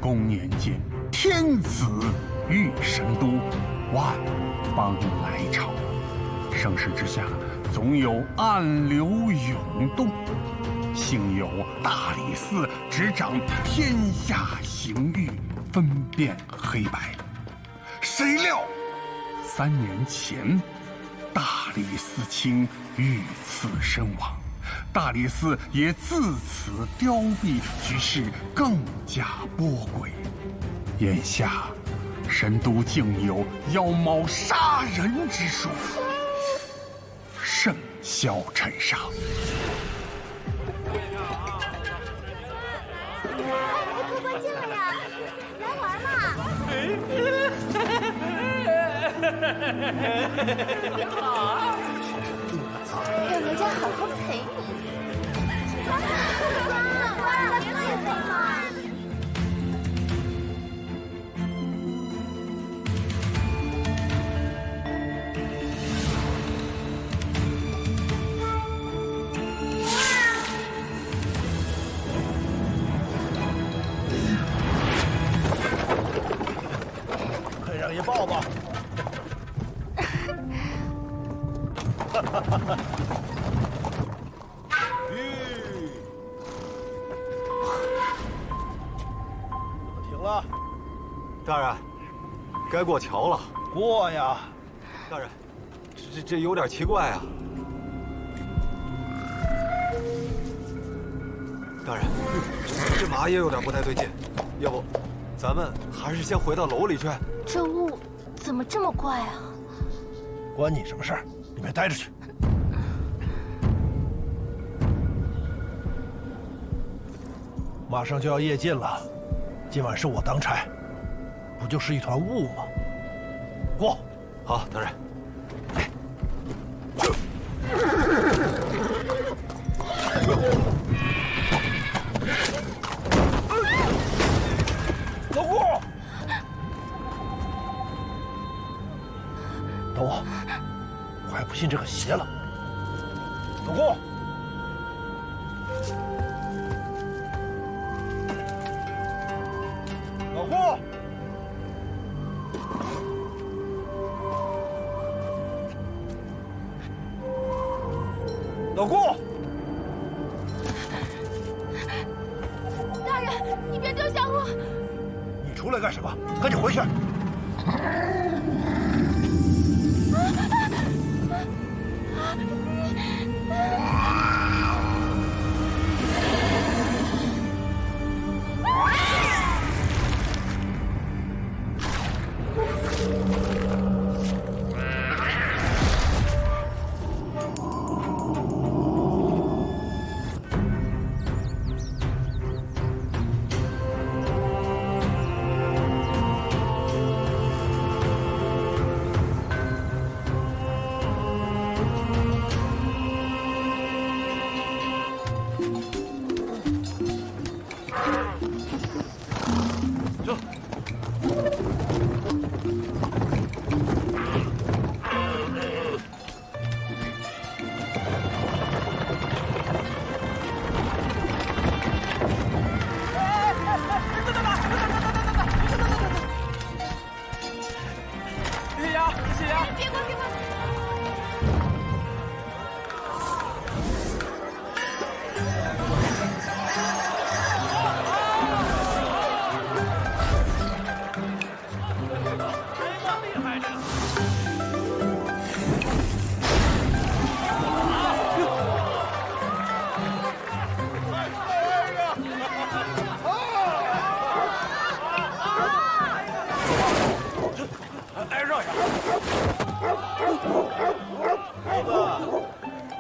公年间，天子御神都，万邦来朝。盛世之下，总有暗流涌动。幸有大理寺执掌天下刑狱，分辨黑白。谁料3年前，大理寺卿遇刺身亡，大理寺也自此凋敝，局势更加波诡。眼下，神都竟有妖猫杀人之说，甚嚣尘上。客官进来呀，来玩嘛！你好，让人家好好陪你。妈，别来陪嘛！快让爷抱抱。停了，大人，该过桥了。过呀！大人，这有点奇怪啊。大人，这马也有点不太对劲，要不，咱们还是先回到楼里去。这雾怎么这么怪啊？关你什么事儿？你别待着去。马上就要夜尽了，今晚是我当差，不就是一团雾吗？过。好，大人。老顾，等我，我还不信这个邪了。老顾，老顾，老顾。大人，你别丢下我！你出来干什么？赶紧回去！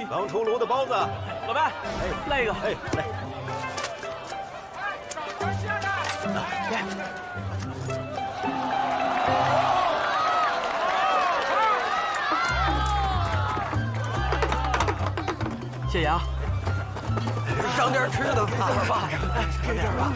刚出炉的包子，老白，来一个，哎，来。谢谢啊，上点吃的吧，吃点吧。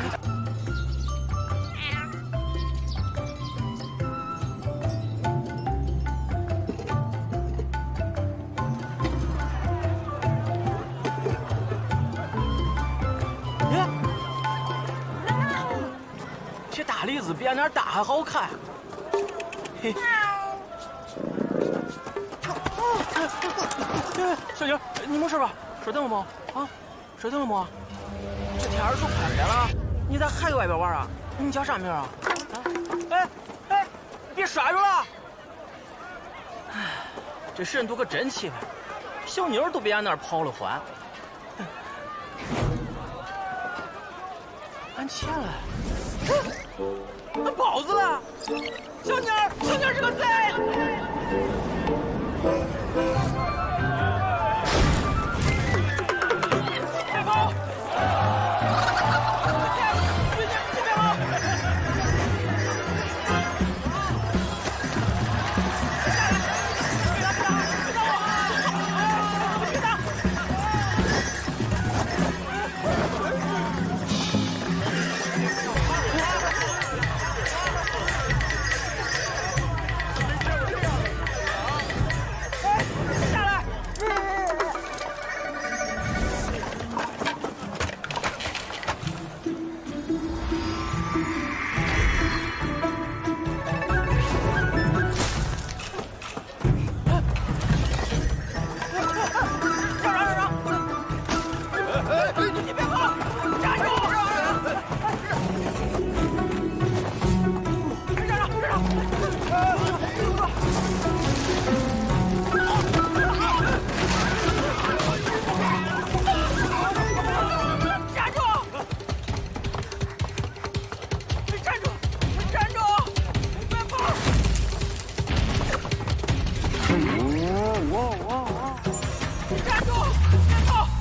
这大栗子比俺那大还好看。嘿。小妮，你没事吧？摔疼了吗？啊，摔疼了吗？这天儿都快热了，你咋还搁外边玩啊？你叫啥名啊？哎，别摔着了！哎，这神都可真气派，小妞都比俺那儿跑了欢。俺起来，俺包子了！小妞是个贼！别跑！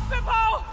别跑！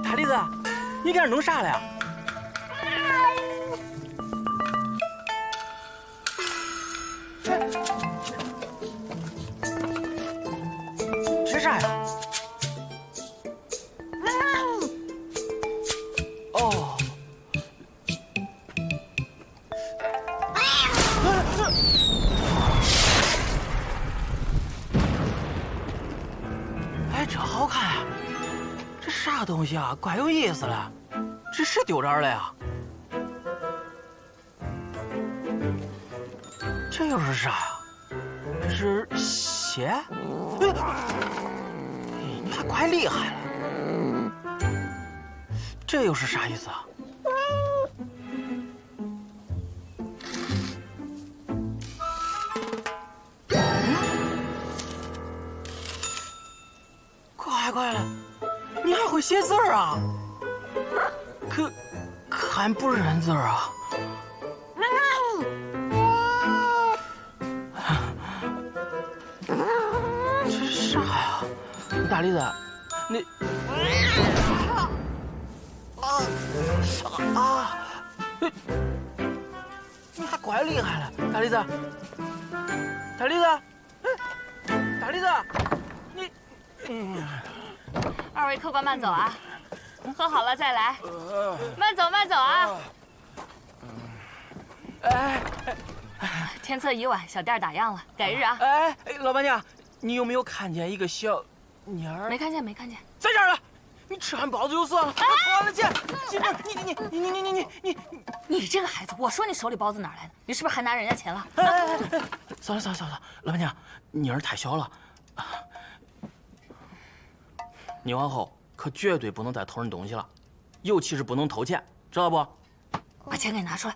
大栗子，你搁这弄啥了呀？吃啥呀？哦。哎，这好看呀！这啥东西啊？怪有意思了。这是丢这儿了呀？这又是啥呀？这是血？你还怪厉害了。这又是啥意思啊？快了，你还会写字儿啊？可俺不认字儿啊。这是啥呀？大栗子，你你还怪厉害了，大栗子，大栗子，大栗子，你。二位客官慢走啊，喝好了再来。慢走慢走啊！天色已晚，小店打烊了，改日啊。老板娘，你有没有看见一个小妮儿？没看见，没看见。在这儿呢。你吃俺包子就算了，还偷俺的钱！你这个孩子，我说你手里包子哪来的？你是不是还拿人家钱了？算了，老板娘，妮儿太小了。你往后可绝对不能再偷人东西了，尤其是不能偷钱，知道不？把钱给拿出来。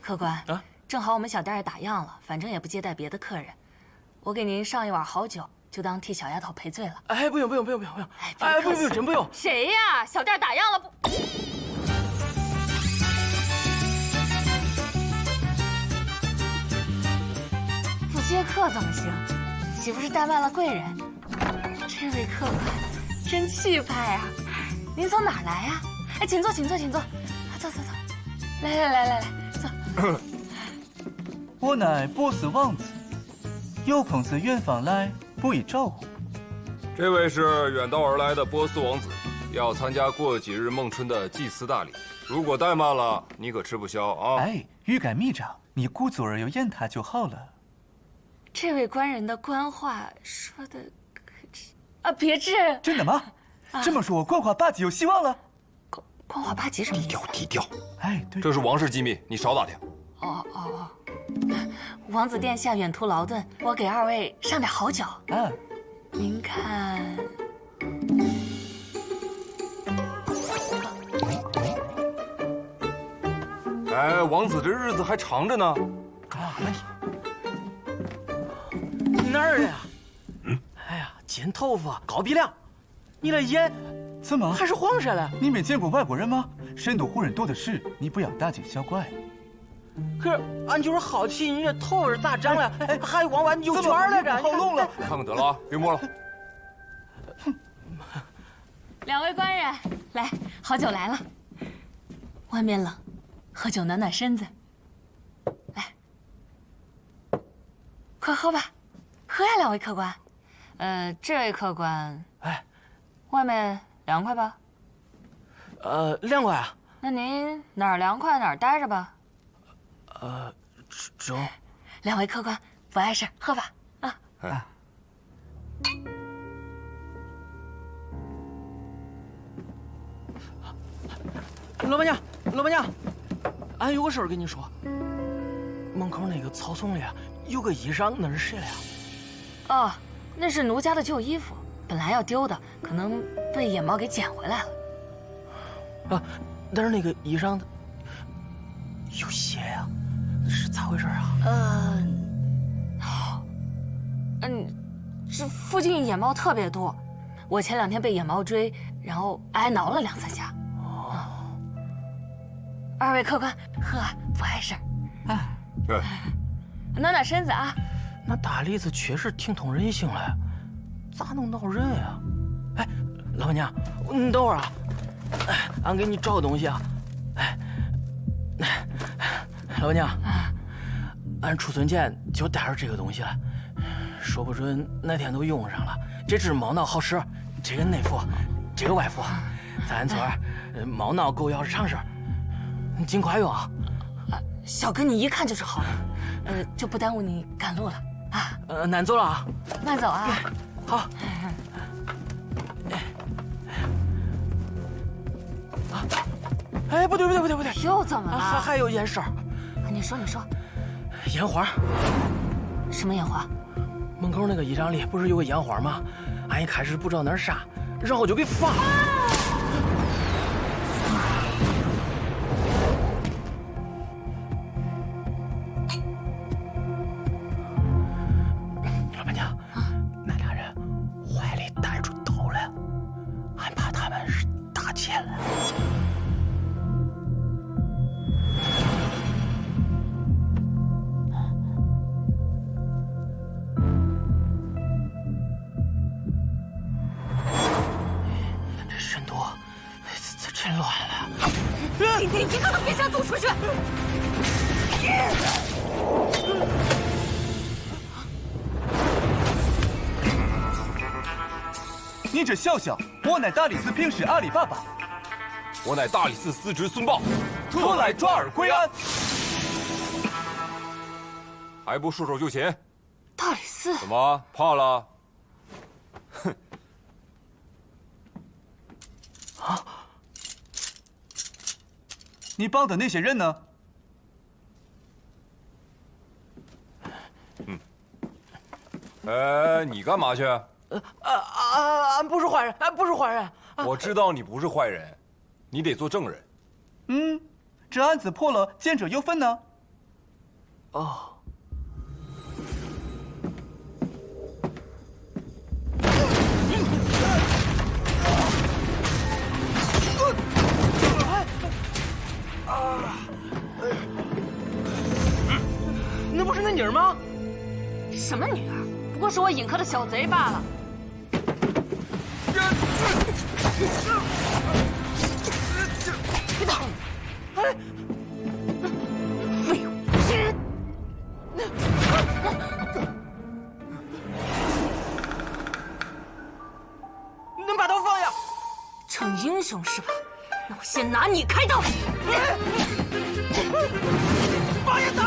客官啊，正好我们小店也打烊了，反正也不接待别的客人，我给您上一碗好酒，就当替小丫头赔罪了。不用，不用，真不用。谁呀？小店打烊了不？这怎么行？岂不是怠慢了贵人？这位客官真气派啊！您从哪儿来呀？哎，请坐，请坐，请坐。走走走，来，坐。我乃波斯王子，有朋自远方来，不以招呼。这位是远道而来的波斯王子，要参加过几日孟春的祭祀大礼。如果怠慢了，你可吃不消啊！哎，欲盖弥彰，你顾左而有言他就好了。这位官人的官话说的可是啊，别致。真的吗？这么说，我官话八级有希望了。官话八级什么意思？低调。哎，对，这是王室机密，你少打听。哦，王子殿下远途劳顿，我给二位上点好酒。啊，您看，哎，王子这日子还长着呢。啊，哪儿的呀？哎呀，金头发，高鼻梁，你的眼怎么还是黄色的？你没见过外国人吗？神都湖人多的是，你不要大惊小怪。可是俺就是好奇，你这头是咋长的？哎，还往外扭圈来着？好弄了。看看得了啊，别摸了。两位官人，来，好酒来了。外面冷，喝酒暖暖身子。来，快喝吧，喝呀，两位客官。这位客官，哎，外面凉快吧？凉快啊。那您哪儿凉快哪儿待着吧。中。两位客官不碍事，喝吧。啊。哎，老板娘，俺有个事儿跟你说。门口那个草丛里有个衣裳，那是谁的呀？哦，那是奴家的旧衣服，本来要丢的，可能被野猫给捡回来了。啊，但是那个衣裳有血呀，是咋回事啊？这附近野猫特别多，我前2天被野猫追，然后挨挠了2、3下。二位客官，喝不碍事。对，暖暖身子啊。那大栗子确实挺通人性的，咋能挠人呀？哎，老板娘，你等会儿啊，俺给你找个东西啊。老板娘，俺出村前就带着这个东西了，说不准哪天都用上了。这只猫挠好使，这个内服，这个外服，在俺村猫挠狗咬是常事，你尽快用啊。小哥你一看就是好人，就不耽误你赶路了啊。俺走了啊，慢走啊。好。哎，不对，又怎么了？还有件事儿。你说。烟花。什么烟花？门口那个衣裳里不是有个烟花吗？俺一开始不知道那是啥，然后就给放了。老板娘，那俩人怀里带着刀了，俺怕他们是打劫了。真乱了！你可可别想走出去！你这小小，我乃大理寺平使阿里巴巴，我乃大理寺司职孙豹，特来抓尔归案。还不束手就擒？大理寺怎么怕了？哼！啊！你帮的那些人呢？你干嘛去？俺不是坏人，俺不是坏人。我知道你不是坏人，你得做证人。这案子破了，见者有份呢。哦。那不是那妮儿吗？什么女儿？不过是我尹科的小贼罢了。别打！哎，废物！你能把刀放下？逞英雄是吧？那我先拿你开刀！放下刀！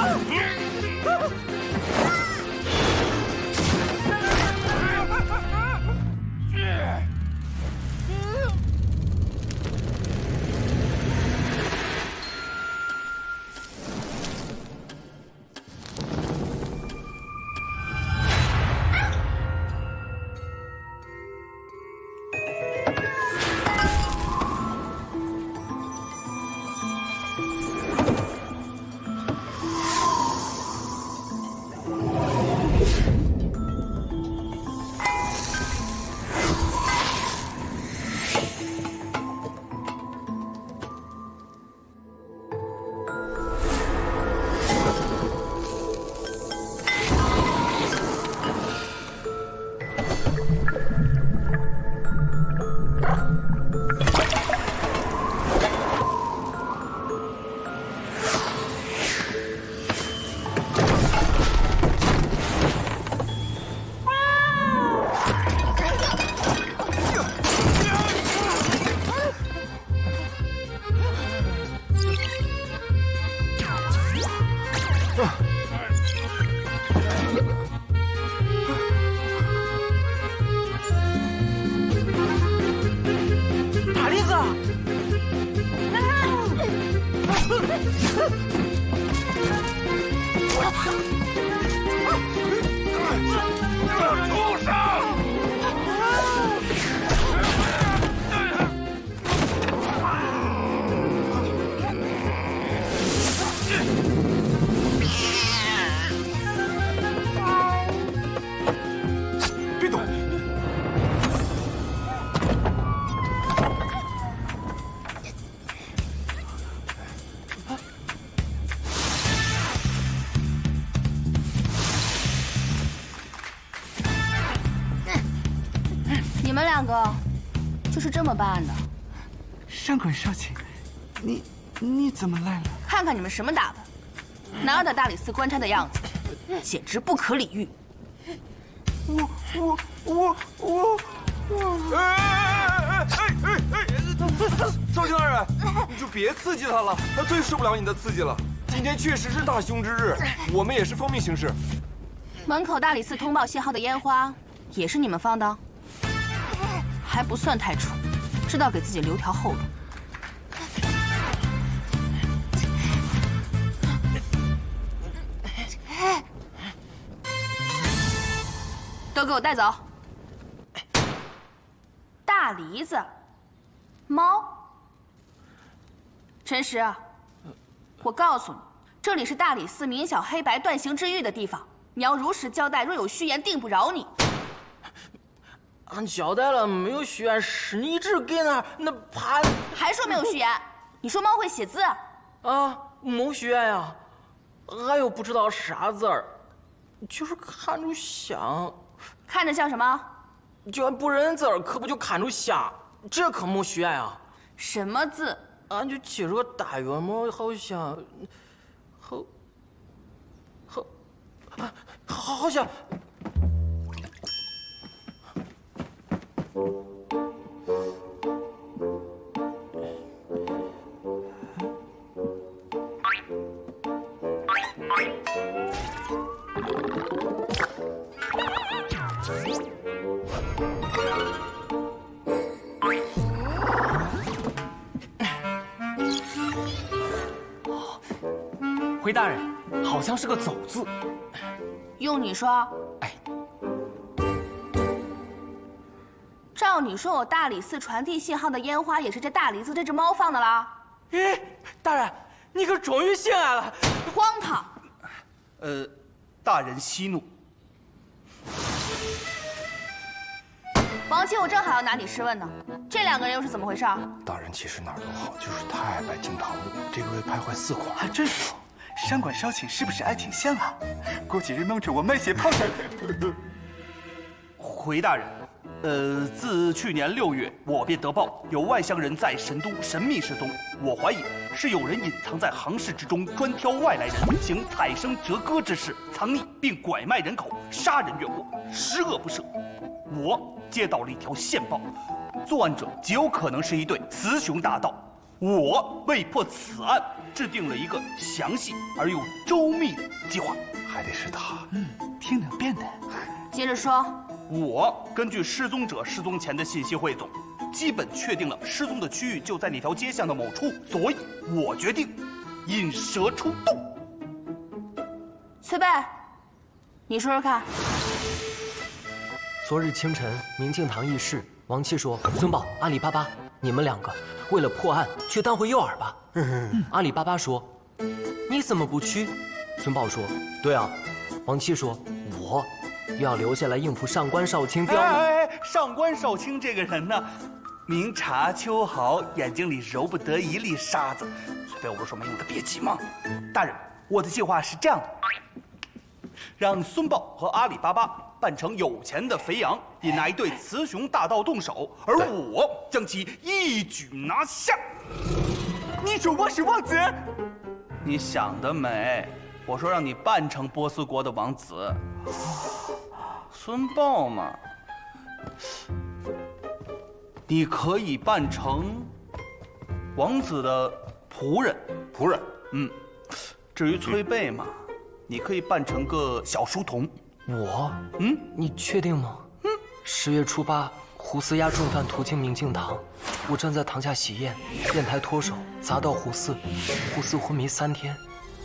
大栗子，畜生！别动！你们两个就是这么办案的？上官少卿，你怎么来了？看看你们什么打扮，哪有在大理寺官差的样子，简直不可理喻！少卿大人，你就别刺激他了，他最受不了你的刺激了。今天确实是大凶之日，我们也是奉命行事。门口大理寺通报信号的烟花也是你们放的？还不算太蠢，知道给自己留条后路。都给我带走！大梨子，猫。陈实，我告诉你，这里是大理寺明晓黑白断刑之狱的地方，你要如实交代，若有虚言，定不饶你。俺交代了，没有虚言，是你一直给那判。还说没有虚言？你说猫会写字？啊，没虚言呀，俺又不知道啥字儿，就是看着像。看着像什么？就俺不认字儿，可不就看着像？这可没虚言呀。什么字？俺就记着个大约么，好像，好像。回大人，好像是个走字。用你说，哎，照你说，我大理寺传递信号的烟花也是这大梨子这只猫放的啦？哎，大人，你可终于醒来了！荒唐！大人息怒。王七，我正好要拿你试问呢，这两个人又是怎么回事？大人其实哪儿都好，就是太爱摆厅堂了，这个月拍坏4款。还真是，上官少卿是不是爱听相啊？过几日弄着我卖血泡上。回大人，自去年6月，我便得报有外乡人在神都神秘失踪，我怀疑是有人隐藏在行市之中，专挑外来人，行采生折割之事，藏匿并拐卖人口，杀人越货，十恶不赦。我接到了一条线报，作案者极有可能是一对雌雄大盗。我为破此案，制定了一个详细而又周密的计划。还得是他。挺能变的。接着说。我根据失踪者失踪前的信息汇总，基本确定了失踪的区域就在那条街巷的某处，所以我决定引蛇出洞。崔贝，你说说看。昨日清晨，明镜堂议事，王七说：“孙宝、阿里巴巴，你们2个为了破案，去当回诱饵吧。”阿里巴巴说：“你怎么不去？”孙宝说：“对啊。”王七说：“我要留下来应付上官少卿刁难。”上官少卿这个人呢，明察秋毫，眼睛里揉不得一粒沙子。随便我不是说没用，可别急嘛。大人，我的计划是这样的：让孙豹和阿里巴巴扮成有钱的肥羊，引那一对雌雄大盗动手，而我将其一举拿下。你说我是王子？你想得美！我说让你扮成波斯国的王子。孙豹嘛，你可以扮成王子的仆人。仆人，至于崔贝嘛，你可以扮成个小书童。我，你确定吗？10月初8，胡四押重犯途经明镜堂，我正在堂下喜宴，砚台脱手砸到胡四，胡四昏迷3天，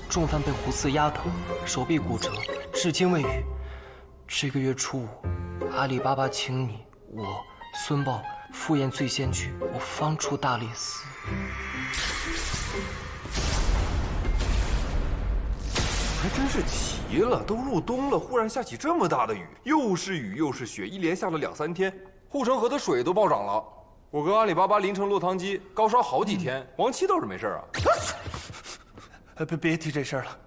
重犯被胡四压倒，手臂骨折，至今未愈。这个月初5，阿里巴巴请你我孙豹赴宴醉仙居，我方出大理寺。还真是奇了，都入冬了，忽然下起这么大的雨，又是雨又是雪，一连下了2、3天，护城河的水都暴涨了。我跟阿里巴巴淋成落汤鸡，高烧好几天。王七倒是没事啊。别提这事儿了，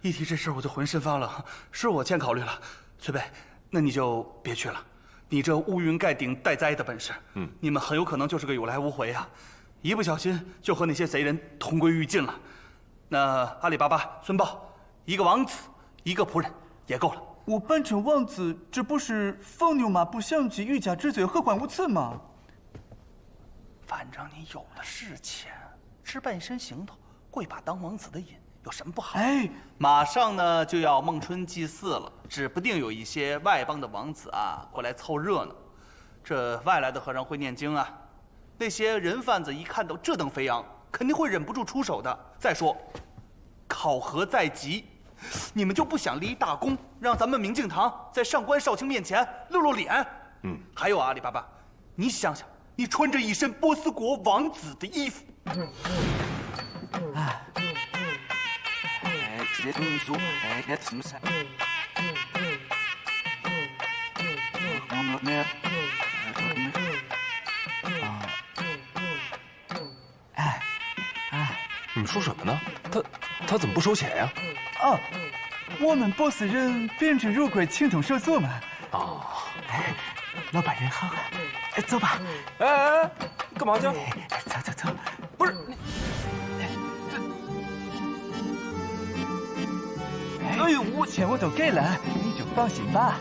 一提这事儿我就浑身发冷，是我欠考虑了。崔贝，那你就别去了，你这乌云盖顶待灾的本事，你们很有可能就是个有来无回啊，一不小心就和那些贼人同归于尽了。那阿里巴巴、孙豹，一个王子，一个仆人也够了。我扮成王子，这不是放牛马不相及，欲加之罪，何患无辞吗？反正你有的是钱，置办一身行头，过一把当王子的瘾，有什么不好？马上呢就要孟春祭祀了，指不定有一些外邦的王子啊过来凑热闹。这外来的和尚会念经啊，那些人贩子一看到这等肥羊，肯定会忍不住出手的。再说，考核在即，你们就不想立大功，让咱们明镜堂在上官少卿面前露露脸？还有阿里巴巴，你想想，你穿着一身波斯国王子的衣服。你们说什么呢？他怎么不收钱呀？我们波斯人编织入柜，情同手足嘛。老板人好啊，走吧。干嘛去？走。不是你，钱我都给了，你就放心吧。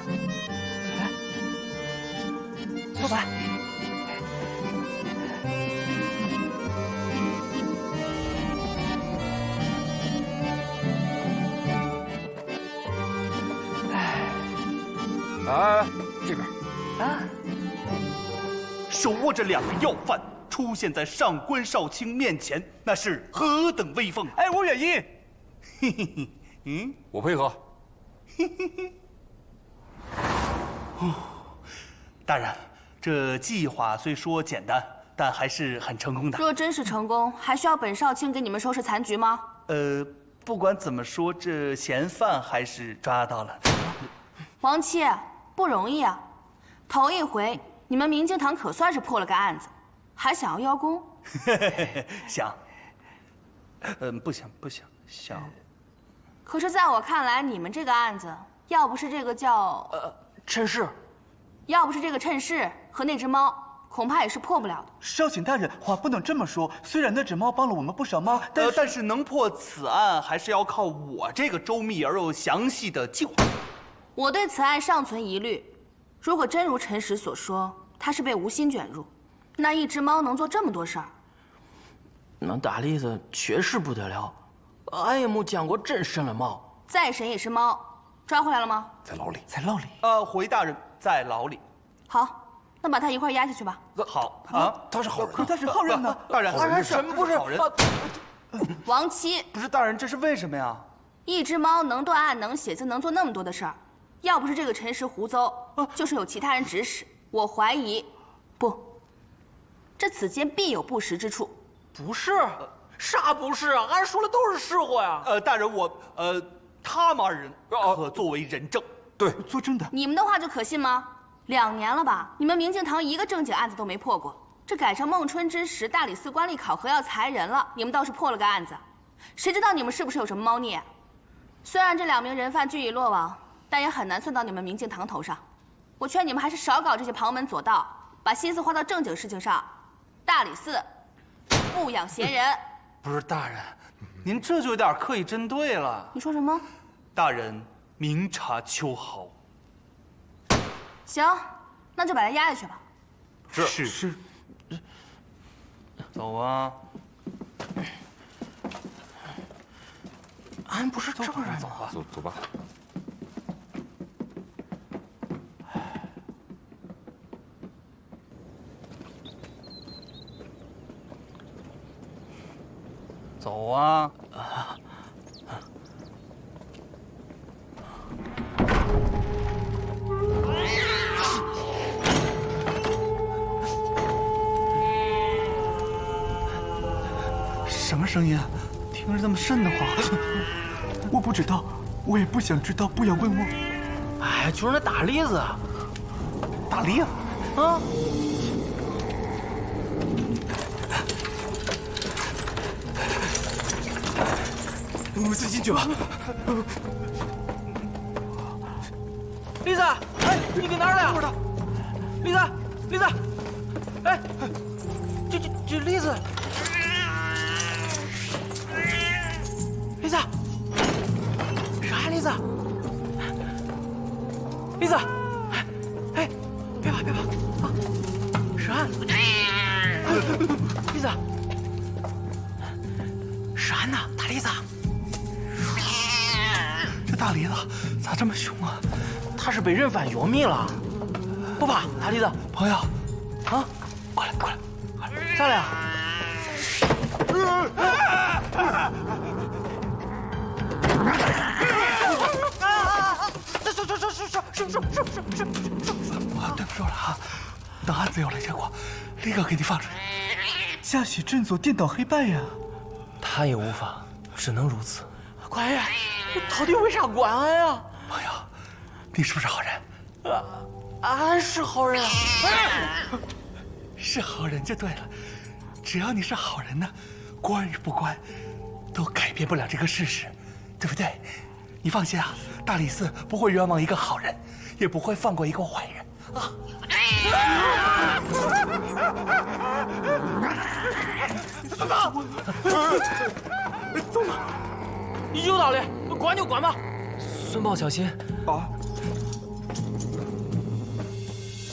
走吧。这边手握着2个要犯出现在上官少卿面前，那是何等威风！我愿意。我配合。大人，这计划虽说简单，但还是很成功的。若真是成功，还需要本少卿给你们收拾残局吗？不管怎么说，这嫌犯还是抓到了。王七，不容易啊！头一回，你们明镜堂可算是破了个案子，还想要邀功？想，不行，想，可是在我看来，你们这个案子，要不是这个叫陈氏，要不是这个趁势和那只猫，恐怕也是破不了的。少顷大人，话不能这么说。虽然那只猫帮了我们不少忙，但是能破此案，还是要靠我这个周密而又详细的计划。我对此案尚存疑虑。如果真如陈实所说，他是被无心卷入，那一只猫能做这么多事儿？那大栗子确实不得了，俺也没见过真神的猫。再神也是猫，抓回来了吗？在牢里。在牢里。回大人在牢里。好，那把他一块儿押下去吧。好啊，他是好人。可他是好人呢。大人，什么不是好人？王七，不是大人，这是为什么呀？一只猫能断案、能写字、能做那么多的事儿，要不是这个陈实胡诌，就是有其他人指使，我怀疑，不，这此间必有不实之处。不是，啥不是啊？俺说的都是实话呀。大人，他们二人可作为人证。对，做真的。你们的话就可信吗？2年了吧，你们明镜堂一个正经案子都没破过，这改成孟春之时，大理寺官吏考核要裁人了，你们倒是破了个案子，谁知道你们是不是有什么猫腻？虽然这2名人犯俱已落网，但也很难算到你们明镜堂头上。我劝你们还是少搞这些旁门左道，把心思花到正经事情上。大理寺不养闲人。不是大人，您这就有点刻意针对了。你说什么？大人明察秋毫。行，那就把他押下去吧。是。走啊！俺不是这个人吗？走吧。走啊！什么声音啊？听着这么瘆得慌。我不知道，我也不想知道，不要问我。哎，就是那大栗子。大栗子啊！我们先进去吧。栗子，哎，你搁哪儿了呀？栗子，栗子，哎，这栗子，栗子，啥呀，栗子？栗子，哎，别怕啊，啥？栗子，啥呢？大栗子。这大梨子咋这么凶啊？他是被人贩药迷了。不怕，大栗子，朋友，啊，过来，咋了呀？我对不住了啊！等案子有了结果，立刻给你放出去。加喜振作，颠倒黑白呀！他也无法，只能如此。官爷，你到底为啥管俺呀？朋友，你是不是好人？俺是好人啊！是好人就对了。只要你是好人呢，关与不关，都改变不了这个事实，对不对？你放心啊，大理寺不会冤枉一个好人，也不会放过一个坏人啊！走吧，有道理，管就管吧。孙豹小心啊！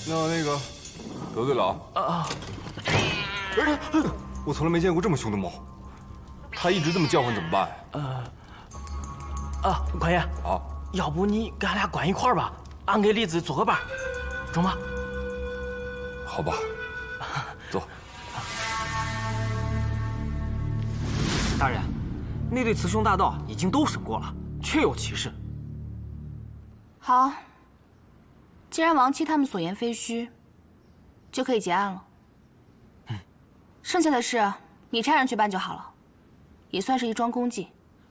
那个，得罪了啊！我从来没见过这么凶的猫，它一直这么叫唤怎么办？官爷啊，要不你跟俺俩关一块儿吧，俺给栗子做个伴，中吗？好吧，走。大人，那对雌雄大盗已经都审过了，确有其事。好，既然王七他们所言非虚，就可以结案了。剩下的事你差人去办就好了，也算是一桩功绩。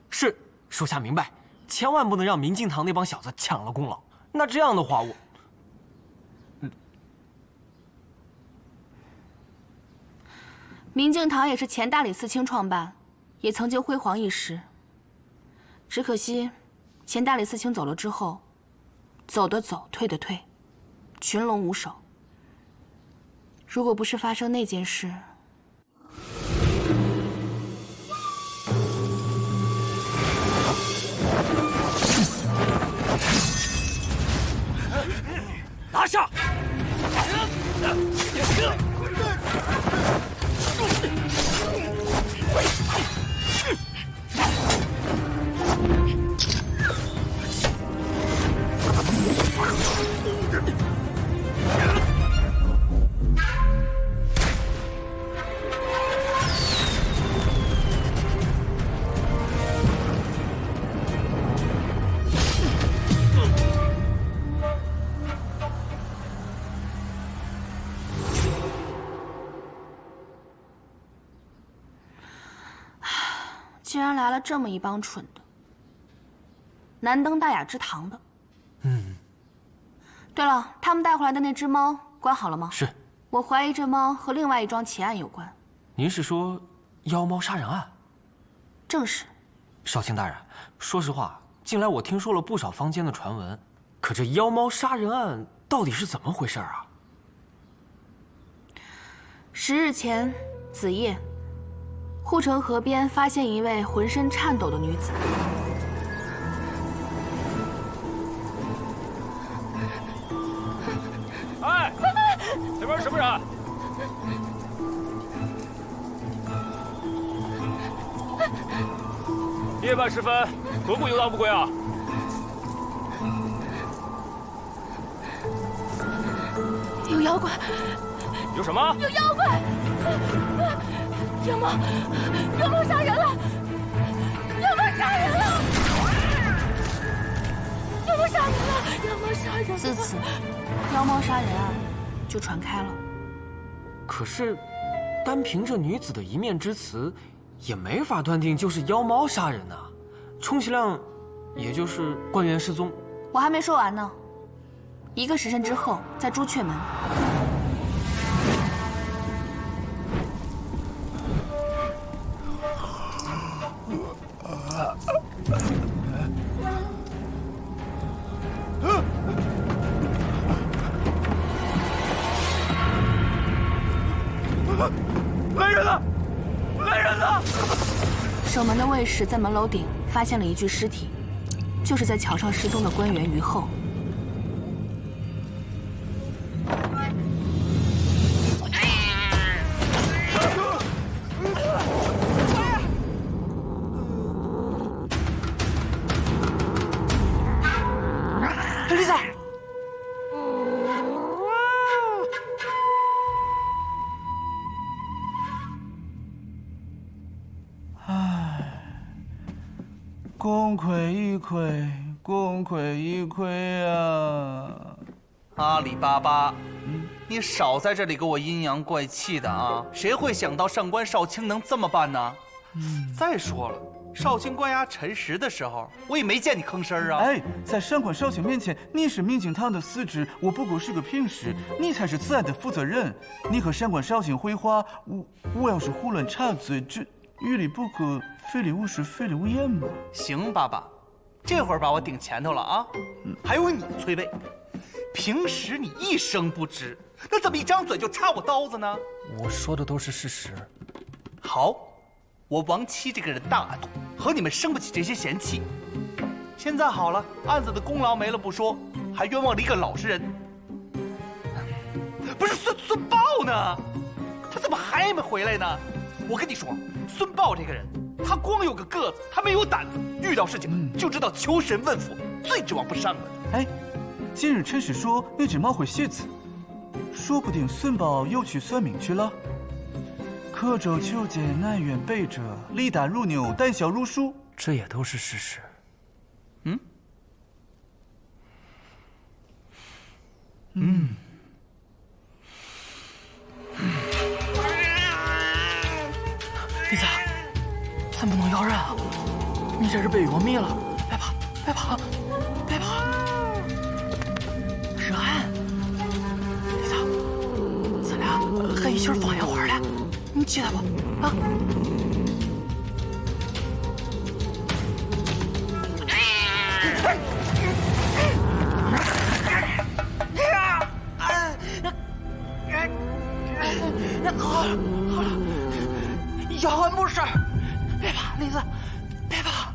是，属下明白，千万不能让明镜堂那帮小子抢了功劳。那这样的话，明镜堂也是前大理寺卿创办，也曾经辉煌一时。只可惜，钱大理寺卿走了之后，走的走，退的退，群龙无首。如果不是发生那件事，拿下！竟然来了这么一帮蠢的，难登大雅之堂的。对了，他们带回来的那只猫关好了吗？是。我怀疑这猫和另外一桩奇案有关。您是说妖猫杀人案？正是。少卿大人，说实话，近来我听说了不少坊间的传闻，可这妖猫杀人案到底是怎么回事啊10日前，子夜，护城河边发现一位浑身颤抖的女子。哎，那边什么人？夜半时分，何故游荡不归啊？有妖怪！有什么？有妖怪！妖猫！妖猫杀人了！妖猫杀人了！妖猫杀人了！妖猫杀人了！自此，妖猫杀人案就传开了。可是，单凭这女子的一面之词，也没法断定就是妖猫杀人呐。充其量，也就是官员失踪。我还没说完呢。1个时辰之后，在朱雀门。来人了！来人了！守门的卫士在门楼顶发现了一具尸体，就是在桥上失踪的官员于后。丽萨，功亏一篑，功亏一篑啊！阿里巴巴，你少在这里给我阴阳怪气的啊！谁会想到上官少卿能这么办呢？再说了，少卿关押陈实的时候，我也没见你吭声啊！哎，在上官少卿面前，你是明镜堂的司职，我不过是个平时，你才是此案的负责人。你和上官少卿会话，我要是胡乱插嘴，这于理不合，非礼勿视，非礼勿言嘛。行，爸爸，这会儿把我顶前头了啊！还有你，崔贝，平时你一声不吱，那怎么一张嘴就插我刀子呢？我说的都是事实。好，我王七这个人大度，和你们生不起这些嫌弃。现在好了，案子的功劳没了不说，还冤枉了一个老实人。不是孙豹呢？他怎么还没回来呢？我跟你说，孙豹这个人，他光有个个子，他没有胆子，遇到事情就知道求神问佛，最指望不上了。哎，今日陈实说那只猫会写字，说不定孙豹又去算命去了。刻舟求剑，南辕北辙，力大如牛，胆小如鼠，这也都是事实。丽萨，咱不能咬人啊！你这是被药迷了，别怕，别怕，别怕。热汗，丽萨，咱俩还一起放烟花嘞，你记得不？啊！好了，姚安没事，别怕，栗子，别怕。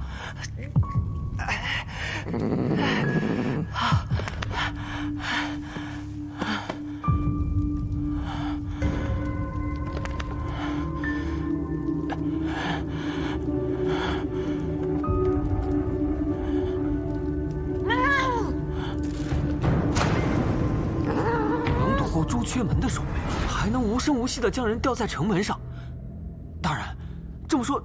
能躲过朱雀门的守卫，还能无声无息地将人吊在城门上。大人，这么说，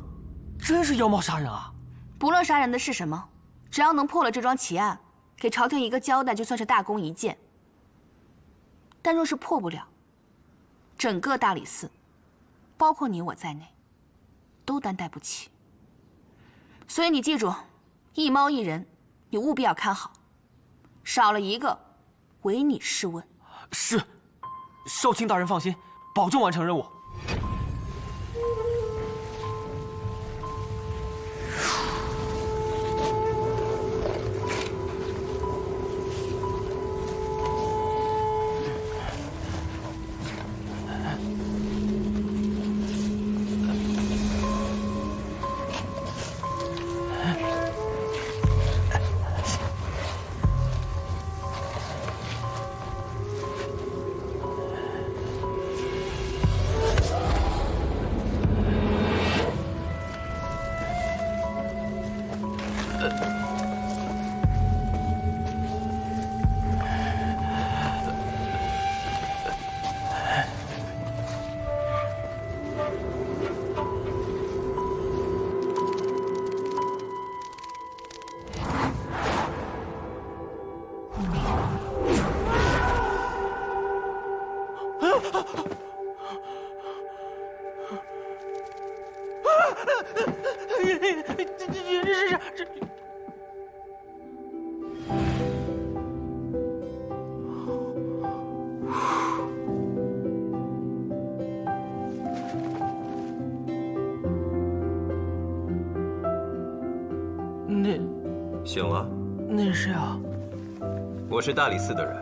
真是妖猫杀人啊！不论杀人的是什么，只要能破了这桩奇案，给朝廷一个交代，就算是大功一件。但若是破不了，整个大理寺，包括你我在内，都担待不起。所以你记住，一猫一人，你务必要看好，少了一个，唯你是问。是，少卿大人放心，保证完成任务。醒了？那是谁啊？我是大理寺的人，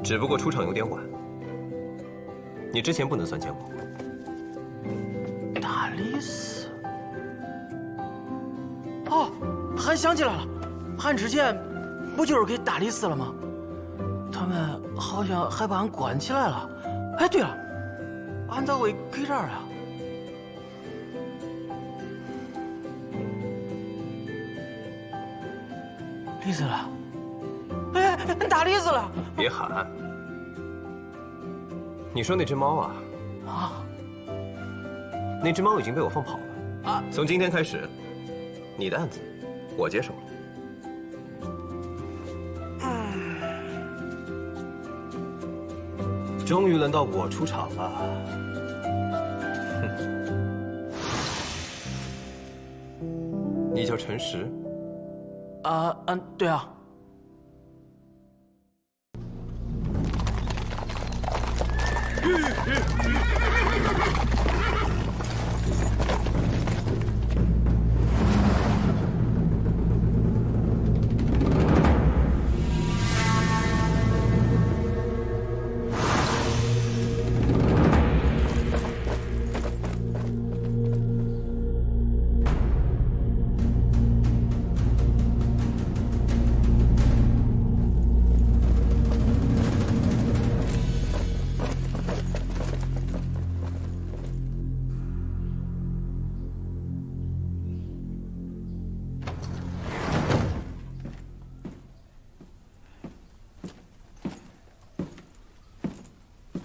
只不过出场有点晚。你之前不能算见过。大理寺。哦，俺想起来了，俺之前不就是给大理寺了吗？他们好像还把俺关起来了。哎，对了，俺咋会给这儿啊？李子了，哎，打李子了！别喊！你说那只猫啊？啊！那只猫已经被我放跑了。啊！从今天开始，你的案子我接手了。终于轮到我出场了。你叫陈实？对啊。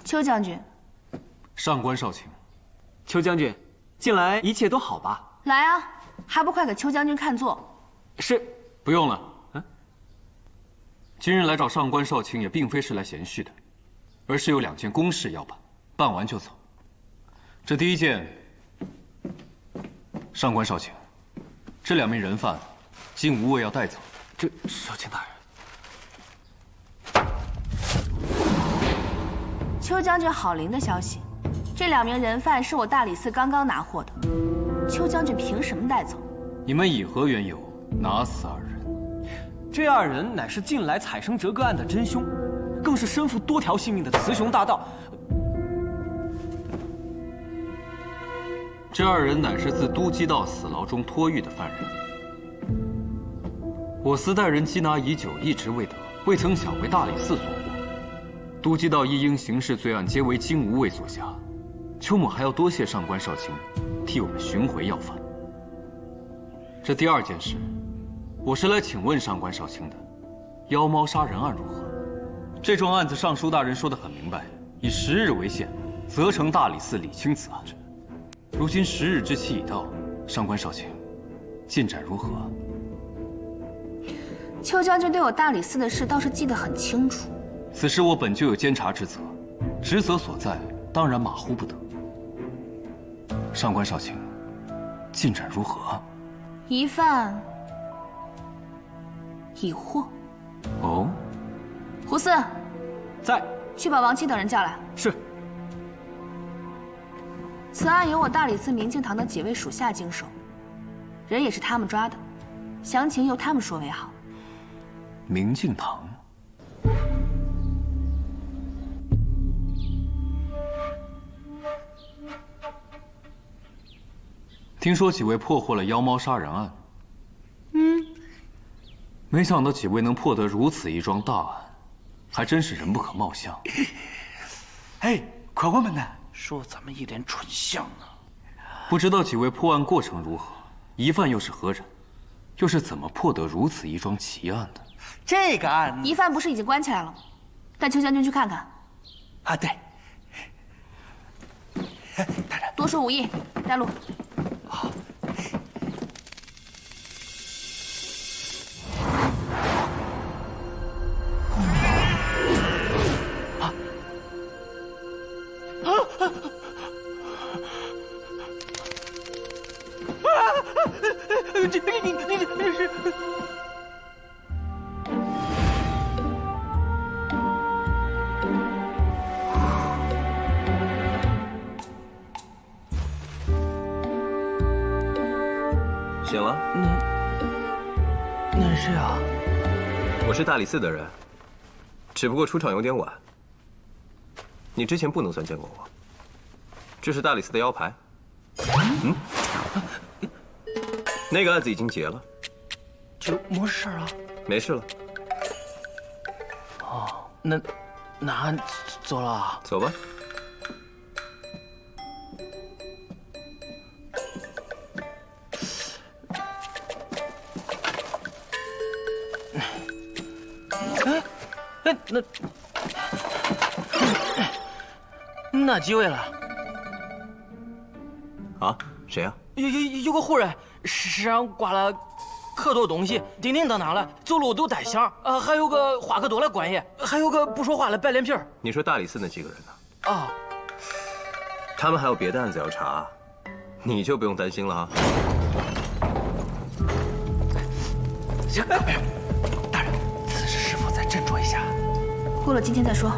邱将军，上官少卿，邱将军，近来一切都好吧？来啊，还不快给邱将军看座？是，不用了。今日来找上官少卿，也并非是来闲叙的，而是有2件公事要办，办完就走。这第一件，上官少卿，这2名人犯，经无畏要带走。这少卿大人。邱将军好灵的消息，这2名人犯是我大理寺刚刚拿获的，邱将军凭什么带走？你们以何缘由拿死2人？这二人乃是近来采生折割案的真凶，更是身负多条性命的雌雄大盗。这二人乃是自都缉道死牢中脱狱的犯人。我司带人缉拿已久，一直未得，未曾想为大理寺所获。都缉道一应刑事罪案皆为经无畏所辖，邱某还要多谢上官少卿替我们寻回要犯。这第二件事，我是来请问上官少卿的，妖猫杀人案如何？这桩案子尚书大人说得很明白，以10日为限，责成大理寺理清此案。如今10日之期已到，上官少卿，进展如何？邱将军对我大理寺的事倒是记得很清楚。此事我本就有监察之责，职责所在，当然马虎不得。上官少卿，进展如何？疑犯已获。哦，胡四，在。去把王七等人叫来。是。此案由我大理寺明镜堂的几位属下经手，人也是他们抓的，详情由他们说为好。明镜堂。听说几位破获了妖猫杀人案，没想到几位能破得如此一桩大案，还真是人不可貌相。哎，快我们呢？说咱们一脸蠢相呢。不知道几位破案过程如何，疑犯又是何人，又是怎么破得如此一桩奇案的？这个案，疑犯不是已经关起来了吗？带邱将军去看看。啊，对。大人，多说无益，带路。好。你是？醒了？那是谁啊？我是大理寺的人，只不过出场有点晚。你之前不能算见过我。这是大理寺的腰牌。那个案子已经结了，就没事了。没事了。哦，那俺走了啊。走吧。那几位了？啊？谁呀？有个妇人，身上挂了可多东西，叮叮当当的，走路都带响。还有个花可多的官爷，还有个不说话的白脸皮儿。你说大理寺那几个人呢？啊，他们还有别的案子要查，你就不用担心了啊。大人，此事是否再斟酌一下？过了今天再说。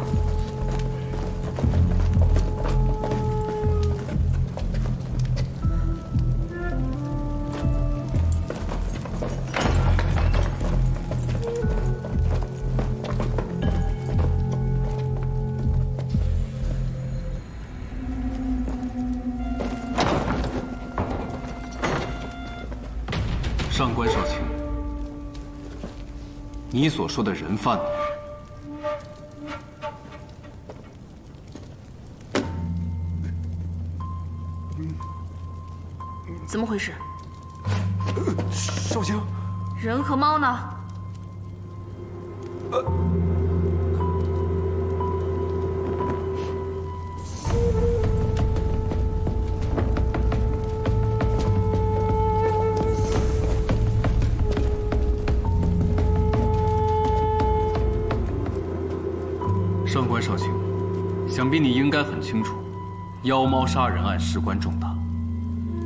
上官少卿，你所说的人犯呢？怎么回事？少卿，人和猫呢？上官少卿，想必你应该很清楚，妖猫杀人案事关重大，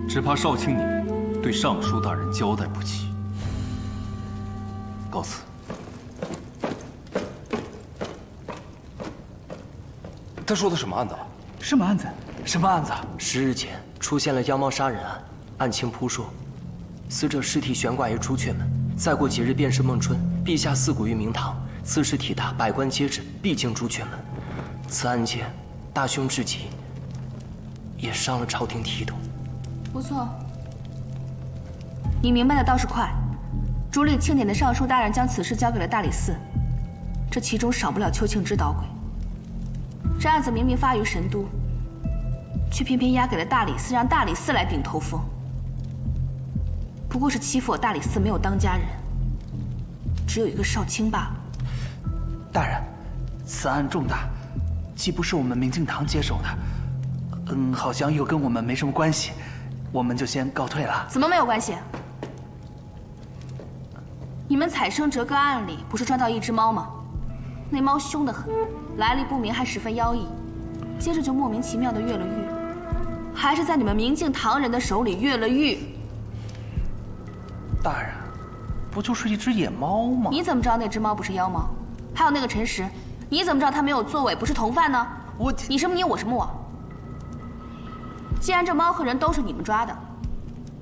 只怕少卿你对尚书大人交代不起。告辞。他说的什么案子？什么案子？什么案子？10日前出现了妖猫杀人案，案情扑朔，死者尸体悬挂于朱雀门，再过几日便是孟春，陛下自古于明堂，此事体大，百官皆知，必经朱雀门。此案件大凶至极，也伤了朝廷体统。不错，你明白的倒是快。主理庆典的尚书大人将此事交给了大理寺，这其中少不了邱庆之捣鬼。这案子明明发于神都，却偏偏押给了大理寺，让大理寺来顶头风。不过是欺负我大理寺没有当家人，只有一个少卿罢了。大人，此案重大，既不是我们明镜堂接手的，好像又跟我们没什么关系，我们就先告退了。怎么没有关系？你们采生折割案里不是抓到一只猫吗？那猫凶得很，来历不明，还十分妖异，接着就莫名其妙的越了狱，还是在你们明镜堂人的手里越了狱。大人，不就是一只野猫吗？你怎么知道那只猫不是妖猫？还有那个陈实，你怎么知道他没有作伪，不是同犯呢？你什么你，我什么我？既然这猫和人都是你们抓的，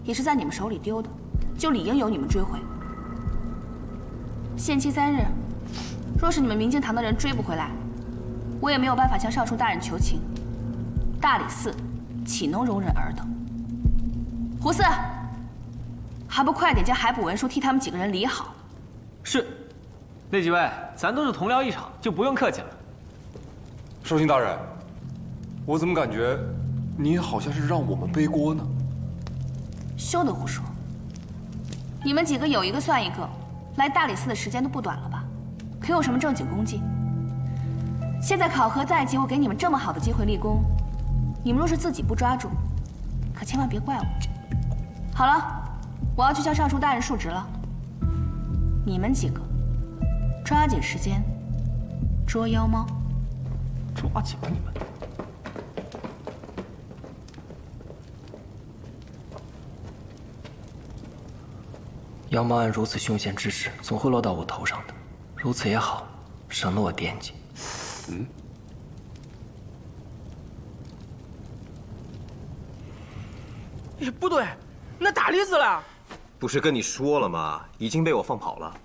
也是在你们手里丢的，就理应由你们追回。限期3日，若是你们明镜堂的人追不回来，我也没有办法向尚书大人求情。大理寺岂能容忍尔等？胡四，还不快点将海捕文书替他们几个人理好？是，那几位，咱都是同僚一场，就不用客气了。少卿大人，我怎么感觉你好像是让我们背锅呢？休得胡说！你们几个有一个算一个，来大理寺的时间都不短了吧？可有什么正经功绩？现在考核在即，我给你们这么好的机会立功，你们若是自己不抓住，可千万别怪我。好了，我要去向尚书大人述职了。你们几个抓紧时间捉妖猫。抓紧吧你们！妖猫案如此凶险之事，总会落到我头上的。如此也好，省得我惦记。不对，那大理寺了。不是跟你说了吗？已经被我放跑了。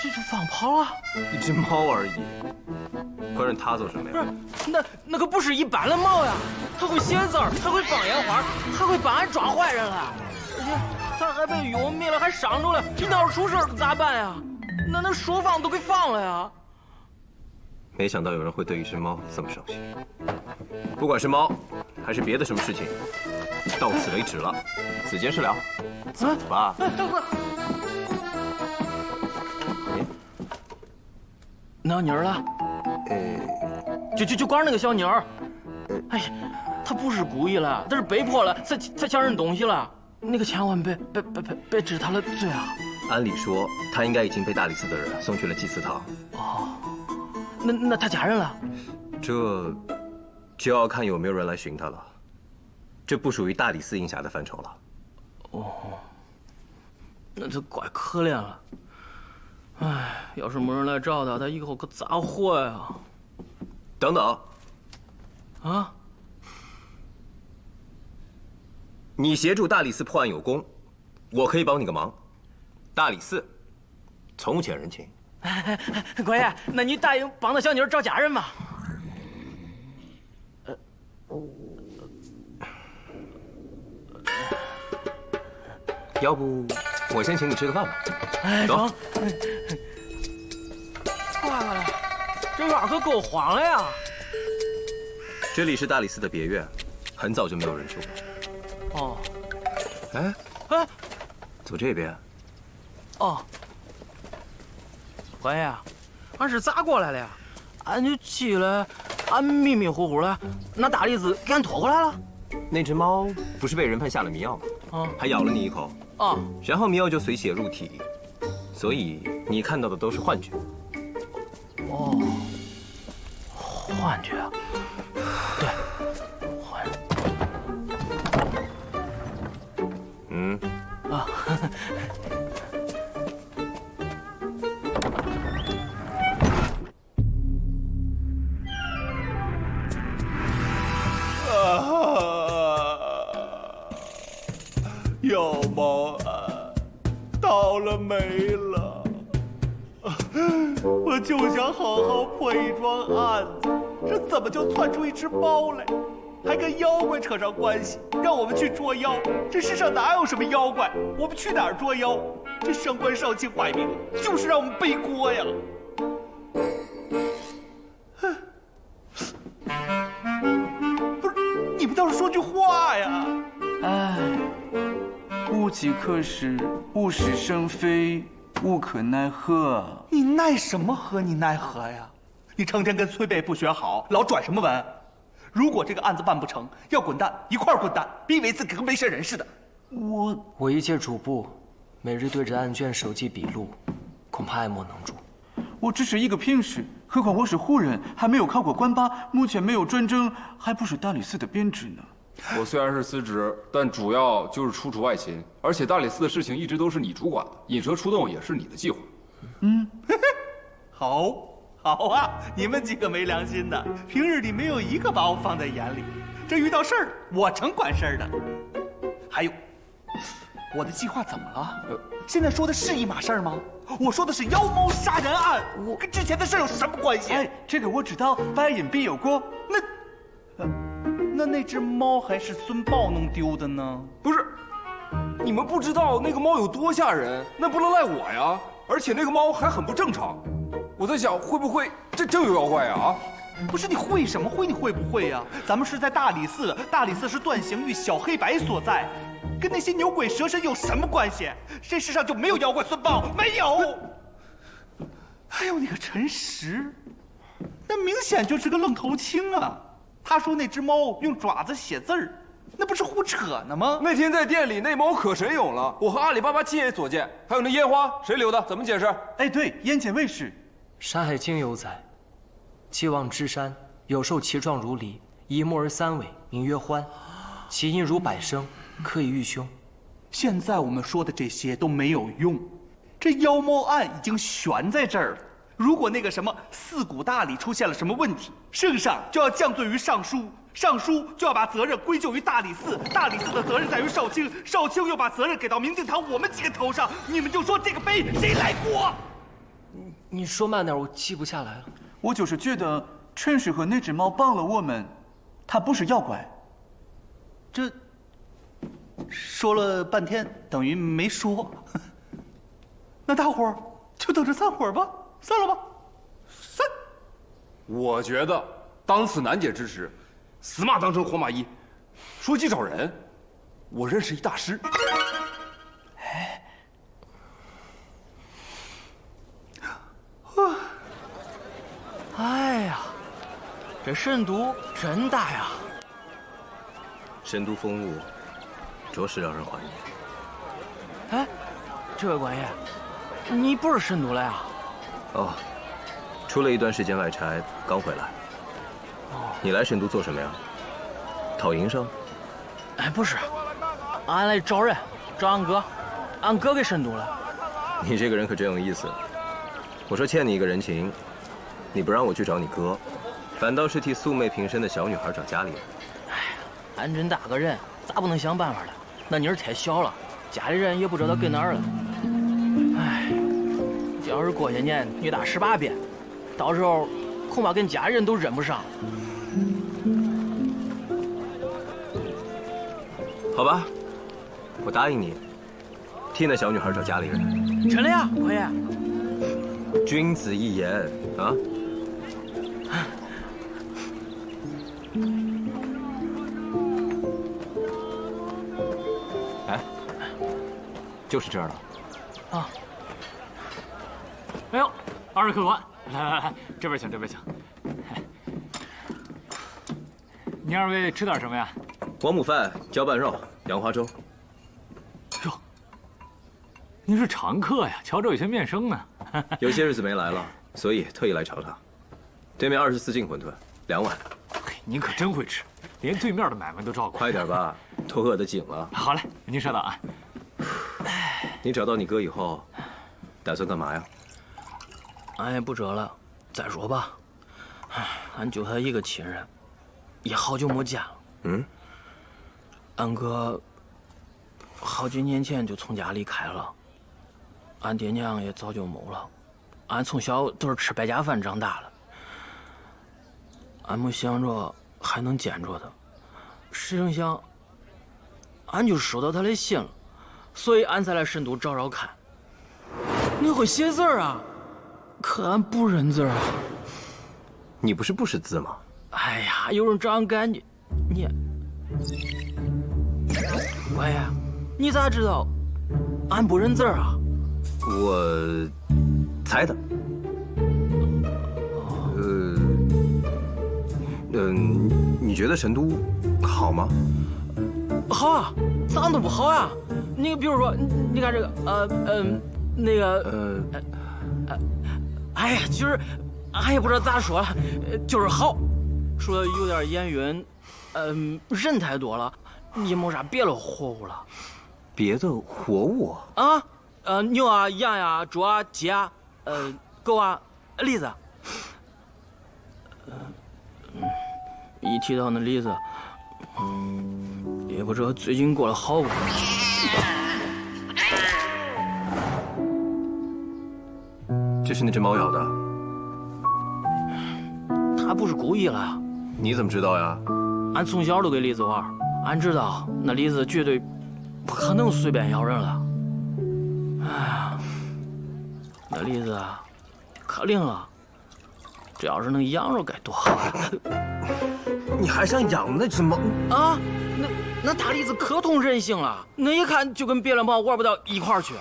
这就放跑了？一只猫而已，关人它做什么呀？不是，那可不是一般的猫呀，它会写字儿，还会放烟花，还会办案抓坏人了。而且它还被狱我灭了，还伤着了。你要是出事可咋办呀？那书房都给放了呀。没想到有人会对一只猫这么上心。不管是猫，还是别的什么事情，到此为止了。此件事了，走吧。哪妮儿了？就光那个小妮儿。哎呀，他不是故意了，他是被迫了，才抢人东西了。那个千万别治他的罪啊！按理说，他应该已经被大理寺的人送去了祭祀堂。哦，那他家人了？这就要看有没有人来寻他了。这不属于大理寺应辖的范畴了。哦，那这怪可怜了。哎，要是没人来找他，他以后可咋活呀？等等，啊！你协助大理寺破案有功，我可以帮你个忙。大理寺从不欠人情。官爷，那你答应帮那小妮儿找家人吧。要不我先请你吃个饭吧。哎，走。怪了，这院可够荒了呀！这里是大理寺的别院，很早就没有人住了。哦。哎，走这边。哦。官爷，俺是咋过来的呀？俺就去了，俺迷迷糊糊的，那大理寺给俺拖回来了。那只猫不是被人贩下了迷药吗？还咬了你一口。然后迷药就随血入体，所以你看到的都是幻觉。哦，幻觉啊？对，幻觉。妖猫啊，倒了霉了！我就想好好破一桩案子，这怎么就窜出一只猫来，还跟妖怪扯上关系，让我们去捉妖？这世上哪有什么妖怪？我们去哪儿捉妖？这上官少卿摆明了就是让我们背锅呀！不是，你们倒是说句话呀！唉，物极可使，物是生非，无可奈何。你奈什么何？你奈何呀？你成天跟崔贝不学好，老转什么文？如果这个案子办不成，要滚蛋一块儿滚蛋，别以为自己跟没事人似的。我一介主簿，每日对着案卷手记笔录，恐怕爱莫能助。我只是一个聘使，何况我是户人，还没有考过官巴，目前没有专征，还不是大理寺的编制呢。我虽然是司职，但主要就是处处外勤，而且大理寺的事情一直都是你主管的，引蛇出洞也是你的计划。好啊！你们几个没良心的，平日里没有一个把我放在眼里，这遇到事儿我成管事儿的。还有，我的计划怎么了？现在说的是一码事儿吗？我说的是妖猫杀人案，我跟之前的事儿有什么关系？哎，这个我知道，白隐必有锅。那只猫还是孙豹弄丢的呢？不是，你们不知道那个猫有多吓人，那不能赖我呀。而且那个猫还很不正常，我在想会不会这真有妖怪呀？啊！不是你会什么会？你会不会呀？咱们是在大理寺，大理寺是段刑狱小黑白所在，跟那些牛鬼蛇神有什么关系？这世上就没有妖怪孙豹，没有。还有那个陈实，那明显就是个愣头青啊！他说那只猫用爪子写字儿，那不是胡扯呢吗？那天在店里那猫可神勇了，我和阿里巴巴亲眼所见。还有那烟花谁留的？怎么解释？哎，对，烟前卫士。山海经有载，既望之山，有兽其状如狸，以木而三尾，名曰欢，其音如百声，可以御凶。现在我们说的这些都没有用，这妖猫案已经悬在这儿了。如果那个什么四谷大理出现了什么问题，圣上就要降罪于尚书，尚书就要把责任归咎于大理寺，大理寺的责任在于少卿，少卿又把责任给到明镜堂我们几个头上，你们就说这个碑谁来过？你说慢点，我记不下来了。我就是觉得陈实和那只猫帮了我们，它不是妖怪。这说了半天等于没说，那大伙儿就等着散伙吧。散了吧，散。我觉得当此难解之时，死马当成活马医。说起找人，我认识一大师。哎呀，这深度真大呀！深都风物，着实让人怀念。哎，这位官爷，你不是深都来啊？哦，出了一段时间外差，刚回来。哦，你来神都做什么呀？讨营生？哎，不是，俺来找人，找俺哥，俺哥给深都了。你这个人可真有意思。我说欠你一个人情，你不让我去找你哥，反倒是替素昧平生的小女孩找家里人。哎呀，俺真大个人，咋不能想办法了？那妮儿太小了，家里人也不知道搁哪儿了。哎。要是过些年女大18变，到时候恐怕跟家人都认不上。好吧，我答应你，替那小女孩找家里人。真的呀，官爷？君子一言啊！哎，就是这儿了。啊。哎呦，二位客官，来，这边请，这边请。您二位吃点什么呀？黄母饭、浇拌肉、杨花粥。哟，您是常客呀，瞧着有些面生呢。有些日子没来了，所以特意来瞧他。对面24斤馄饨，2碗。嘿，您可真会吃，连对面的买卖都照顾。快点吧，都饿得紧了。好嘞，您稍等啊。你找到你哥以后，打算干嘛呀？俺也不辙了，再说吧。俺就他一个亲人，也好久没见了。嗯。俺哥好几年前就从家离开了，俺爹娘也早就没了。俺从小都是吃百家饭长大的，俺没想着还能见着他，谁成想，俺就收到他的信了，所以俺才来神都找找看。你会写字啊？可俺不认字啊。你不是不识字吗？哎呀，有人找俺干净，你，喂呀，你咋知道俺不认字啊？我猜的。你觉得成都好吗？好啊，咋都不好呀？你比如说，你看这个，哎呀，就是俺也不知道咋说了，就是好，除了有点眼晕，人太多了，也没啥别的活物了。别的活物啊？牛啊、羊呀、猪啊、鸡啊，狗啊、梨子。一提到那梨子，也不知道最近过得好不好。这是那只猫咬的？它不是故意了。你怎么知道呀？俺从小都跟梨子玩，俺知道那梨子绝对不可能随便咬人了。哎呀，那梨子可灵了，这要是能养着该多好啊！你还想养那只猫啊？那大梨子可通人性了，那一看就跟别的猫玩不到一块儿去。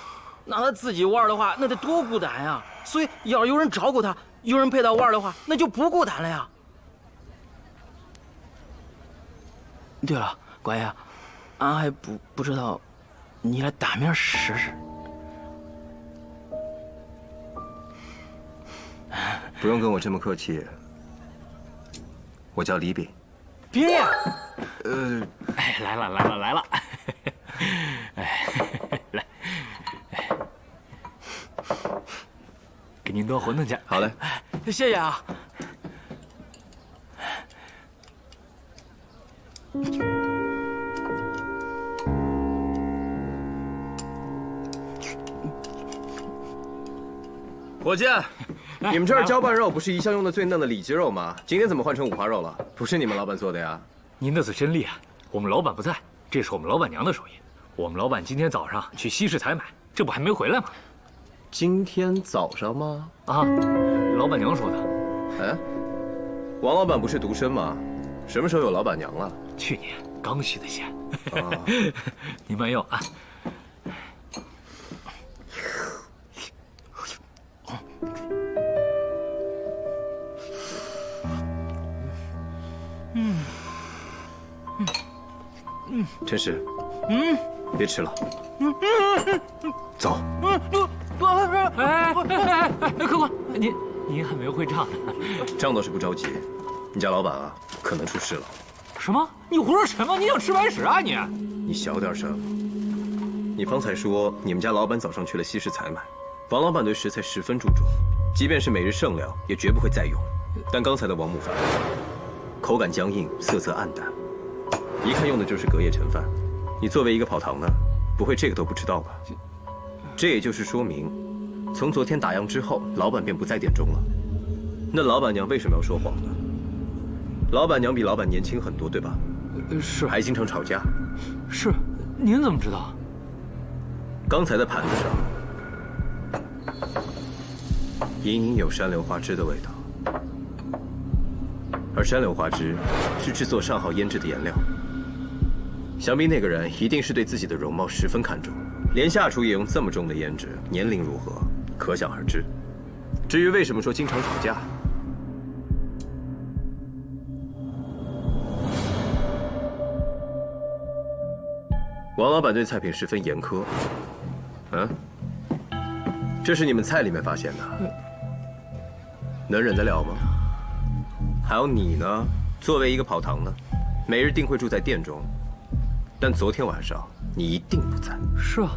那它自己玩的话，那得多孤单呀！所以要有人照顾它，有人陪它玩的话，那就不孤单了呀。对了，关爷，俺还不知道你的大名是？不用跟我这么客气，我叫李炳。炳爷，哎，来了，哎，来，给您端馄饨去。好嘞，谢谢啊。伙计，你们这儿浇拌肉不是一向用的最嫩的里脊肉吗？今天怎么换成五花肉了？不是你们老板做的呀？您的嘴真厉害，我们老板不在，这是我们老板娘的手艺。我们老板今天早上去西市采买，这不还没回来吗？今天早上吗？啊，老板娘说的。哎，王老板不是独身吗？什么时候有老板娘了？去年刚许的愿。啊，您慢用啊。陈实，别吃了，走。哎，客官，您还没会账呢。账倒是不着急，你家老板啊，可能出事了。什么？你胡说什么？你想吃白食啊你？你小点声。你方才说你们家老板早上去了西市采买，王老板对食材十分注重，即便是每日剩料也绝不会再用。但刚才的王木饭，口感僵硬，色泽暗淡，一看用的就是隔夜陈饭。你作为一个跑堂的，不会这个都不知道吧？这也就是说明，从昨天打烊之后，老板便不在店中了。那老板娘为什么要说谎呢？老板娘比老板年轻很多，对吧？是，还经常吵架。是，您怎么知道？刚才的盘子上，隐隐有山硫花枝的味道，而山硫花枝是制作上好胭脂的颜料。想必那个人一定是对自己的容貌十分看重，连下厨也用这么重的胭脂，年龄如何，可想而知。至于为什么说经常吵架，王老板对菜品十分严苛。这是你们菜里面发现的，能忍得了吗？还有你呢，作为一个跑堂的，每日定会住在店中，但昨天晚上你一定不在。是啊，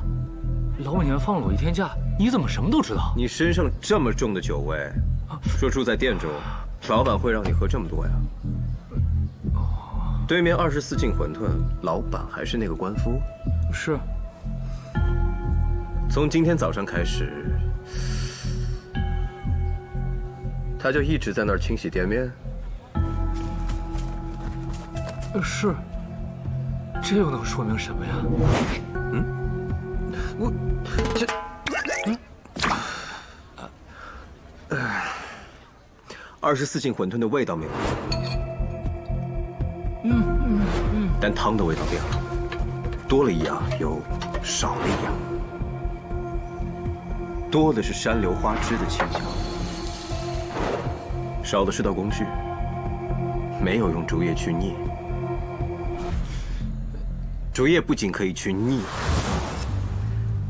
老板娘放了我一天假，你怎么什么都知道？你身上这么重的酒味，说住在店中，老板会让你喝这么多呀？对面24斤馄饨，老板还是那个官夫？是。从今天早上开始，他就一直在那儿清洗店面。是，这又能说明什么呀？我这24斤馄饨的味道没有变，但汤的味道变了，多了一样又少了一样，多的是山硫花枝的清香，少的是道工序，没有用竹叶去腻。竹叶不仅可以去腻，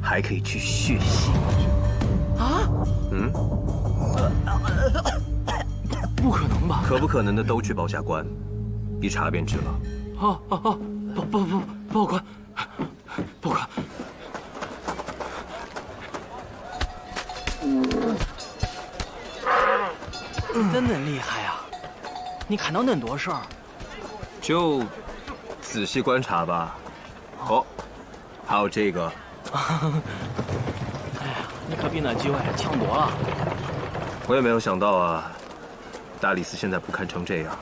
还可以去血腥。啊？不可能吧？可不可能的都去报下官，一查便知了。报官，报官。真的厉害呀！你看到恁多事儿，就仔细观察吧。哦，还有这个。哎呀，你可比那几位强多了。我也没有想到啊，大理寺现在不堪成这样。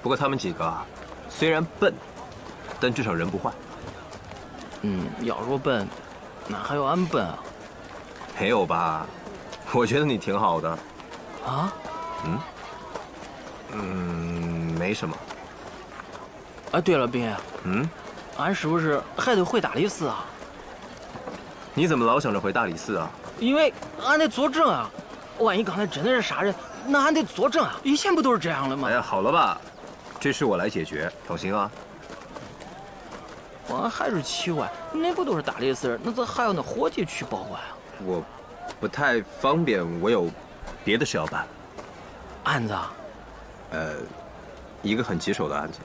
不过他们几个虽然笨，但至少人不坏。要说笨，哪还有俺笨啊？没有吧？我觉得你挺好的。啊？没什么。哎，对了，斌。俺是不是还得回大理寺啊？你怎么老想着回大理寺啊？因为俺得作证啊，万一刚才真的是杀人，那俺得作证啊。以前不都是这样的吗？哎呀，好了吧，这事我来解决，放心啊。我还是奇怪，那不都是大理寺人，那咋还有那伙计去报官啊？我不太方便，我有别的事要办。案子啊？一个很棘手的案子。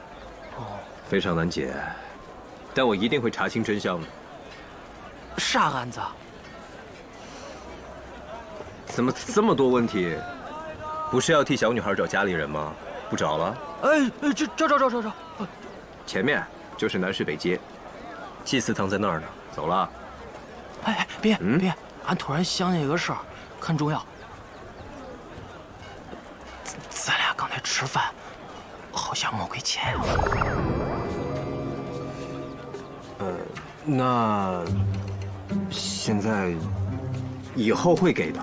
哦，非常难解，但我一定会查清真相的。啥案子啊？怎么这么多问题？不是要替小女孩找家里人吗？不找了？找。前面就是南市北街，祭祀堂在那儿呢。走了。哎，别，俺突然想起一个事儿，很重要。咱俩刚才吃饭，好像没给钱呀。那现在以后会给的。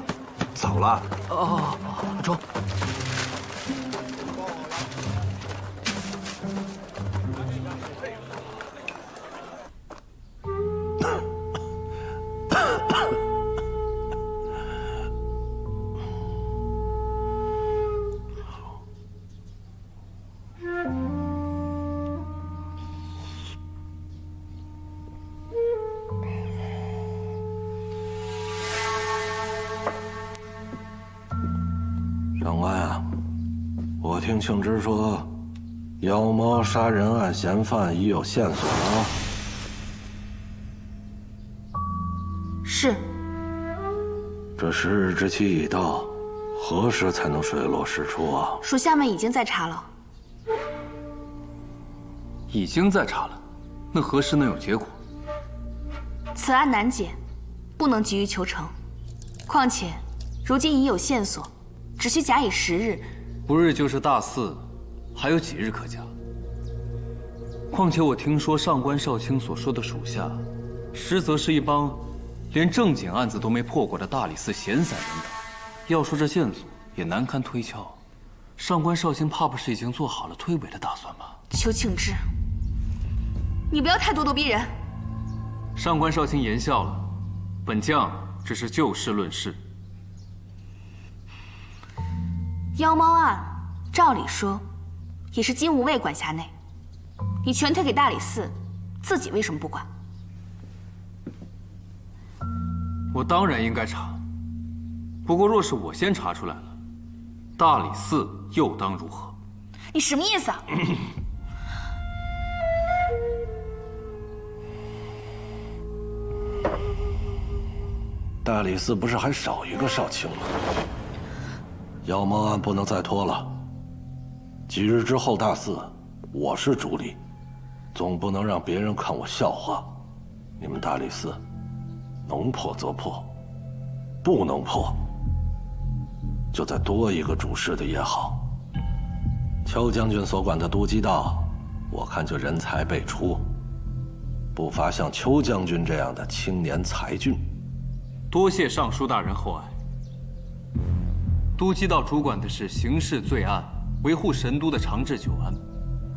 走了。哦，走。长官啊，我听庆之说，妖猫杀人案嫌犯已有线索了。是。这10日之期已到，何时才能水落石出啊？属下们已经在查了。已经在查了，那何时能有结果？此案难解，不能急于求成。况且，如今已有线索。只需假以10日，不日就是大4，还有几日可假？况且我听说上官少卿所说的属下，实则是一帮连正经案子都没破过的大理寺闲散人等。要说这线索也难堪推敲，上官少卿怕不是已经做好了推诿的打算吧？邱庆之，你不要太咄咄逼人。上官少卿言笑了，本将只是就事论事。妖猫案，照理说，也是金无畏管辖内。你全推给大理寺，自己为什么不管？我当然应该查，不过若是我先查出来了，大理寺又当如何？你什么意思啊？大理寺不是还少一个少卿吗？妖猫案不能再拖了。几日之后大4，我是主理，总不能让别人看我笑话。你们大理寺，能破则破，不能破，就再多一个主事的也好。邱将军所管的都缉道，我看就人才辈出，不乏像邱将军这样的青年才俊。多谢尚书大人厚爱。都缉道主管的是刑事罪案，维护神都的长治久安，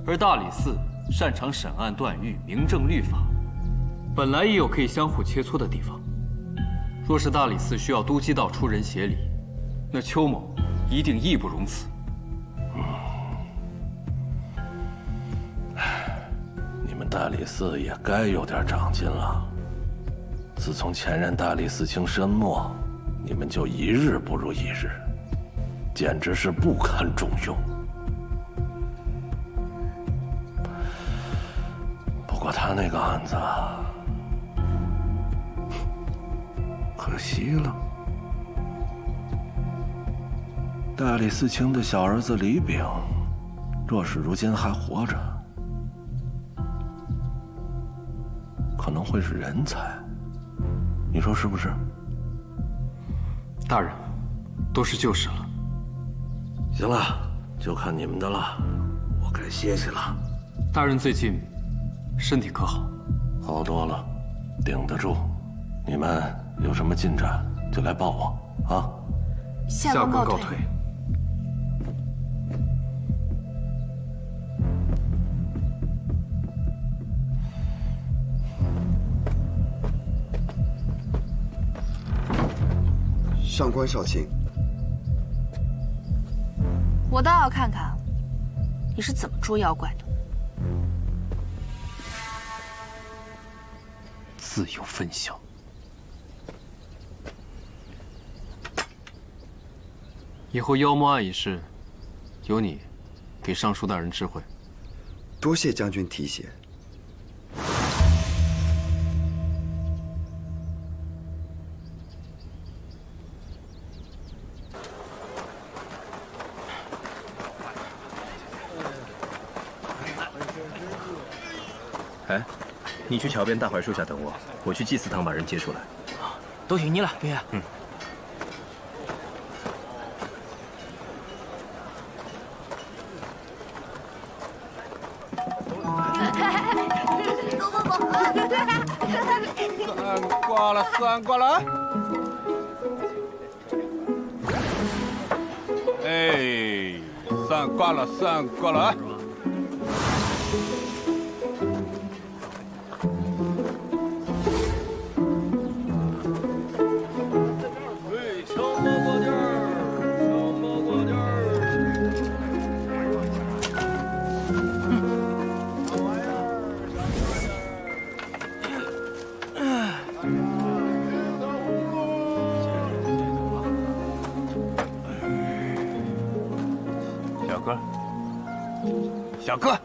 而大理寺擅长审案断狱，明正律法，本来也有可以相互切磋的地方。若是大理寺需要都缉道出人协理，那邱某一定义不容辞。你们大理寺也该有点长进了。自从前任大理寺卿身没，你们就一日不如一日，简直是不堪重用。不过他那个案子，可惜了。大理寺卿的小儿子李炳，若是如今还活着，可能会是人才。你说是不是？大人，都是旧事了。行了，就看你们的了，我该歇歇了。大人最近身体可好？好多了，顶得住。你们有什么进展就来报我啊。下官告退。上官少卿，我倒要看看你是怎么捉妖怪的。自有分晓。以后妖魔案一事，由你给尚书大人知会。多谢将军提携。哎，你去桥边大槐树下等我，我去祭祀堂把人接出来。都听你了，兵爷。嗯。算过了。哎，算过了。小哥，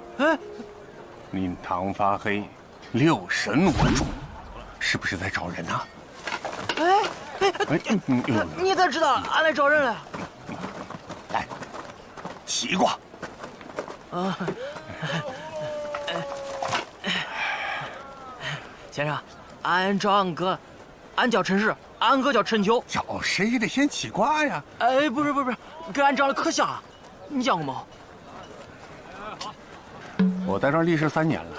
令堂发黑，六神无主，是不是在找人啊？你咋知道俺来找人了？来，西瓜。啊，先生，俺找俺哥，俺叫陈氏，俺哥叫陈秋。找谁得先起卦呀？哎，不是，跟俺长得可像了。你见过吗？我在这儿历时3年了，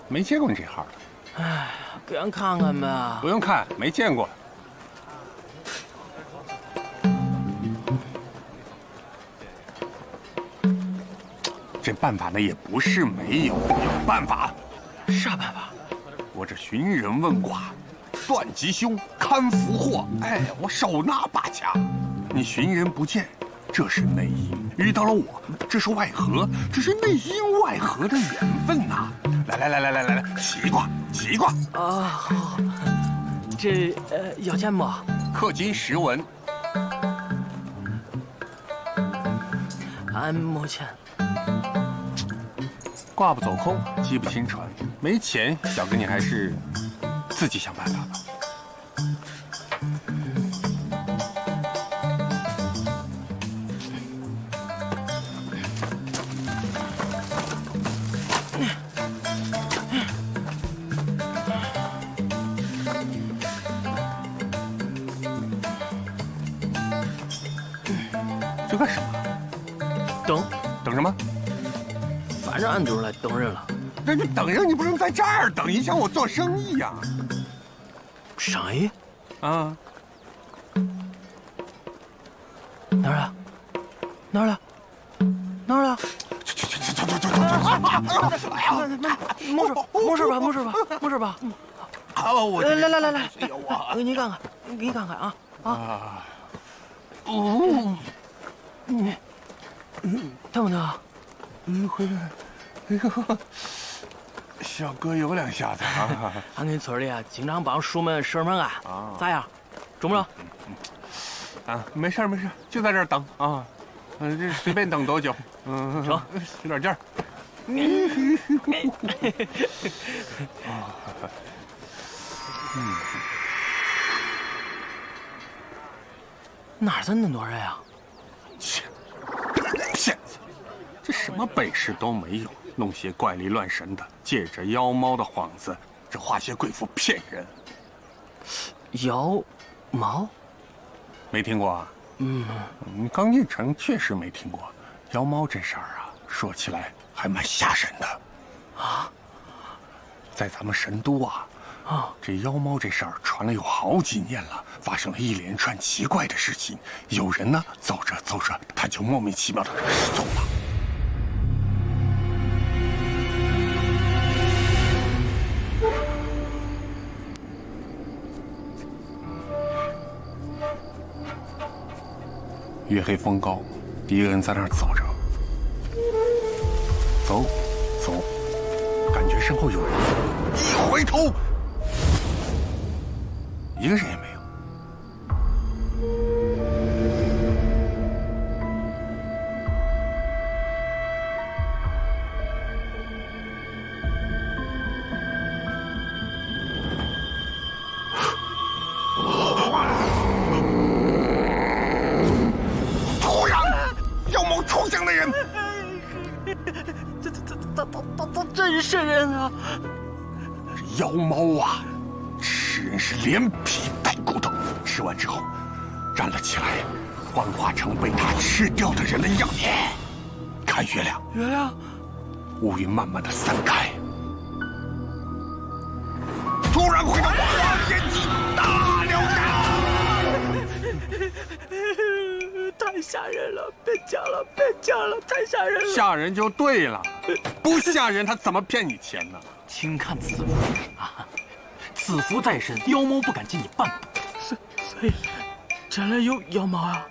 没见过你这号的。哎，给俺看看呗。不用看，没见过。这办法呢也不是没有，有办法。啥办法？我这寻人问卦，断吉凶，看福祸。哎，我手拿把掐。你寻人不见，这是内因；遇到了我，这是外合。这是内因外合的缘分呐！来，起卦。啊，好。这要钱不？氪金10文。俺没钱。卦不走空，机不轻船。没钱，小哥你还是自己想办法吧。这干什么？等什么？反正俺就是来等人了。那你等人，你不能在这儿等，影响我做生意呀。生意？啊？哪儿了？哪儿了？哪儿了？没事吧？没事吧？没事吧？啊，我来，给你看看，给你看看啊啊！疼不疼？回来，哎呦，小哥有两下子啊！俺跟村里经常帮叔们婶们干，咋样？中不中？啊，没事，就在这儿等啊。这随便等多久？成，使点劲儿。哪儿那么多人呀？骗子！这什么本事都没有，弄些怪力乱神的，借着妖猫的幌子，这画些贵妇骗人。妖猫？没听过啊？刚进城确实没听过。妖猫这事儿啊，说起来还蛮吓人的。啊？在咱们神都啊，这妖猫这事儿传了有好几年了，发生了一连串奇怪的事情。有人呢，走着走着，他就莫名其妙的失踪了。月黑风高，一个人在那儿走着，走，感觉身后有人，一回头，一个人也没有。出现的人，他真是人啊！这妖猫啊，吃人是连皮带骨头，吃完之后站了起来，幻化成被它吃掉的人的样子。看月亮，乌云慢慢的散开，突然回到花天际大了山。太吓人了！别讲了，太吓人了！吓人就对了，不吓人他怎么骗你钱呢？请看此符啊，此符在身，妖猫不敢近你半步。所以，真的有妖猫啊？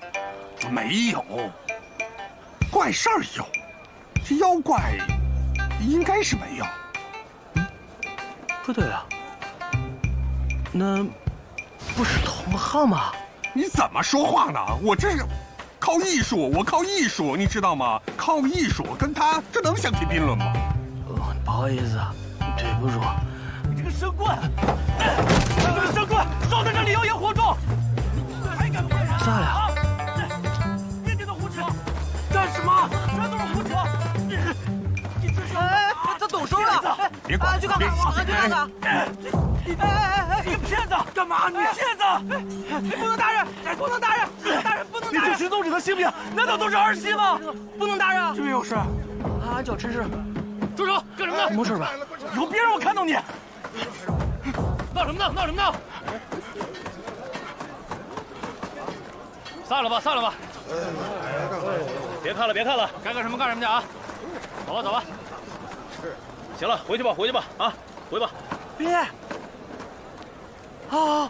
没有，怪事儿有，这妖怪应该是没有。不对啊，那不是同行吗？你怎么说话呢？我这是靠艺术，我靠艺术，你知道吗？靠艺术跟他这能相提并论吗？不好意思啊，对不住。你这个神棍，这个神棍，少在这里妖言惑众！还敢怪人？咋了？别听他胡扯！干什么？全都是胡扯！你这是……哎，他动手了！别管！去看看！去看看！你个骗子！干嘛？你骗子！不能打人！不能打人！打人不能打人！你这群宗旨和性命，难道都是儿戏吗？不能打人！这边有事。俺叫陈氏。住手！干什么呢？没事吧？有别让我看到你！闹什么闹？散了吧！别看了！该干什么干什么去啊！走吧！行了，回去吧啊！回吧。别！啊！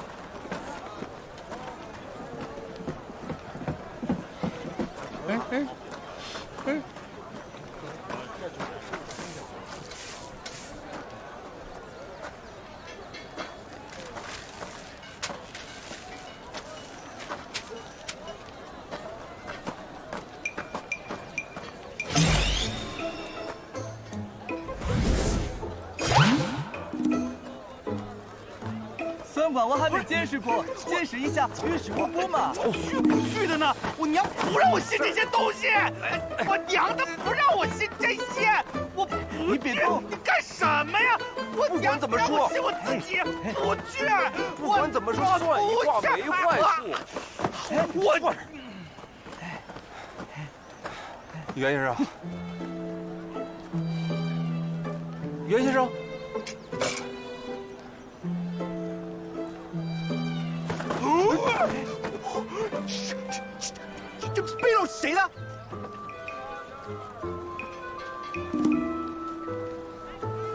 哎！三管我还没见识过，见识一下玉石不波嘛。去的呢！我娘不让我信这些东西，我娘的不让我信这些，我不你别动！你干什么呀？我娘怎么说，信我自己不去。不管怎么说，算一卦没坏处。袁先生，袁先生，这背篓是谁的？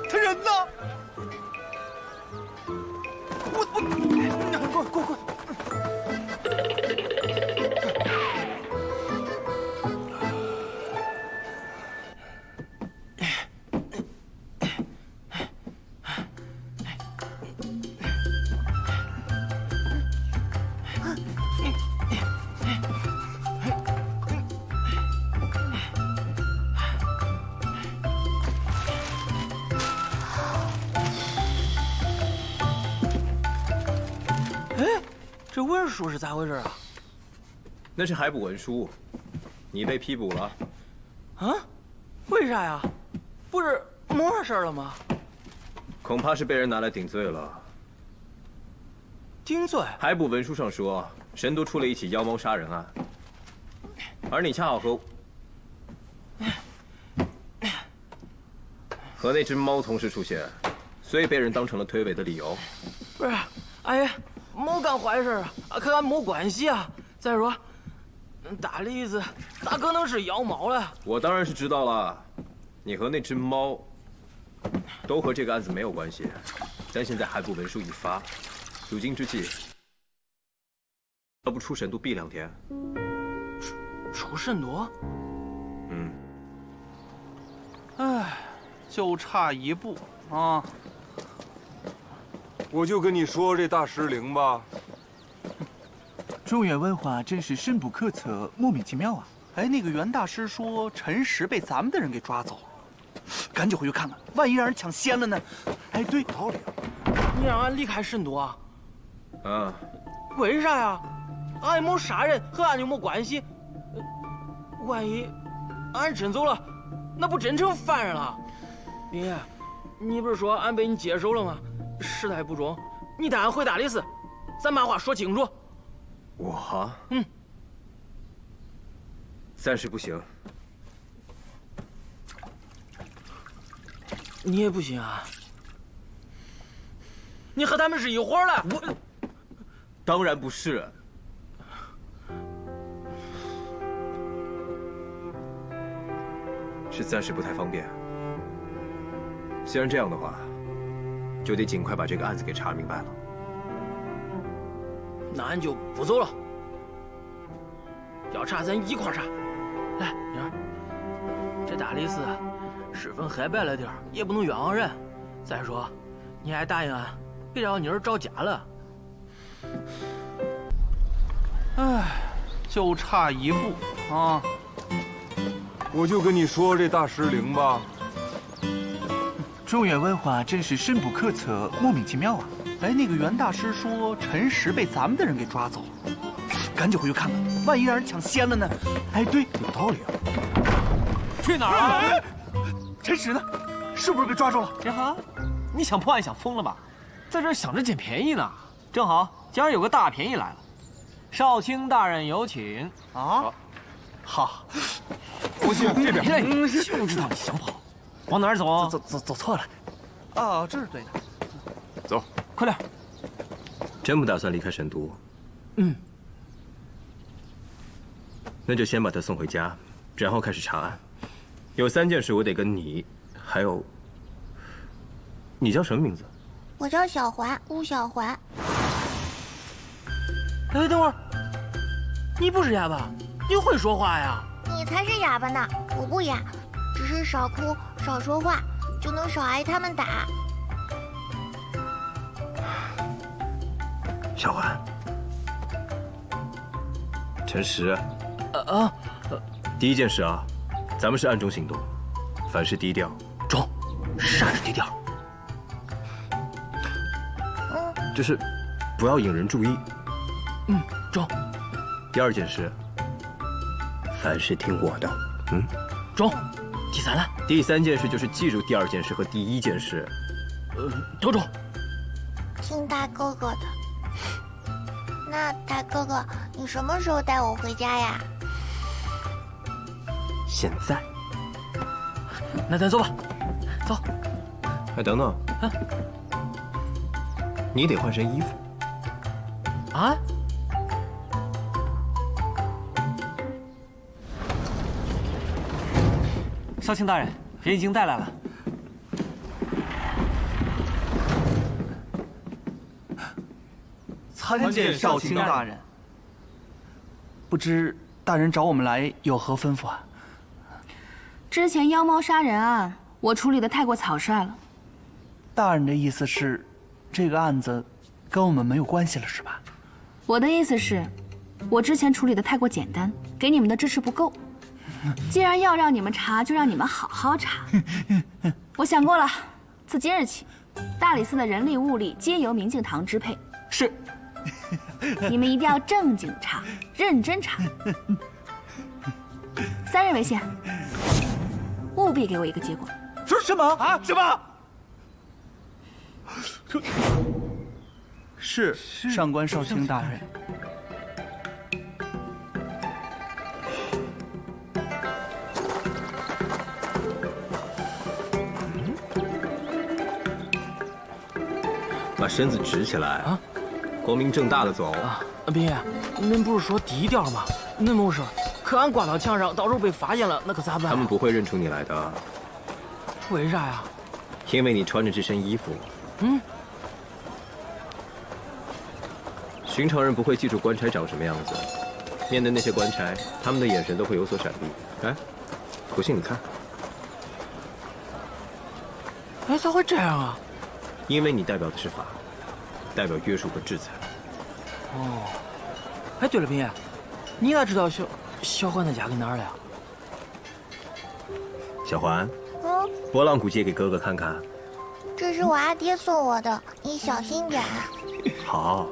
他人呢？滚！这文书是咋回事啊？那是海捕文书，你被批捕了。啊？为啥呀？不是没啥事儿了吗？恐怕是被人拿来顶罪了。顶罪？海捕文书上说，神都出了一起妖猫杀人案，而你恰好和那只猫同时出现，所以被人当成了推诿的理由。不是，阿爷。没干坏事啊，和俺没关系啊。再说，大栗子咋可能是妖猫了？我当然是知道了，你和那只猫都和这个案子没有关系。但现在海捕文书一发，如今之计，要不出神都避2天。出神都？嗯。哎，就差一步啊！我就跟你说这大师灵吧。中原文化真是深不可测，莫名其妙啊！哎，那个袁大师说陈实被咱们的人给抓走了，赶紧回去看看，万一让人抢先了呢？哎，对，有道理啊！你让俺离开神都啊？啊？为啥呀？俺也没杀人，和俺就没关系。万一俺真走了，那不真成犯人了？爷，你不是说俺被你接手了吗？事态不忠，你带俺回大理寺，咱把话说清楚。我？暂时不行。你也不行啊？你和他们是一伙的？我当然不是。是暂时不太方便。既然这样的话，就得尽快把这个案子给查明白了。那俺就不走了，要查咱一块查。来，妮儿，这大理寺身份黑白了点也不能冤枉人。再说，你还答应俺，别让妮儿找家了。哎，就差一步啊！我就跟你说这大师灵吧。中原文化真是深不可测，莫名其妙啊！哎，那个袁大师说陈实被咱们的人给抓走了，赶紧回去看看，万一让人抢先了呢？哎，对，有道理啊！去哪儿啊？陈实呢？是不是被抓住了？呀哈，你想破案想疯了吧？在这儿想着捡便宜呢。正好今儿有个大便宜来了，少卿大人有请啊！好，不信这边。就知道你想跑，往哪儿走？走错了。哦，这是对的。走，快点。真不打算离开神都？嗯。那就先把他送回家，然后开始查案。有3件事我得跟你，还有，你叫什么名字？我叫小环，吴小环。哎，等会儿，你不是哑巴，你会说话呀？你才是哑巴呢，我不哑，只是少哭少说话，就能少挨他们打。小环，陈实。第1件事啊，咱们是暗中行动，凡事低调。中，啥是低调？就是不要引人注意。中。第2件事，凡事听我的。中。第3了。第3件事就是记住第2件事和第1件事。都中。听大哥哥的。那大哥哥，你什么时候带我回家呀？现在。那咱走吧，走。哎，等等，你得换身衣服。啊？少卿大人，人已经带来了。参见少卿大人。不知大人找我们来有何吩咐啊？之前妖猫杀人案，我处理的太过草率了。大人的意思是，这个案子跟我们没有关系了，是吧？我的意思是，我之前处理的太过简单，给你们的支持不够。既然要让你们查，就让你们好好查。我想过了，自今日起，大理寺的人力物力皆由明镜堂支配。是。你们一定要正经查，认真查。3日为限，务必给我一个结果。说什么啊？什么？是上官少卿大人。把身子直起来啊！光明正大的走啊！兵爷，恁不是说低调吗？恁没事，可俺挂到墙上，到时候被发现了，那可咋办？他们不会认出你来的。为啥呀？因为你穿着这身衣服。寻常人不会记住官差长什么样子，面对那些官差，他们的眼神都会有所闪避。哎，不信你看。哎，咋会这样啊？因为你代表的是法，代表约束和制裁。哦，哎，对了，斌爷，你咋知道小环的家搁哪儿了呀？小环，波浪鼓借给哥哥看看。这是我阿爹送我的，你小心点。好。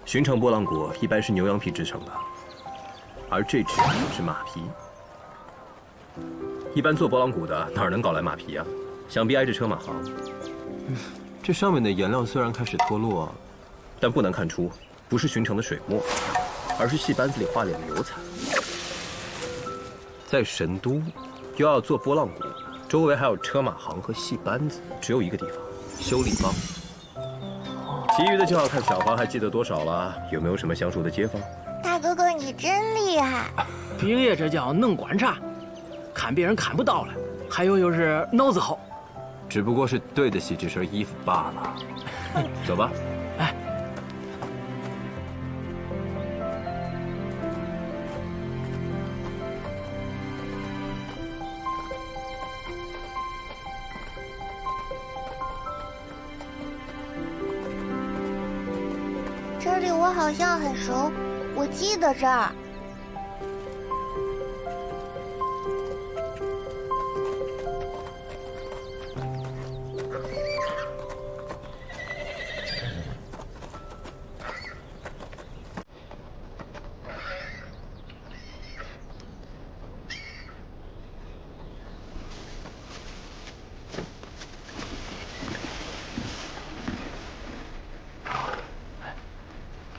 寻常波浪鼓一般是牛羊皮制成的，而这只是马皮。一般做波浪鼓的哪能搞来马皮啊？想必挨着车马行。这上面的颜料虽然开始脱落，但不难看出，不是寻常的水墨，而是戏班子里画脸的油彩。在神都，又要做波浪鼓，周围还有车马行和戏班子，只有一个地方，修理坊。其余的就要看小花还记得多少了，有没有什么相熟的街坊？大哥哥，你真厉害！兵爷这叫能观察，看别人看不到了，还有就是脑子好。只不过是对得起这身衣服罢了。走吧。哎。这里我好像很熟，我记得这儿。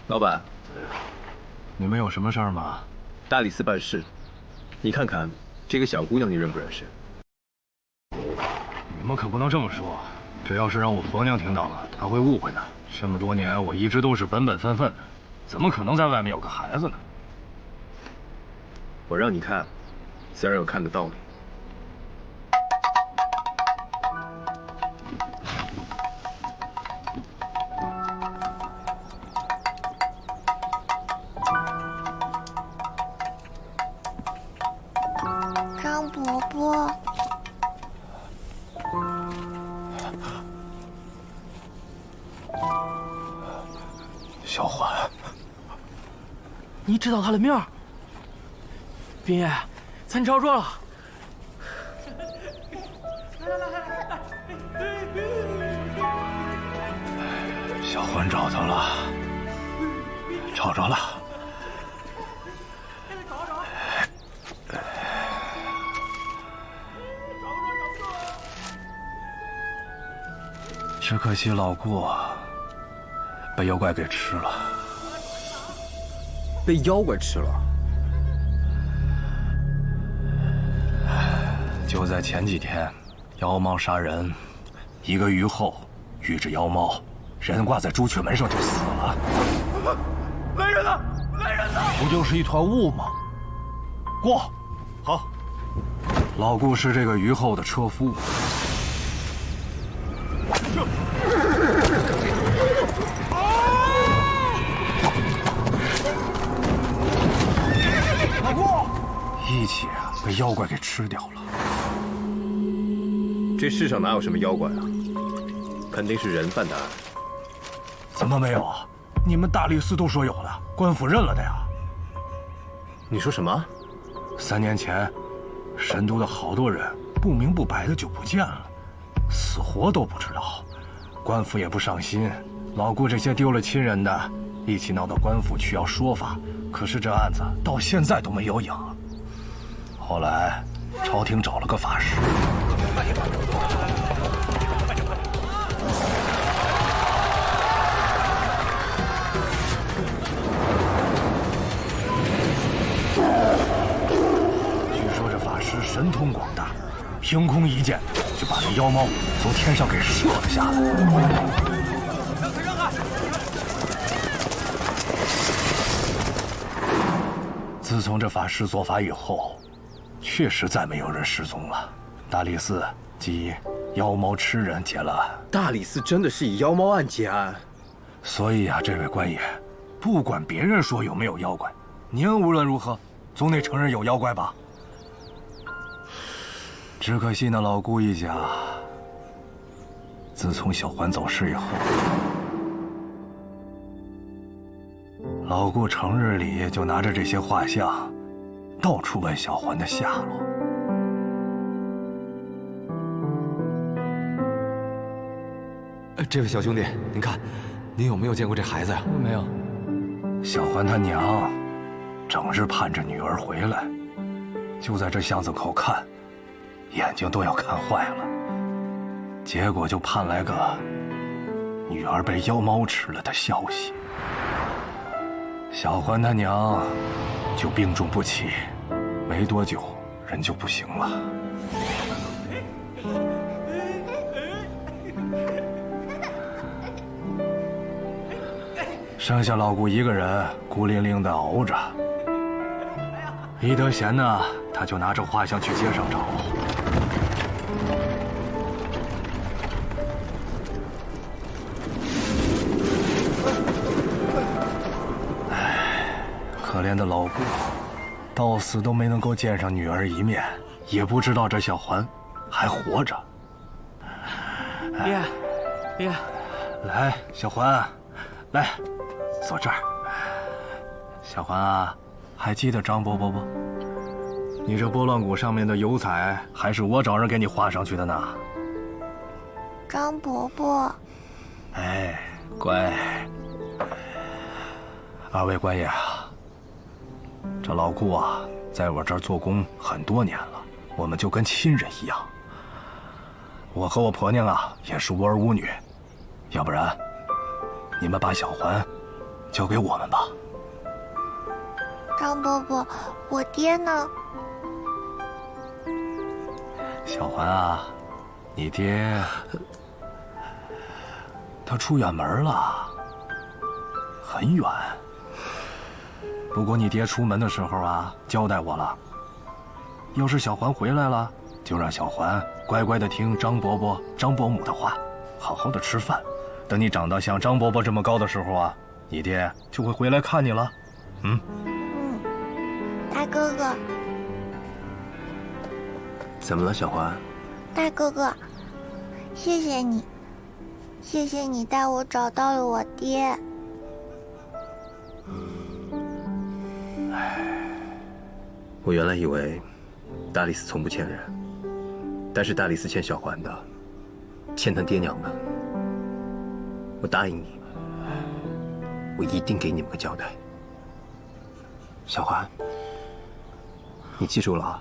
老板，你们有什么事儿吗？大理寺办事，你看看这个小姑娘，你认不认识？你们可不能这么说，这要是让我婆娘听到了，她会误会的。这么多年，我一直都是本本分分的，怎么可能在外面有个孩子呢？我让你看，自然有看的道理。张伯伯，小环，你知道他的名儿？兵爷，咱找着了。小环找到了，找着了。只可惜老顾被妖怪给吃了。被妖怪吃了。就在前几天，妖猫杀人，1个月后遇着妖猫，人挂在朱雀门上就死了。来人呐！来人呐！不就是一团雾吗？过，好。老顾是这个虞后的车夫。老顾，一起被妖怪给吃掉了。这世上哪有什么妖怪啊？肯定是人犯的案。怎么没有啊？你们大理寺都说有了，官府认了的呀。你说什么？3年前，神都的好多人不明不白的就不见了，死活都不知道，官府也不上心。老顾这些丢了亲人的，一起闹到官府去要说法，可是这案子到现在都没有影。后来，朝廷找了个法师。神通广大，凭空一剑就把那妖猫从天上给射了下来。自从这法师做法以后，确实再没有人失踪了。大理寺即妖猫吃人结了案。大理寺真的是以妖猫案结案？所以啊，这位官爷，不管别人说有没有妖怪，您无论如何总得承认有妖怪吧。只可惜那老顾一家，自从小环走失以后，老顾成日里就拿着这些画像，到处问小环的下落。这位小兄弟，您看，您有没有见过这孩子呀？没有。小环他娘，整日盼着女儿回来，就在这巷子口看。眼睛都要看坏了，结果就盼来个女儿被妖猫吃了的消息。小环他娘就病重不起，没多久人就不行了。剩下老顾一个人孤零零的熬着。一得闲呢，他就拿着画像去街上找。可怜的老顾，到死都没能够见上女儿一面，也不知道这小环还活着。爹，来，小环，来，坐这儿。小环啊，还记得张伯伯不？你这拨乱鼓上面的油彩，还是我找人给你画上去的呢。张伯伯，哎，乖。二位官爷啊，这老顾啊，在我这儿做工很多年了，我们就跟亲人一样。我和我婆娘啊，也是无儿无女，要不然，你们把小环交给我们吧。张伯伯，我爹呢？小环啊，你爹他出远门了，很远。不过你爹出门的时候啊，交代我了，要是小环回来了，就让小环乖乖的听张伯伯、张伯母的话，好好的吃饭。等你长到像张伯伯这么高的时候啊，你爹就会回来看你了。大哥哥。怎么了，小环？大哥哥，谢谢你，谢谢你带我找到了我爹。我原来以为大理寺从不欠人，但是大理寺欠小环的，欠他爹娘的。我答应你，我一定给你们个交代。小环，你记住了啊，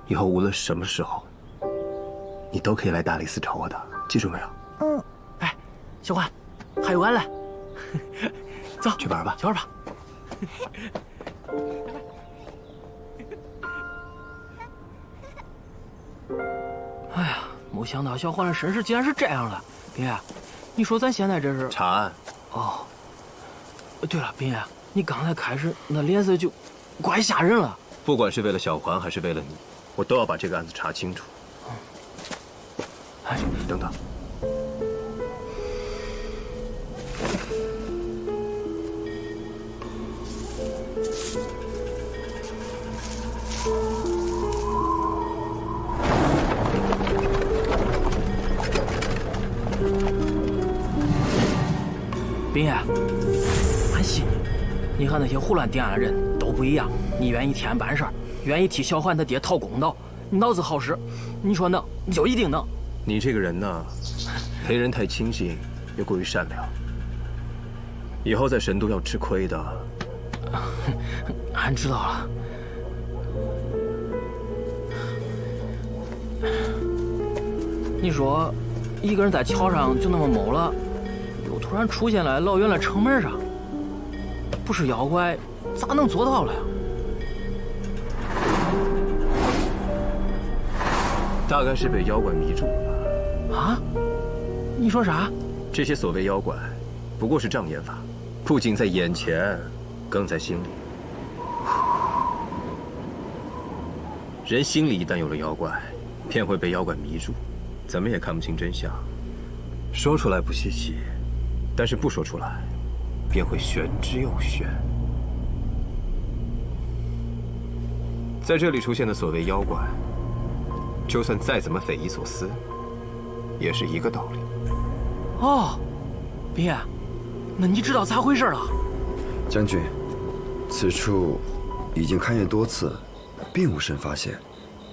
以后无论什么时候，你都可以来大理寺找我的，记住没有？哎，小环，还有俺嘞，走去玩吧，去玩吧。哎呀，没想到小环的身世竟然是这样的。冰爷，你说咱现在这是查案？哦，对了，冰爷，你刚才开始那脸色就怪吓人了。不管是为了小环还是为了你，我都要把这个案子查清楚。哎，等等。冰爷，俺信你。你和那些胡乱点案的人都不一样。你愿意替俺办事儿，愿意替小环他爹讨公道，你脑子好使。你说能，你就一定能。你这个人呢，为人太清醒，又过于善良。以后在神都要吃亏的。俺知道了。你说，一个人在桥上就那么谋了，又突然出现在老远的城门上，不是妖怪，咋能做到了呀？大概是被妖怪迷住了吧？啊？你说啥？这些所谓妖怪，不过是障眼法，不仅在眼前，更在心里。人心里一旦有了妖怪，便会被妖怪迷住，怎么也看不清真相。说出来不稀奇，但是不说出来，便会玄之又玄。在这里出现的所谓妖怪，就算再怎么匪夷所思，也是一个道理。哦，冰爷，那你知道咋回事了？将军，此处已经勘验多次，并无甚发现，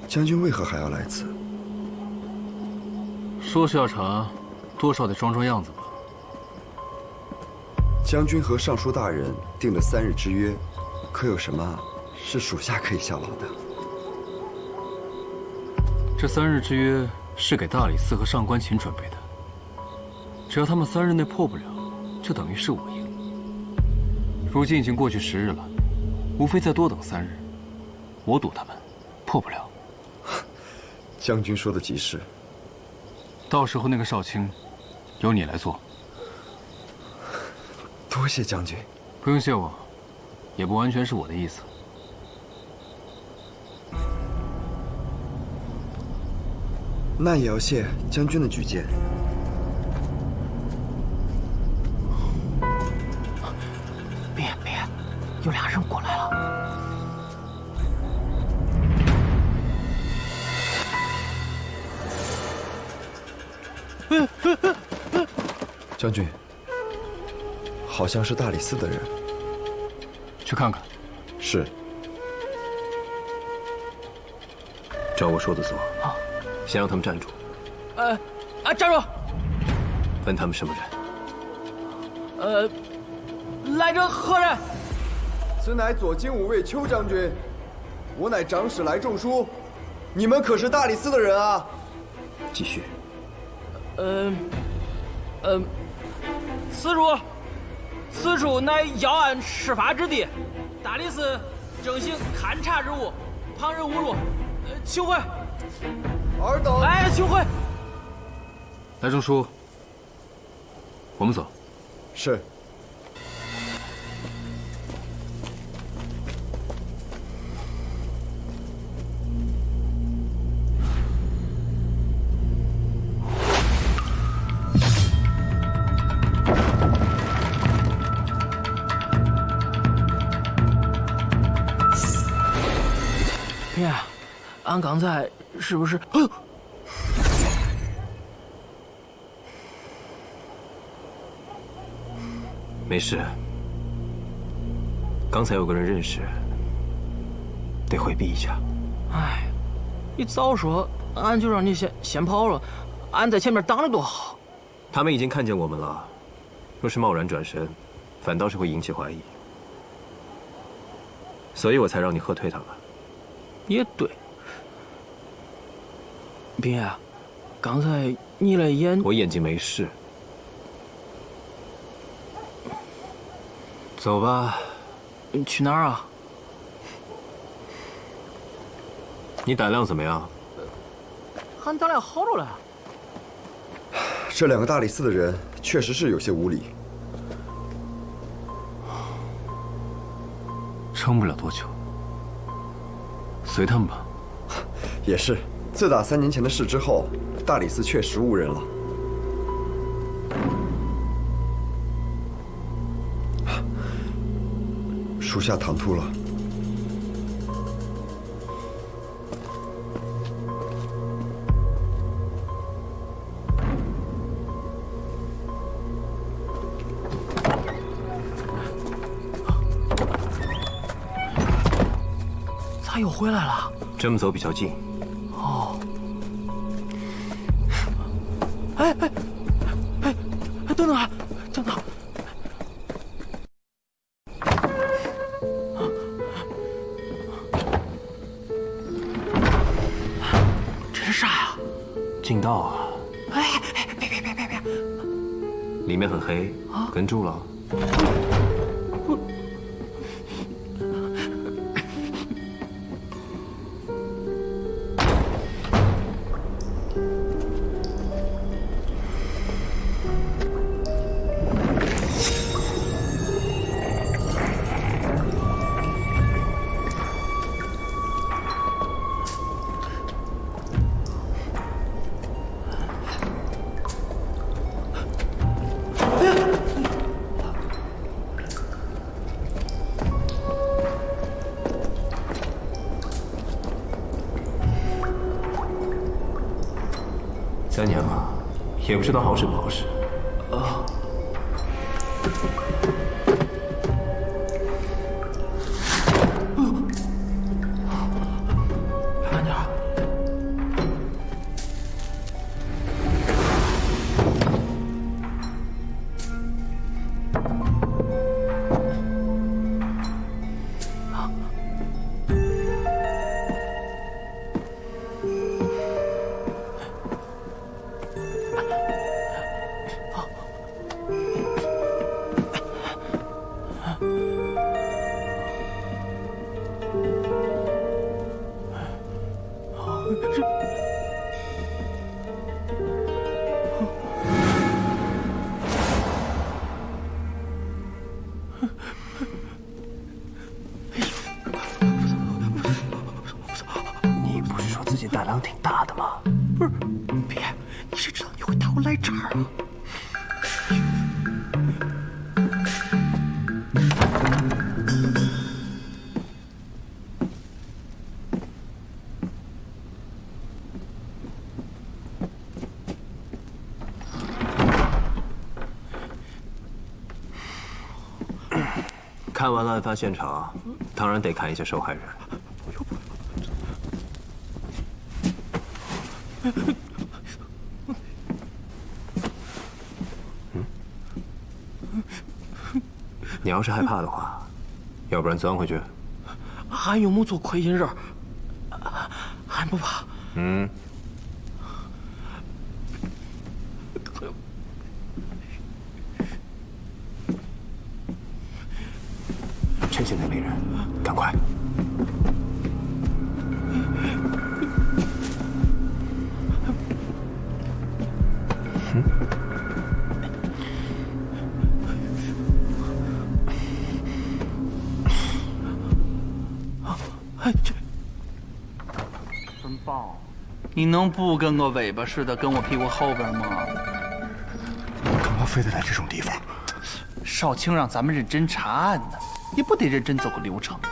将军为何还要来此？说是要查，多少得装装样子吧。将军和尚书大人定了3日之约，可有什么是属下可以效劳的？这3日之约是给大理寺和上官琴准备的。只要他们3日内破不了，就等于是我赢。如今已经过去10日了，无非再多等3日。我赌他们破不了。将军说的极是。到时候那个少卿，由你来做。多谢将军。不用谢我，也不完全是我的意思。那也要谢将军的举荐。别，有俩人过来了。将军，好像是大理寺的人。去看看。是。照我说的做。好。先让他们站住。站住！问他们什么人？来者何人？此乃左京武卫邱将军，我乃长史来仲书，你们可是大理寺的人啊？继续。此处乃要案事发之地，大理寺正行勘察之务，旁人勿入，请回。尔等。请回。来仲书，我们走。是。冰爷，俺刚才是不是？没事。刚才有个人认识，得回避一下。哎，你早说，俺就让你先跑了，俺在前面挡着多好。他们已经看见我们了，若是贸然转身，反倒是会引起怀疑。所以我才让你喝退他们。也对。冰爷，刚才你的眼……我眼睛没事。走吧，去哪儿啊？你胆量怎么样？俺胆量好着了。这2个大理寺的人确实是有些无礼。撑不了多久，随他们吧。也是，自打3年前的事之后，大理寺确实无人了。属下唐突了。咋又回来了？这么走比较近。哦。哎，等等，等等。这是啥呀？近道啊。哎，别！里面很黑，跟住了。3年了，也不知道好使不好使。慢点。你不是说自己胆量挺大的吗？不是，别，你谁知道你会带我来这儿啊？看完了案发现场，当然得看一下受害人。你要是害怕的话，要不然钻回去。俺又没做亏心事儿，俺不怕。趁现在没人，赶快！真棒！你能不跟个尾巴似的跟我屁股后边吗？干嘛非得来这种地方？少卿让咱们认真查案呢，也不得认真走个流程吗？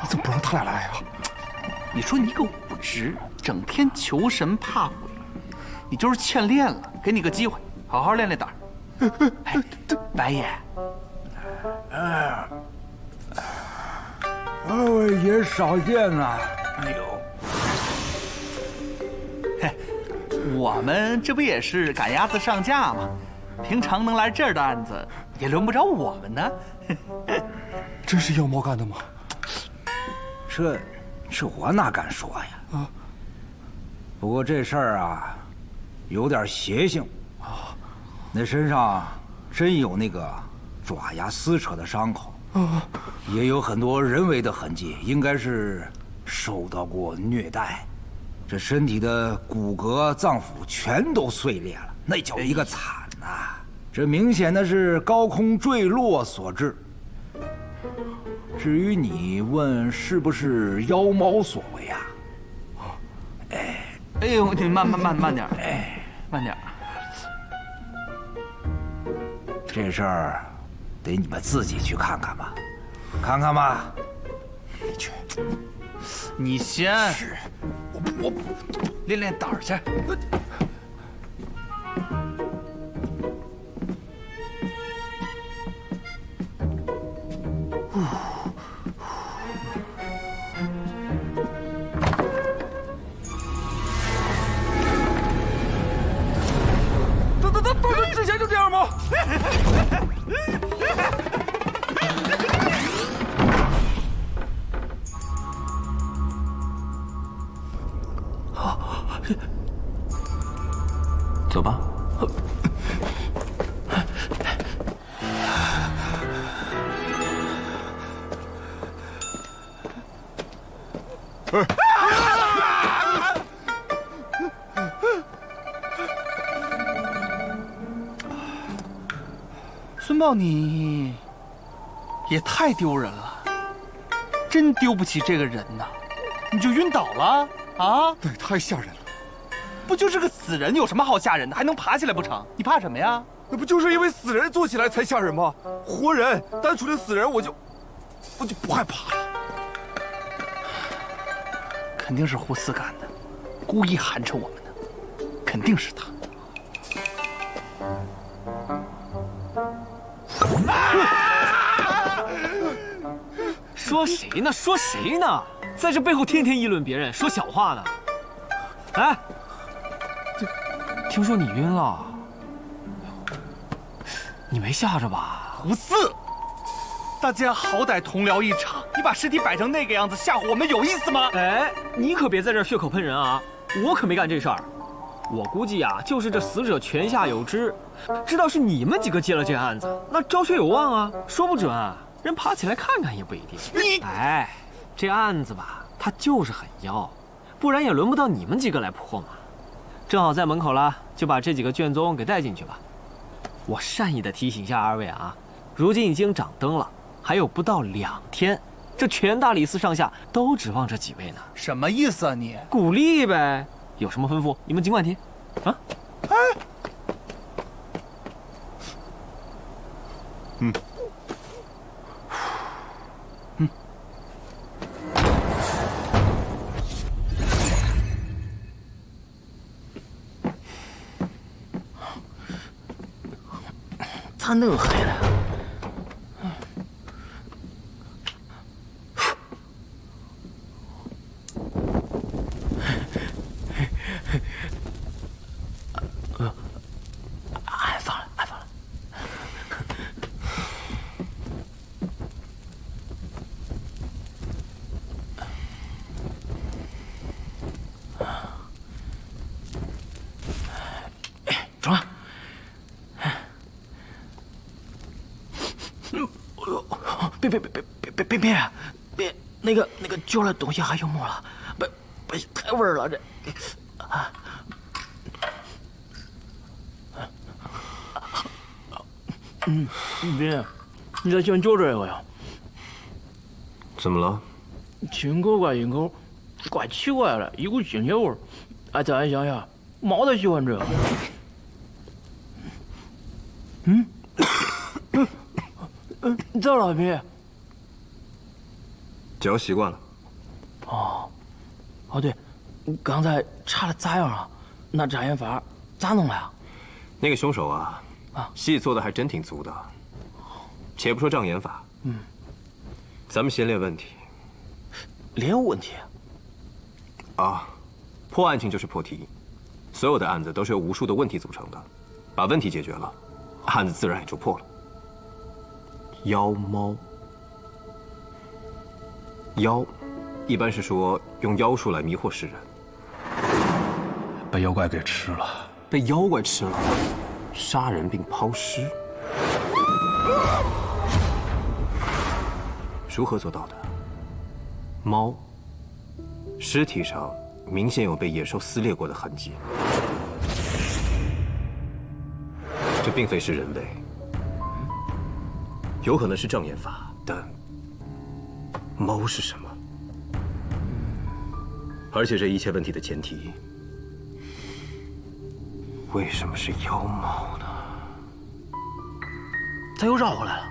你怎么不让他俩来呀？你说你个武职，整天求神怕鬼，你就是欠练了，给你个机会，好好练练胆儿。哎，白爷，二位爷少见呐。哎呦，嘿，我们这不也是赶鸭子上架吗？平常能来这儿的案子，也轮不着我们呢。真是妖魔干的吗？这我哪敢说呀？不过这事儿啊，有点邪性啊。那身上真有那个爪牙撕扯的伤口，也有很多人为的痕迹，应该是受到过虐待。这身体的骨骼、脏腑全都碎裂了，那叫一个惨呐！这明显的是高空坠落所致。至于你问是不是妖猫所为啊？哎呦，你慢点，哎，慢点。这事儿得你们自己去看看吧，看看吧。你去，你先。是，我练练胆儿去。之前就这样吗？走吧。孙豹，你也太丢人了，真丢不起这个人呐！你就晕倒了啊？对，太吓人了。不就是个死人，有什么好吓人的？还能爬起来不成？你怕什么呀？那不就是因为死人坐起来才吓人吗？活人，单纯的死人我就不害怕了。肯定是胡四干的，故意寒碜我们的，肯定是他。说谁呢？说谁呢？在这背后天天议论别人，说小话呢。哎，听说你晕了，你没吓着吧？胡四，大家好歹同僚一场，你把尸体摆成那个样子吓唬我们有意思吗？哎，你可别在这血口喷人啊！我可没干这事儿。我估计啊，就是这死者泉下有知，知道是你们几个接了这案子，那昭雪有望啊，说不准啊，人爬起来看看也不一定。你哎，这案子吧，它就是很妖，不然也轮不到你们几个来破嘛。正好在门口了，就把这几个卷宗给带进去吧。我善意的提醒下二位啊，如今已经掌灯了，还有不到2天，这全大理寺上下都指望这几位呢。什么意思啊你？鼓励呗。有什么吩咐，你们尽管提，啊！哎，咋那么黑了？别，那个揪了东西还有没了？别，太味儿了这。啊，别，你再先揪这个呀。怎么了？进口怪奇怪的，一股腥血味儿。哎，再想想，猫才喜欢这个。咋了，皮？嚼习惯了。哦，对，刚才查的咋样了？那障眼法咋弄了呀？那个凶手啊，戏做的还真挺足的。且不说障眼法，咱们先列问题。列问题？啊，破案情就是破题，所有的案子都是由无数的问题组成的，把问题解决了，案子自然也就破了。妖猫，妖，一般是说用妖术来迷惑世人。被妖怪给吃了。被妖怪吃了，杀人并抛尸。如何做到的？猫，尸体上明显有被野兽撕裂过的痕迹，这并非是人为，有可能是障眼法，但猫是什么？而且这一切问题的前提，为什么是妖猫呢？他又绕回来了。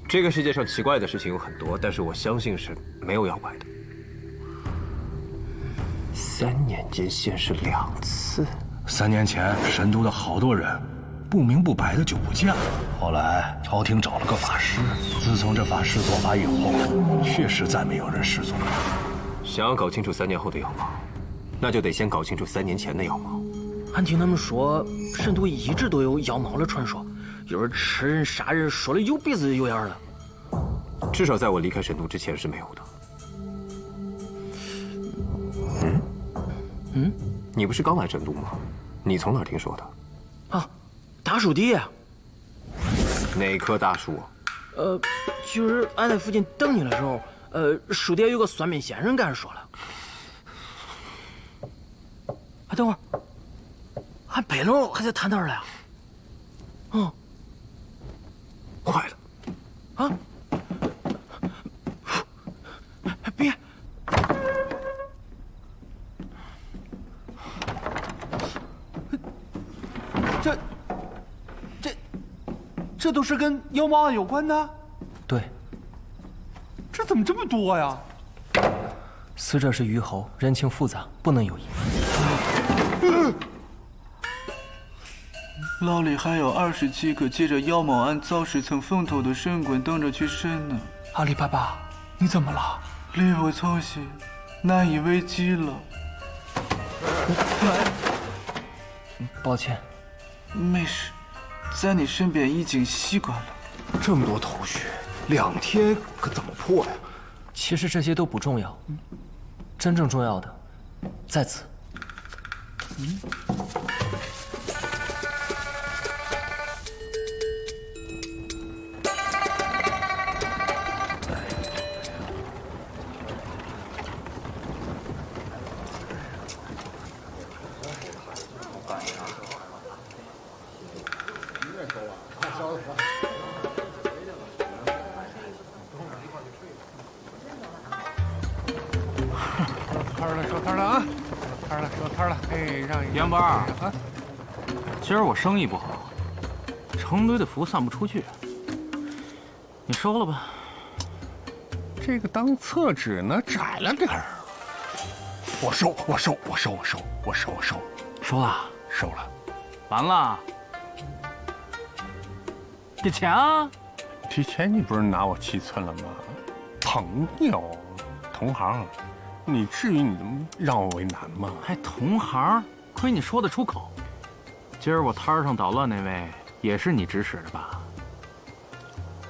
这个世界上奇怪的事情有很多，但是我相信是没有妖怪的。3年间现世2次。 3年前，神都的好多人不明不白的就不见了。后来朝廷找了个法师，自从这法师做法以后，确实再没有人失踪了。想要搞清楚3年后的妖猫，那就得先搞清楚3年前的妖猫。俺听他们说，神都一直都有妖猫的传说，有人吃人、杀人，说的有鼻子有眼的。至少在我离开神都之前是没有的。你不是刚来神都吗？你从哪儿听说的？啊，大树底下。哪棵大树啊？就是俺在附近等你的时候，树底下有个算命先生跟俺说了。啊，等会儿，俺背篓还在摊那儿了呀。坏了！啊！别！这都是跟妖猫案有关的？对。这怎么这么多呀？死者是虞侯，人情复杂，不能有意。牢里还有27个接着妖猫案遭事曾风头的神棍等着去审呢。阿里巴巴，你怎么了？力不从心，难以为继了。抱歉。没事，在你身边已经习惯了。这么多头绪，2天可怎么破呀？其实这些都不重要，真正重要的在此。收摊了啊！收摊了！哎，让杨八啊，今儿我生意不好，成堆的符散不出去，你收了吧。这个当厕纸呢，窄了点儿。我收。收了，收了。完了，给钱啊！之前你不是拿我7寸了吗？朋友，同行。你至于你让我为难吗？还同行，亏你说得出口。今儿我摊上捣乱那位也是你指使的吧？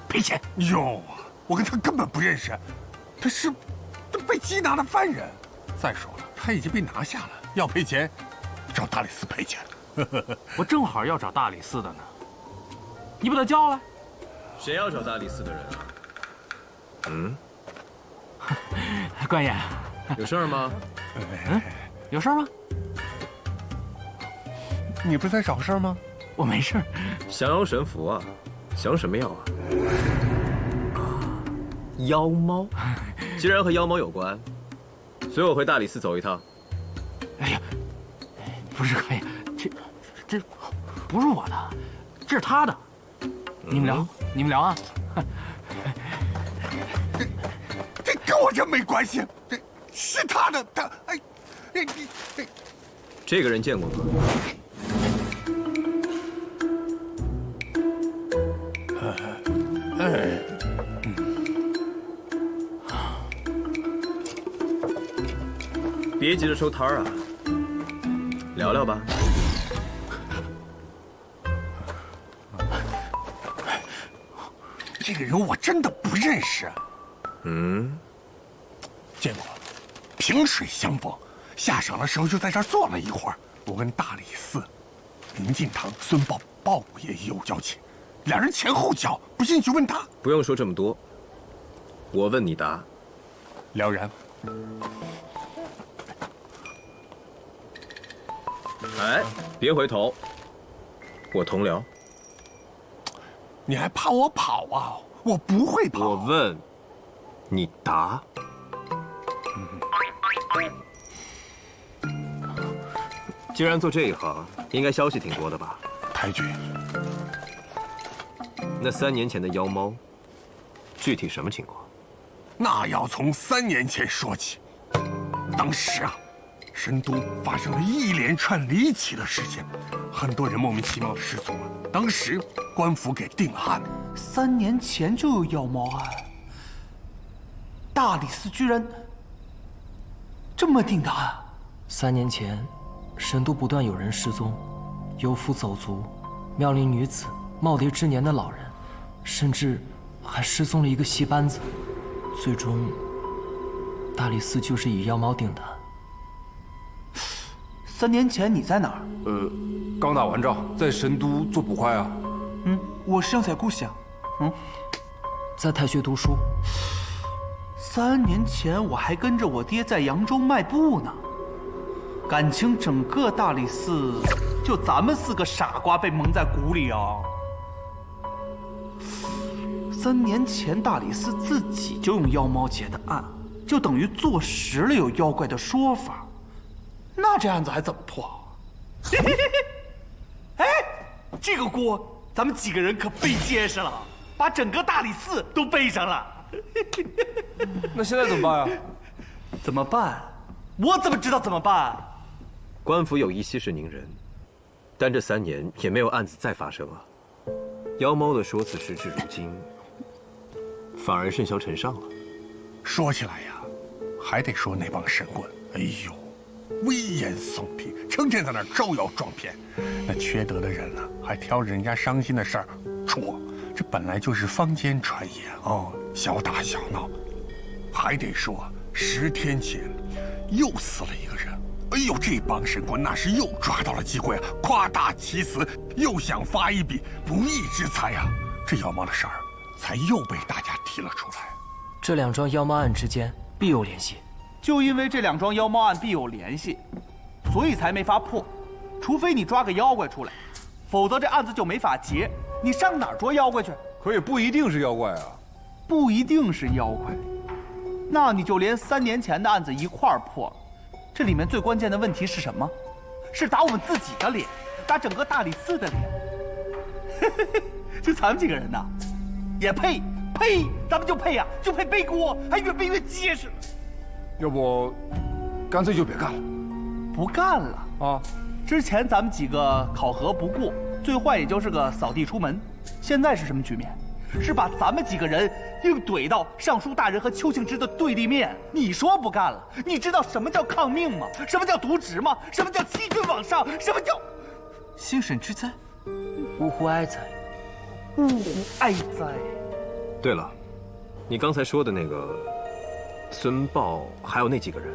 赔钱！哟，我跟他根本不认识，他是被缉拿的犯人。再说了，他已经被拿下了，要赔钱，找大理寺赔钱。我正好要找大理寺的呢，你把他叫来。谁要找大理寺的人？官爷。有事儿吗？有事儿吗？你不是在找事儿吗？我没事。降妖神符啊，降什么妖啊？妖猫。既然和妖猫有关，随我回大理寺走一趟。哎呀，不是官爷，这不是我的，这是他的。你们聊啊。这跟我这没关系。是他的，这个人见过吗？别急着收摊儿啊，聊聊吧。这个人我真的不认识。见过。萍水相逢，下场的时候就在这儿坐了一会儿。我跟大理寺、明镜堂、孙豹、鲍爷有交情，两人前后脚，不信去问他。不用说这么多，我问你答。了然。哎，别回头，我同僚。你还怕我跑啊？我不会跑。我问，你答。既然做这一行，应该消息挺多的吧？太君，那3年前的妖猫，具体什么情况？那要从3年前说起。当时啊，神都发生了一连串离奇的事件，很多人莫名其妙失踪了。当时官府给定了案。3年前就有妖猫案，大理寺居然这么定的案。3年前，神都不断有人失踪，游夫走卒、妙龄女子、耄耋之年的老人，甚至还失踪了一个戏班子。最终，大理寺就是以妖猫定的案。3年前你在哪儿？刚打完仗，在神都做捕快啊。我身在故乡。在太学读书。3年前我还跟着我爹在扬州卖布呢。感情整个大理寺就咱们4个傻瓜被蒙在鼓里啊！3年前大理寺自己就用妖猫结的案，就等于坐实了有妖怪的说法。那这案子还怎么破？哎，这个锅咱们几个人可背结实了，把整个大理寺都背上了。那现在怎么办呀？怎么办？我怎么知道怎么办？官府有意息事宁人，但这3年也没有案子再发生啊。妖猫的说辞时至如今，反而甚嚣尘上了。说起来呀，还得说那帮神棍，哎呦，危言耸听，成天在那儿招摇撞骗。那缺德的人呢，还挑着人家伤心的事儿戳，这本来就是坊间传言哦，小打小闹。还得说10天前又死了一个人。哎呦，这帮神棍那是又抓到了机会啊，夸大其词，又想发一笔不义之财啊！这妖猫的事儿才又被大家提了出来。这2桩妖猫案之间必有联系。就因为这2桩妖猫案必有联系，所以才没法破。除非你抓个妖怪出来，否则这案子就没法结。你上哪儿捉妖怪去？可也不一定是妖怪啊。不一定是妖怪，那你就连3年前的案子一块儿破了。这里面最关键的问题是什么？是打我们自己的脸，打整个大理寺的脸。就咱们几个人呐，也配？呸！咱们就配呀，就配背锅，还越背越结实。要不，干脆就别干了。不干了啊！之前咱们几个考核不过，最坏也就是个扫地出门。现在是什么局面？是把咱们几个人硬怼到尚书大人和邱庆之的对立面。你说不干了？你知道什么叫抗命吗？什么叫渎职吗？什么叫欺君罔上？什么叫兴沈之灾？呜呼哀哉！呜呼哀哉！对了，你刚才说的那个孙豹，还有那几个人，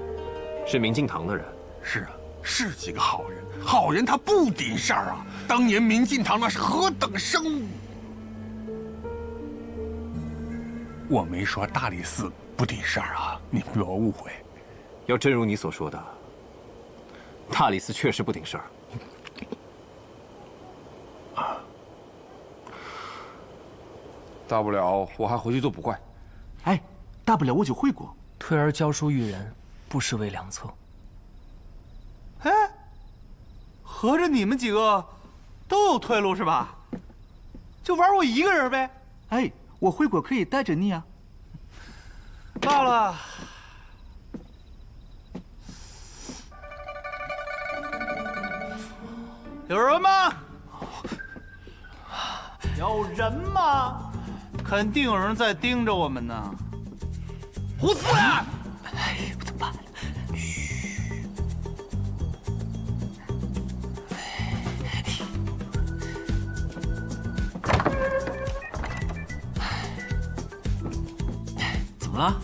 是明镜堂的人。是啊，是几个好人。好人他不顶事儿啊！当年明镜堂那是何等声誉。我没说大理寺不顶事儿啊，你不要误会。要真如你所说的，大理寺确实不顶事儿。大不了我还回去做捕快。哎，大不了我就回国。退而教书育人，不失为良策。哎，合着你们几个都有退路是吧？就玩我一个人呗？哎，我回国可以带着你啊。到了。有人吗？有人吗？肯定有人在盯着我们呢。胡四啊！哎，怎么办？怎么了？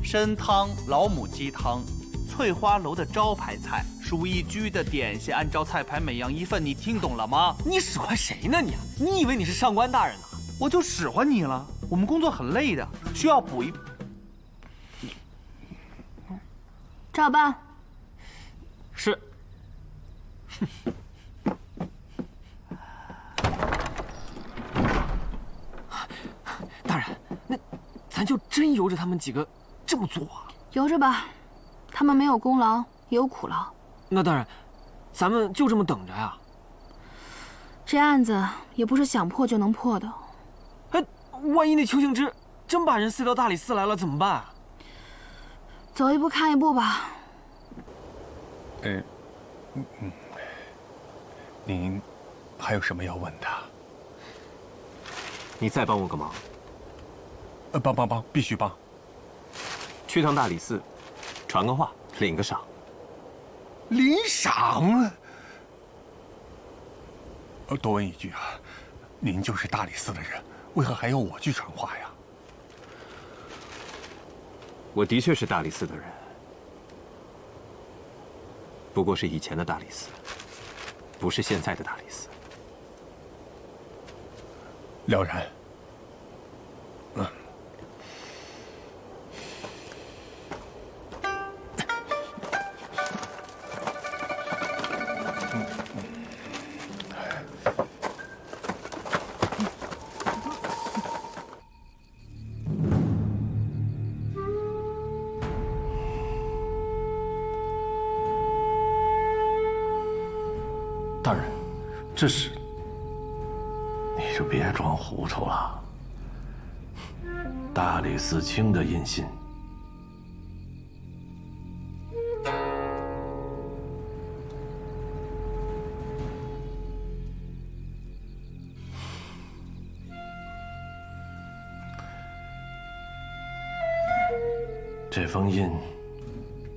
参汤老母鸡汤，翠花楼的招牌菜，属书一居的点心，按照菜牌每样1份，你听懂了吗？你使唤谁呢你？你以为你是上官大人呢？我就使唤你了。我们工作很累的，需要补一。照办。是。大人，那咱就真由着他们几个这么做啊？由着吧，他们没有功劳也有苦劳。那大人，咱们就这么等着呀？这案子也不是想破就能破的。哎，万一那邱敬之真把人塞到大理寺来了怎么办？走一步看一步吧。您还有什么要问的？你再帮我个忙。帮，必须帮。去趟大理寺，传个话，领个赏。领赏？多问一句啊，您就是大理寺的人，为何还要我去传话呀？我的确是大理寺的人，不过是以前的大理寺，不是现在的大理寺。了然。大人，这是……你就别装糊涂了。大理寺卿的印信。这封印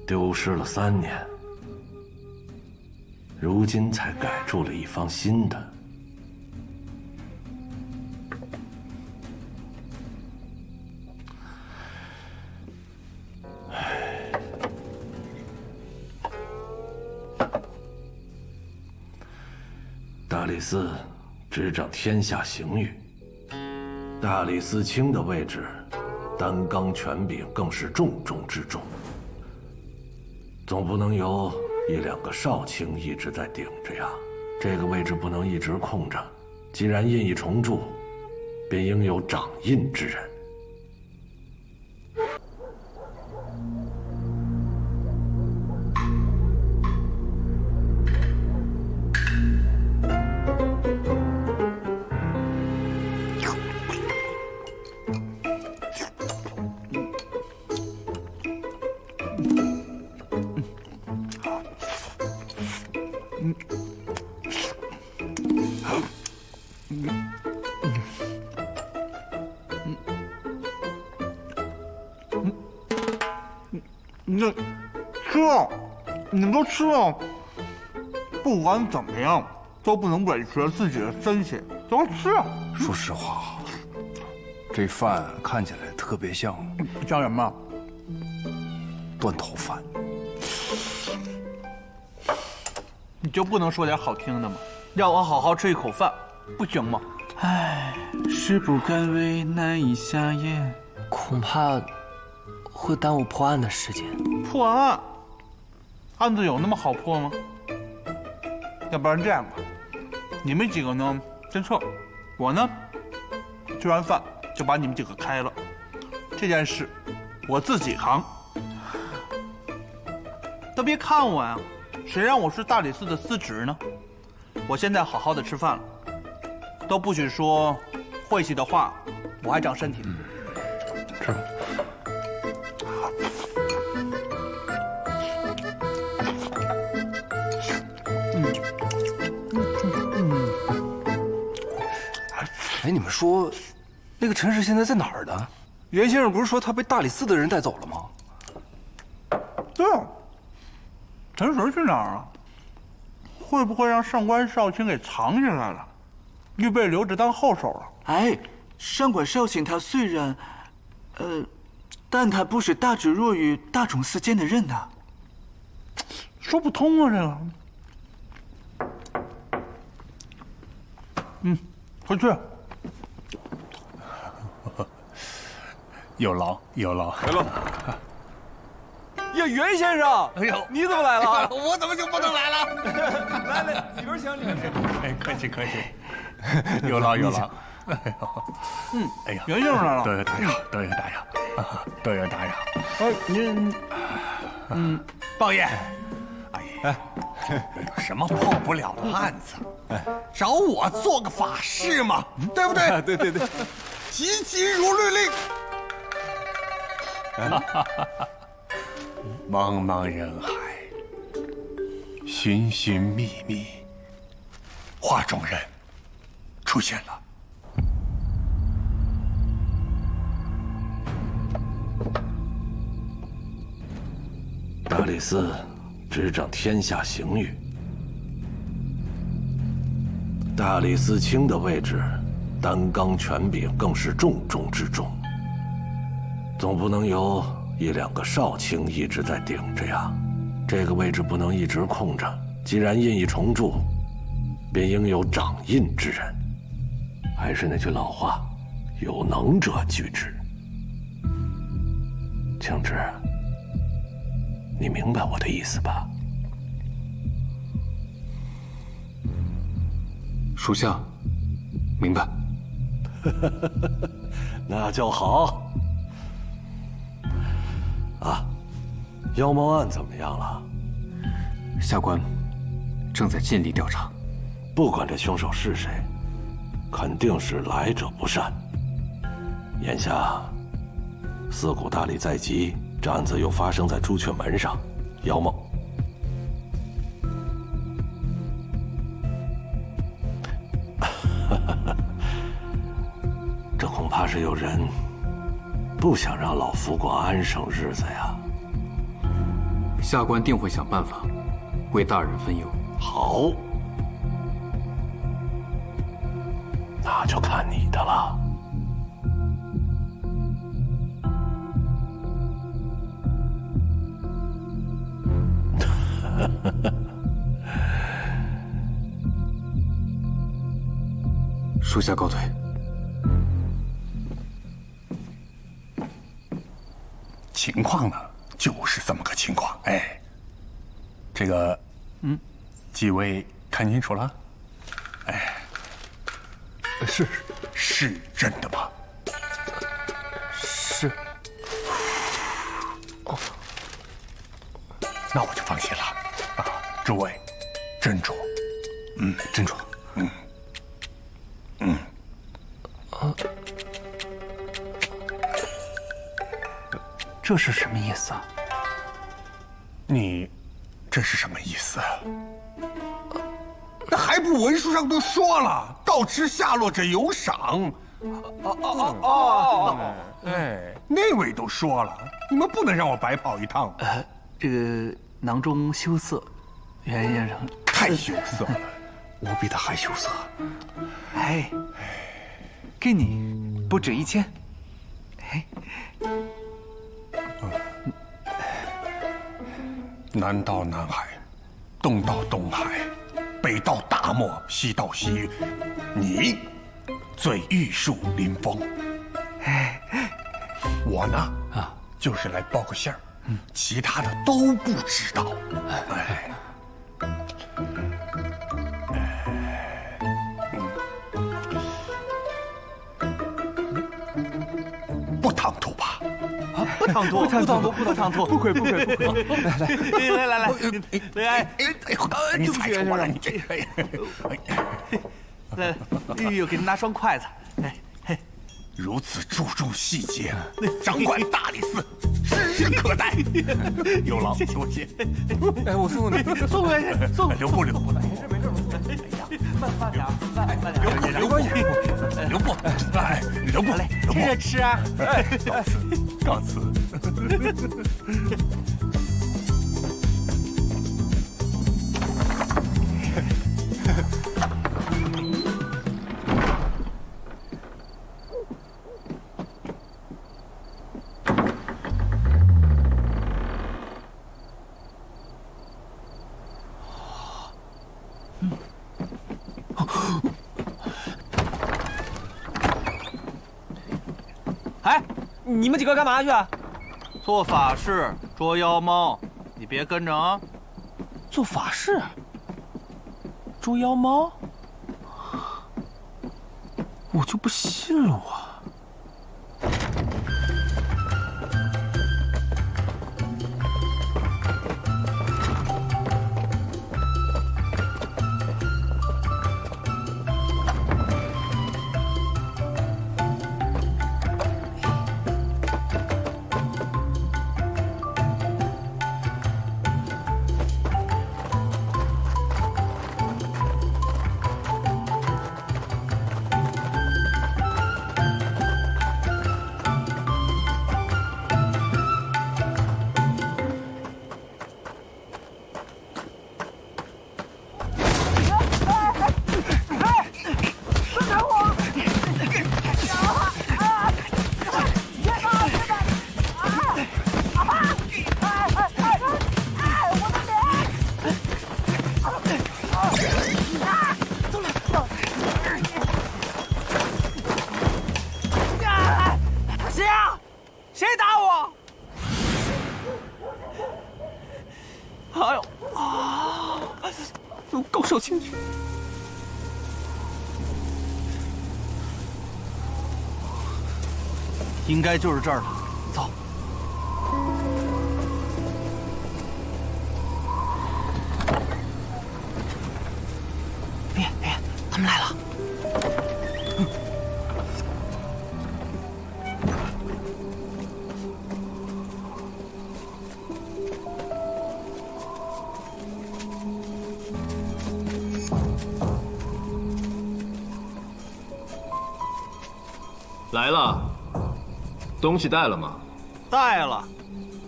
丢失了3年。如今才改出了一方新的。大理寺执掌天下刑狱，大理寺卿的位置，担纲权柄更是重中之重。总不能由1、2个少卿一直在顶着呀，这个位置不能一直空着。既然印已重铸，便应有掌印之人。那吃啊，你们都吃啊！不管怎么样，都不能委屈了自己的身体，都快吃啊！说实话，这饭看起来特别像什么？断头饭。你就不能说点好听的吗？让我好好吃一口饭，不行吗？唉，食不甘味，难以下咽。恐怕会耽误破案的时间。破案？案子有那么好破吗？要不然这样吧，你们几个呢先撤，我呢吃完饭就把你们几个开了。这件事我自己扛。都别看我呀，谁让我是大理寺的司职呢？我现在好好的吃饭了，都不许说晦气的话，我还长身体。吃吧。哎，你们说，那个陈氏现在在哪儿呢？袁先生不是说他被大理寺的人带走了吗？对啊，陈氏去哪儿啊？会不会让上官少卿给藏起来了，预备留着当后手了？哎，上官少卿他虽然，但他不是大智若愚、大冢寺监的人呐。说不通啊，这个。回去。有劳有劳。来了。呀，袁先生，哎呦，你怎么来了？我怎么就不能来了？来，里边请，里边请。哎，客气客气，有劳有劳。哎呀，袁先生来了，多有打扰，多有打扰，多有打扰。哎，您，报爷，哎，有什么破不了的案子？找我做个法事嘛，对不对？对对对，急急如律令。茫茫人海，寻寻觅觅，画中人出现了。大理寺执掌天下刑狱，大理寺卿的位置，担纲权柄更是重中之重。总不能由1、2个少卿一直在顶着呀，这个位置不能一直空着。既然印一重铸，便应有掌印之人。还是那句老话，有能者居之。庆之，你明白我的意思吧？属下明白。那就好。啊，妖猫案怎么样了？下官正在尽力调查。不管这凶手是谁，肯定是来者不善。眼下四谷大礼在即，这案子又发生在朱雀门上，妖猫。这恐怕是有人不想让老夫过安生日子呀。下官定会想办法为大人分忧。好，那就看你的了。属下告退。情况呢，就是这么个情况。哎，这个，几位看清楚了？哎，是真的吗？是。哦，那我就放心了。啊，诸位，斟酌。斟酌。这是什么意思啊？你这是什么意思？那还不文书上都说了，告知下落者有赏。哎，那位都说了，你们不能让我白跑一趟。这个囊中羞涩，袁先生太羞涩了，我比他还羞涩。哎，给你不止1000。哎。南到南海，东到东海，北到大漠，西到西域，你最玉树临风。我呢，就是来报个信儿，其他的都不知道。不唐突吧？不唐突，不唐突，不亏。来，你踩着我了，你这。来，我给你拿双筷子。如此注重细节，掌管大理寺，指日可待。有劳，多谢。哎，我送你，送回去，送。留步。没事。哎呀，慢点，慢点。留步，哎，留步。来，接着吃啊。告辞。哎，你们几个干嘛去啊？做法事捉妖猫，你别跟着啊。做法事？捉妖猫？我就不信了我。高手轻举。应该就是这儿了，走。别，他们来了。来了，东西带了吗？带了，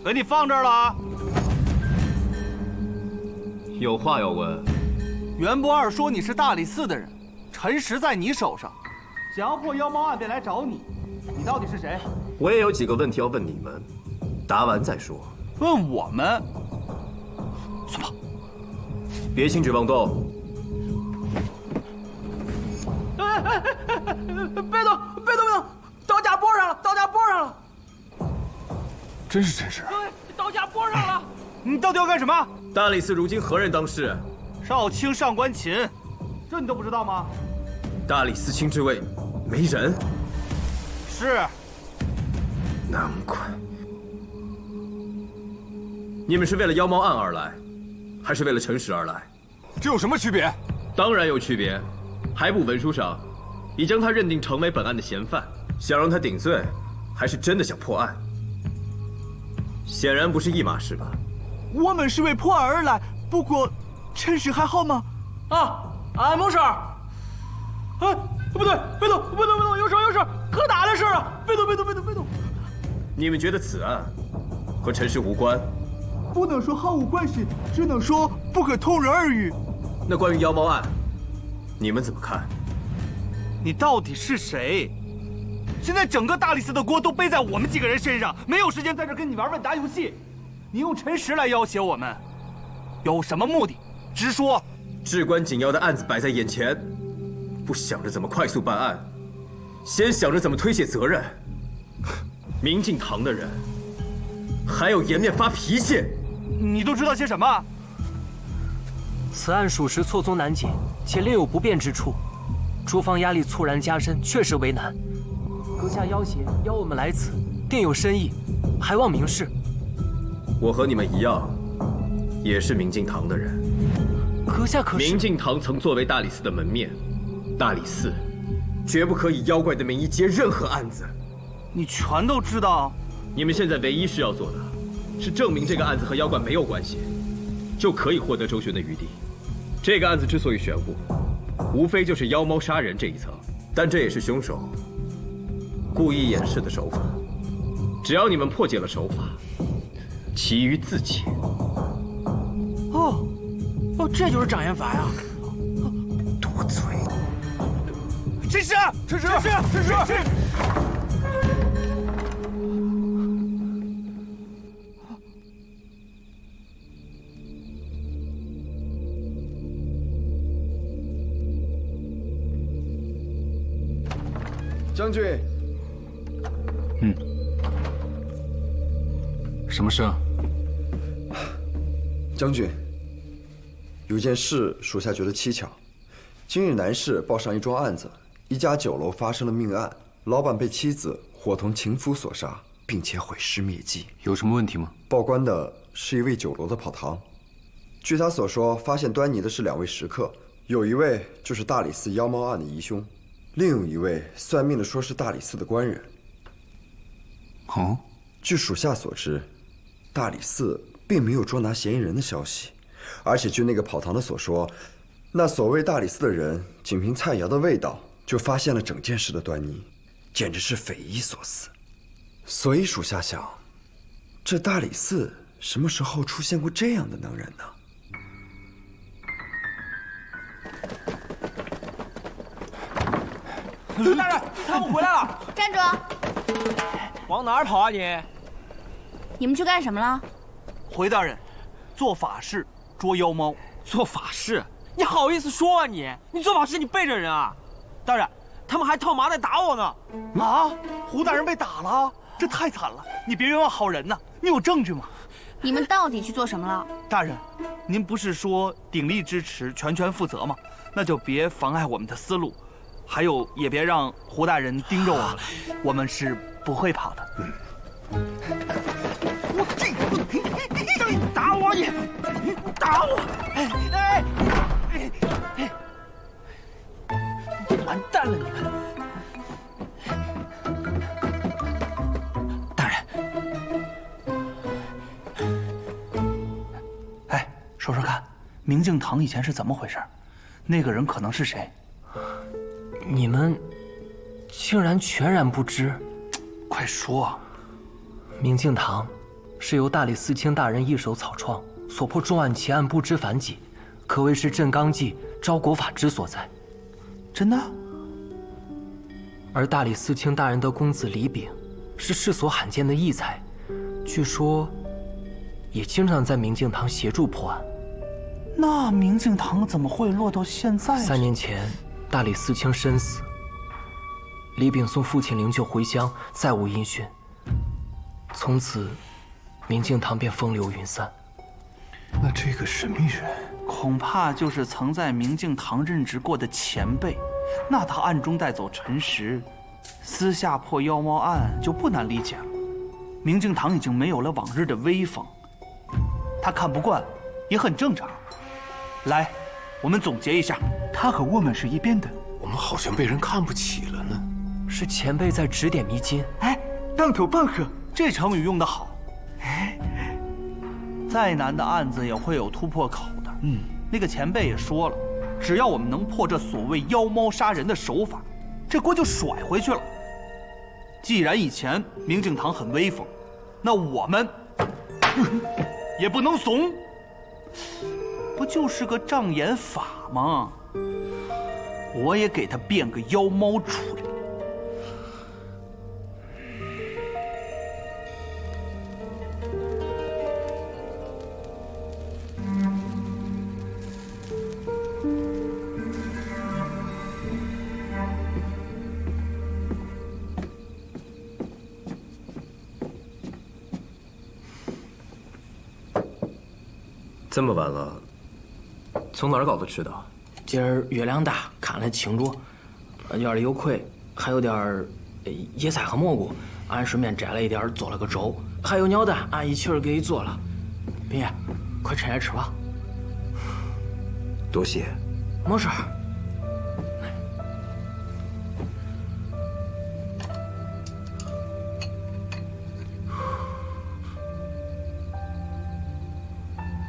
给你放这儿了啊。有话要问。袁不二说你是大理寺的人，陈实在你手上，想要破妖猫案便来找你。你到底是谁？我也有几个问题要问你们，答完再说。问我们？松绑！别轻举妄动。别动！刀架拨上了！真是陈实。对，刀架拨上了。你到底要干什么？大理寺如今何人当世？少卿上官琴，这你都不知道吗？大理寺卿之位，没人。是。难怪。你们是为了妖猫案而来，还是为了陈实而来？这有什么区别？当然有区别。还部文书上已将他认定成为本案的嫌犯，想让他顶罪，还是真的想破案？显然不是一码事吧？我们是为破案而来，不过陈实还好吗？俺没事。哎，不对，别动，有事，可大的事啊！别动。你们觉得此案和陈实无关？不能说毫无关系，只能说不可同日而语。那关于妖猫案，你们怎么看？你到底是谁？现在整个大理寺的锅都背在我们几个人身上，没有时间在这跟你玩问答游戏。你用陈实来要挟我们，有什么目的？直说。至关紧要的案子摆在眼前，不想着怎么快速办案，先想着怎么推卸责任。明镜堂的人还有颜面发脾气？你都知道些什么？此案属实错综难解，且另有不便之处，诸方压力猝然加深，确实为难。阁下要挟邀我们来此，定有深意，还望明示。我和你们一样，也是明镜堂的人。阁下可是明镜堂曾作为大理寺的门面，大理寺绝不可以妖怪的名义接任何案子。你全都知道？你们现在唯一需要做的，是证明这个案子和妖怪没有关系，就可以获得周旋的余地。这个案子之所以玄乎，无非就是妖猫杀人这一层，但这也是凶手故意掩饰的手法。只要你们破解了手法，其余自解。这就是障眼法呀！多嘴！陈实！将军，什么事啊？将军，有件事属下觉得蹊跷。今日南市报上一桩案子，一家酒楼发生了命案，老板被妻子伙同情夫所杀，并且毁尸灭迹。有什么问题吗？报官的是一位酒楼的跑堂，据他所说，发现端倪的是2位食客，有一位就是大理寺妖猫案的疑凶，另有一位算命的说是大理寺的官人。哦，据属下所知，大理寺并没有捉拿嫌疑人的消息，而且据那个跑堂的所说，那所谓大理寺的人仅凭菜肴的味道就发现了整件事的端倪，简直是匪夷所思。所以属下想，这大理寺什么时候出现过这样的能人呢？大人，他们回来了！站住！往哪儿跑啊你？你们去干什么了？回大人，做法事捉妖猫。做法事？你好意思说啊你？你做法事你背着人啊？大人，他们还套麻袋打我呢！啊，胡大人被打了，这太惨了！你别冤枉好人呐！你有证据吗？你们到底去做什么了？大人，您不是说鼎力支持，全权负责吗？那就别妨碍我们的思路，还有也别让胡大人盯着我们，我们是不会跑的。你打我你打我！完蛋了你们！大人，说说看，明镜堂以前是怎么回事？那个人可能是谁？你们竟然全然不知？快说！明镜堂是由大理寺卿大人一手草创，所破重案奇案不知凡几，可谓是镇纲纪、昭国法之所在。真的？而大理寺卿大人的公子李炳，是世所罕见的异才，据说也经常在明镜堂协助破案。那明镜堂怎么会落到现在？3年前，大理寺卿身死，李炳送父亲灵柩回乡，再无音讯。从此，明镜堂便风流云散。那这个神秘人，恐怕就是曾在明镜堂任职过的前辈。那他暗中带走陈实，私下破妖猫案就不难理解了。明镜堂已经没有了往日的威风，他看不惯，也很正常。来，我们总结一下，他和我们是一边的。我们好像被人看不起了呢。是前辈在指点迷津。当头棒喝，这成语用得好。再难的案子也会有突破口的。那个前辈也说了，只要我们能破这所谓妖猫杀人的手法，这锅就甩回去了。既然以前明镜堂很威风，那我们也不能怂。不就是个障眼法吗？我也给他变个妖猫出来。这么晚了，从哪儿搞的吃的？今儿月亮大，看了清楚。院里有葵，还有点野菜和蘑菇，俺顺便摘了一点做了个粥，还有鸟蛋，俺一气儿给你做了。斌，快趁热吃吧。多谢。没事。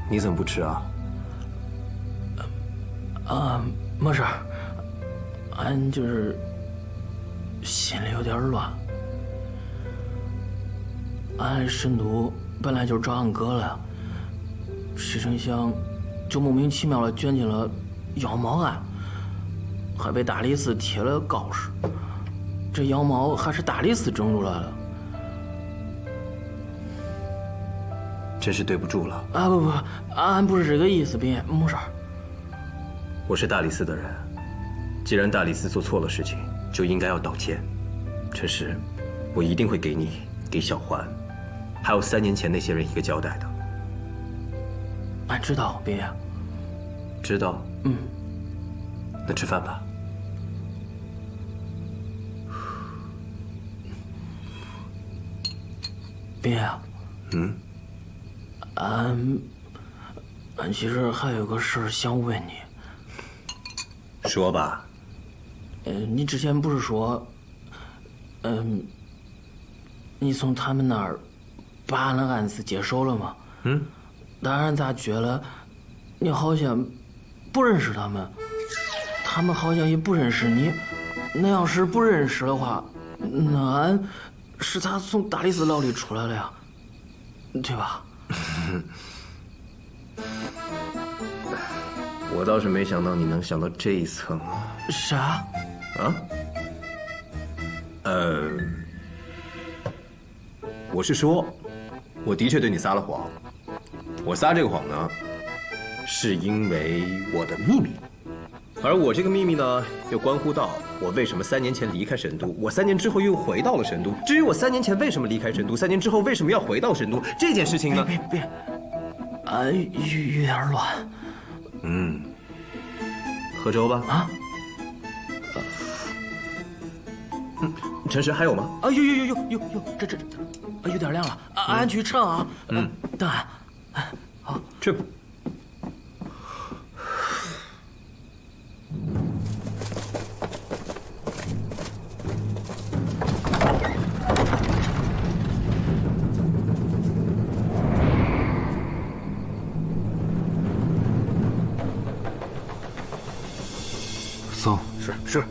你怎么不吃啊？没事，俺就是心里有点乱。俺沈都本来就是找俺哥了，谁成想就莫名其妙的卷进了妖猫案，还被大理寺贴了告示。这妖猫还是大理寺整出来的。真是对不住了。不，俺不是这个意思，斌，没事。我是大理寺的人，既然大理寺做错了事情，就应该要道歉。陈实，我一定会给你、给小环，还有3年前那些人一个交代的。俺知道，别。知道。那吃饭吧。别。俺其实还有个事儿想问你。说吧。你之前不是说，你从他们那儿把俺的案子接手了吗？但俺咋觉得你好像不认识他们，他们好像也不认识你。那要是不认识的话，那俺是咋从大理寺牢里出来的呀？对吧？我倒是没想到你能想到这一层。啥？我是说，我的确对你撒了谎。我撒这个谎呢，是因为我的秘密。而我这个秘密呢，又关乎到我为什么3年前离开神都，我3年之后又回到了神都。至于我3年前为什么离开神都，3年之后为什么要回到神都，这件事情呢？别，俺有点乱。喝粥吧。陈实还有吗？有，这，有点亮了，俺去盛啊。等俺。好，去。送。是。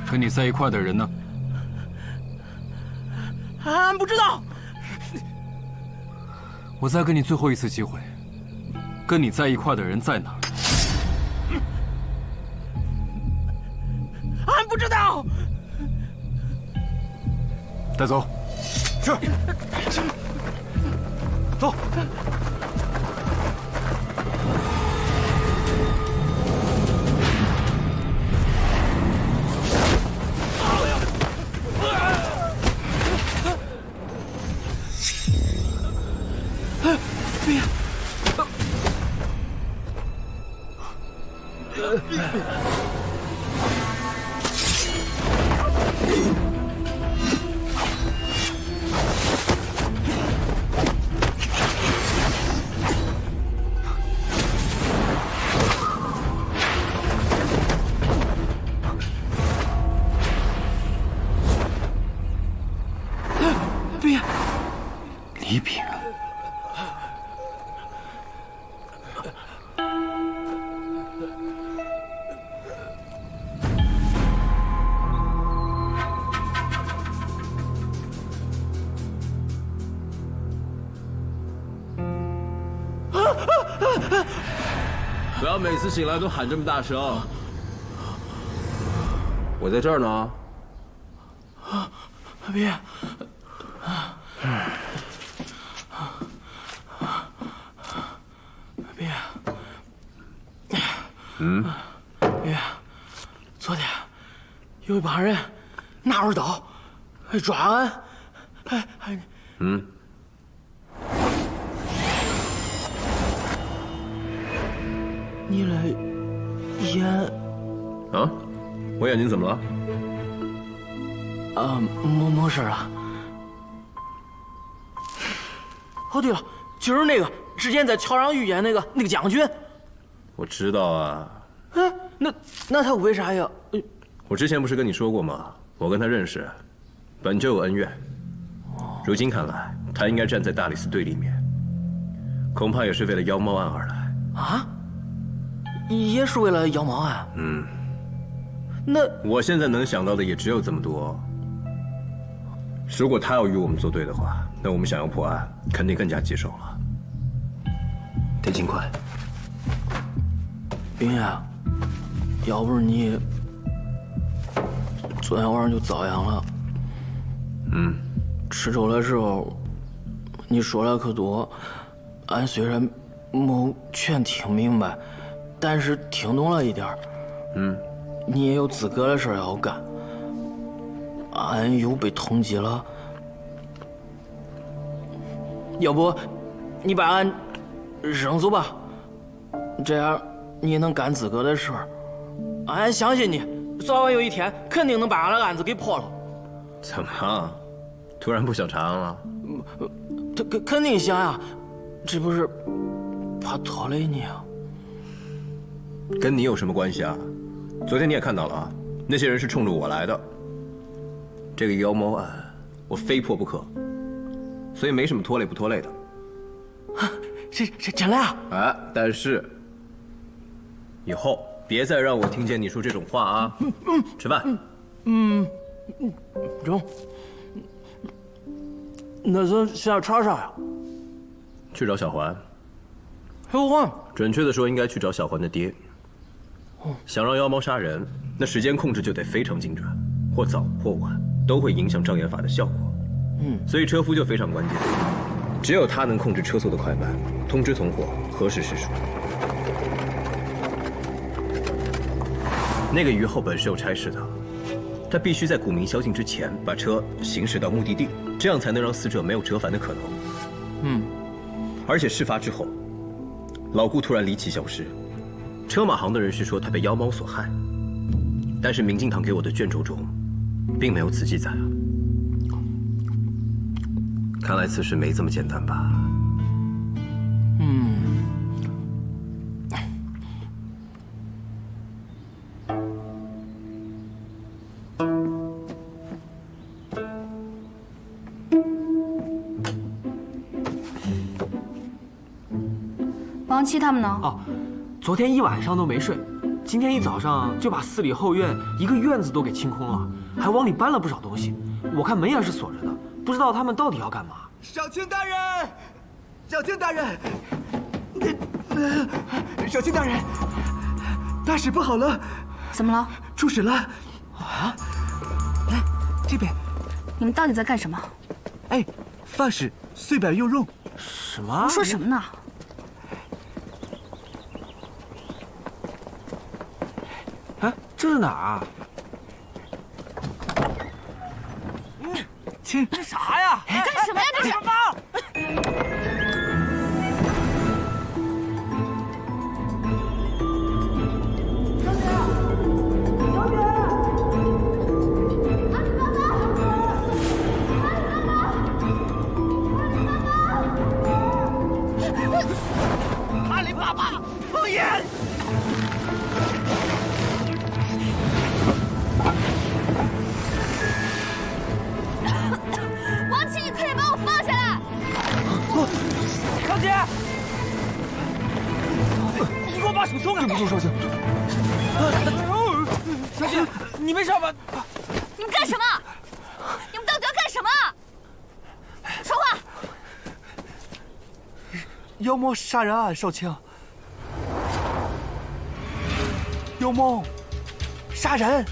跟你在一块的人呢？俺不知道。我再给你最后一次机会，跟你在一块的人在哪儿？俺不知道。带走。是。走。别！别！李炳。不要每次醒来都喊这么大声。我在这儿呢。别。别。别。昨天有一帮人拿着刀抓俺，你的眼啊？我眼睛怎么了？没事了。哦，对了，就是那个之前在桥上遇见那个将军。我知道啊。那他为啥呀？我之前不是跟你说过吗？我跟他认识，本就有恩怨。如今看来，他应该站在大理寺对立面，恐怕也是为了妖猫案而来。啊？也是为了妖猫案？那我现在能想到的也只有这么多。如果他要与我们作对的话，那我们想要破案，肯定更加棘手了。得尽快。云呀，要不是你昨天晚上就遭殃了。吃粥的时候你说了可多，俺虽然没全听明白，但是听懂了一点。你也有资格的事儿要干，俺又被通缉了。要不，你把俺扔走吧，这样你也能干资格的事儿。俺相信你，早晚有一天肯定能把俺的案子给破了。怎么，突然不想查案了？肯定想呀，这不是怕拖累你啊。跟你有什么关系啊？昨天你也看到了啊，那些人是冲着我来的。这个妖猫案，我非破不可，所以没什么拖累不拖累的。这真的啊？但是以后别再让我听见你说这种话啊！吃饭。中。那咱现在查啥呀？去找小环。小环？准确的说，应该去找小环的爹。想让妖猫杀人，那时间控制就得非常精准，或早或晚都会影响障眼法的效果。所以车夫就非常关键，只有他能控制车速的快慢，通知同伙何时施术。那个于后本是有差事的，他必须在古明宵禁之前把车行驶到目的地，这样才能让死者没有折返的可能。而且事发之后，老顾突然离奇消失。车马行的人是说他被妖猫所害，但是明镜堂给我的卷轴中，并没有此记载啊。看来此事没这么简单吧？王七他们呢？昨天一晚上都没睡，今天一早上就把寺里后院一个院子都给清空了，还往里搬了不少东西。我看门也是锁着的，不知道他们到底要干嘛。少卿大人，少卿大人，少卿大人，大事不好了！怎么了？出事了！啊！来，这边。你们到底在干什么？发誓碎板用肉。什么？胡说什么呢？这是哪儿啊？亲，这啥呀？干什么呀？这是什么？阿里巴巴，封眼！王七，你快点把我放下来！少姐，你给我把手松开！对不住，少卿。少姐，你没事吧？你们干什么？你们到底要干什么？说话！妖魔杀人案，少卿。妖猫，杀人！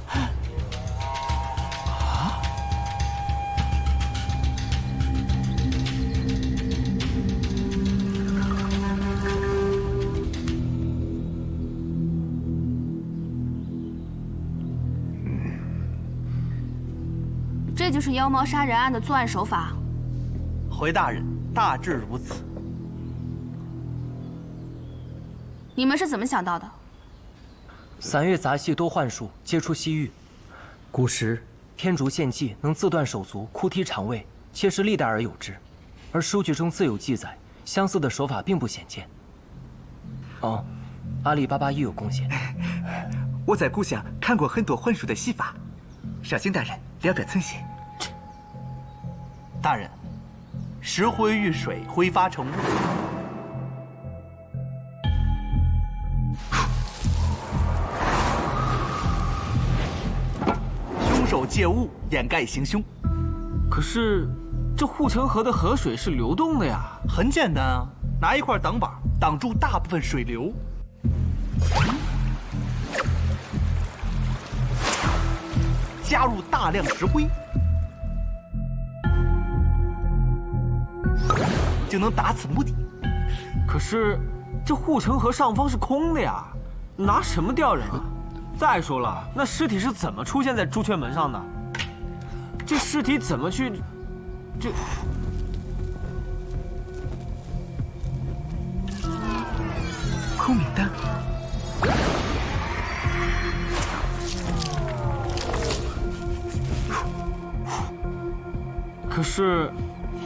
啊！这就是妖猫杀人案的作案手法。回大人，大致如此。你们是怎么想到的3月杂戏多幻术，皆出西域。古时天竺献祭能自断手足、哭啼肠胃，皆是历代而有之。而书籍中自有记载，相似的手法并不鲜见。哦，阿里巴巴亦有贡献。我在故乡看过很多幻术的戏法。少卿大人，聊表寸心。大人，石灰遇水，挥发成雾。凶手借雾掩盖行凶。可是，这护城河的河水是流动的呀。很简单啊，拿一块挡板挡住大部分水流。加入大量石灰，就能达此目的。可是，这护城河上方是空的呀，拿什么吊人啊？再说了，那尸体是怎么出现在朱雀门上的？这尸体怎么去？这空明灯。可是，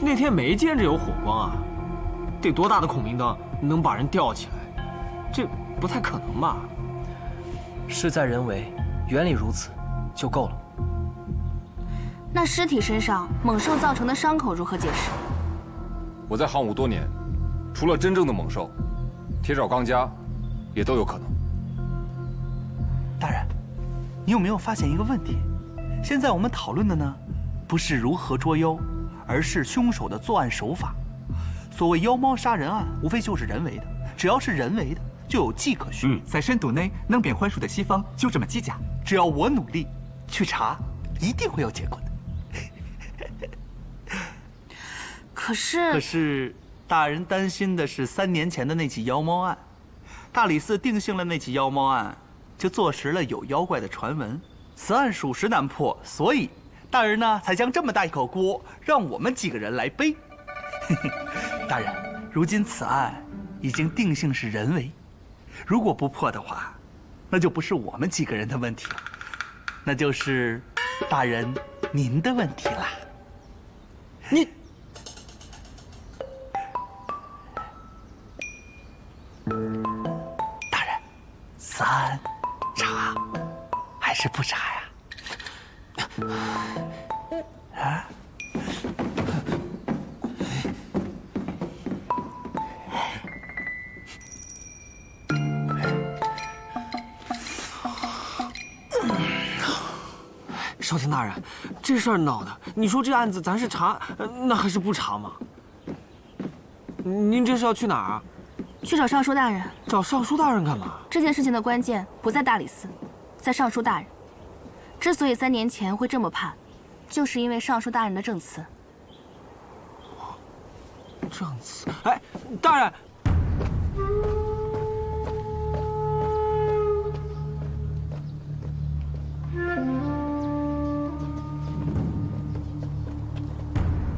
那天没见着有火光啊，得多大的孔明灯能把人吊起来？这不太可能吧？事在人为，原理如此，就够了。那尸体身上猛兽造成的伤口如何解释？我在行伍多年，除了真正的猛兽，铁爪钢夹也都有可能。大人，你有没有发现一个问题？现在我们讨论的呢，不是如何捉妖，而是凶手的作案手法。所谓妖猫杀人案，无非就是人为的，只要是人为的，就有迹可循。在深度内能辨幻术的西方就这么几家，只要我努力去查，一定会有结果的。可是，大人担心的是3年前的那起妖猫案，大理寺定性了那起妖猫案，就坐实了有妖怪的传闻。此案属实难破，所以大人呢才将这么大一口锅让我们几个人来背。大人，如今此案已经定性是人为，如果不破的话，那就不是我们几个人的问题了，那就是大人您的问题啦。你。大人，此案查还是不查呀？啊？少卿大人，这事儿闹的，你说这案子咱是查，那还是不查吗？您这是要去哪儿啊？去找尚书大人。找尚书大人干嘛？这件事情的关键不在大理寺，在尚书大人。之所以3年前会这么判，就是因为尚书大人的证词。证词？哎，大人。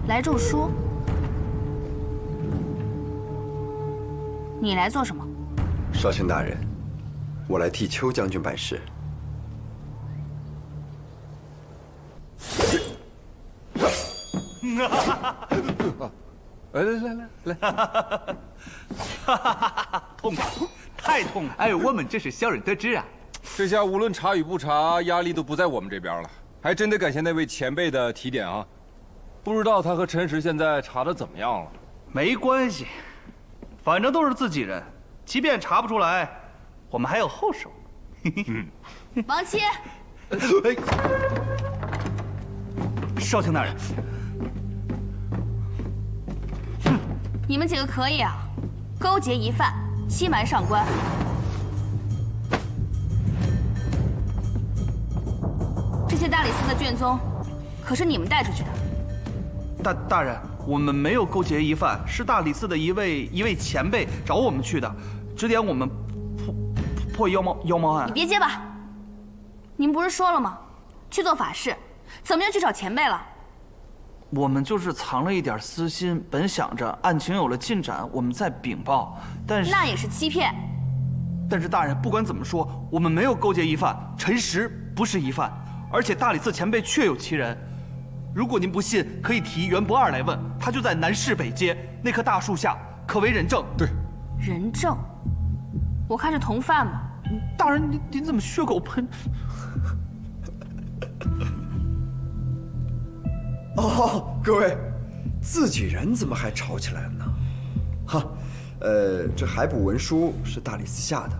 来中书，你来做什么？少卿大人，我来替邱将军办事。来，痛快，太痛快！哎，我们这是小人得志啊！这下无论查与不查，压力都不在我们这边了。还真得感谢那位前辈的提点啊！不知道他和陈实现在查的怎么样了？没关系，反正都是自己人，即便查不出来，我们还有后手。王七，少卿大人，你们几个可以啊，勾结疑犯，欺瞒上官。些大理寺的卷宗，可是你们带出去的。大人，我们没有勾结疑犯，是大理寺的一位前辈找我们去的，指点我们破妖猫案。你别结巴！您不是说了吗？去做法事，怎么又去找前辈了？我们就是藏了一点私心，本想着案情有了进展，我们再禀报，但是那也是欺骗。但是大人，不管怎么说，我们没有勾结疑犯，陈实不是疑犯，而且大理寺前辈确有其人。如果您不信，可以提袁不二来问，他就在南市北街那棵大树下，可为人证。对，人证？我看是同犯吧。大人，您怎么血口喷？哦，各位，自己人怎么还吵起来了呢？哈，这海捕文书是大理寺下的，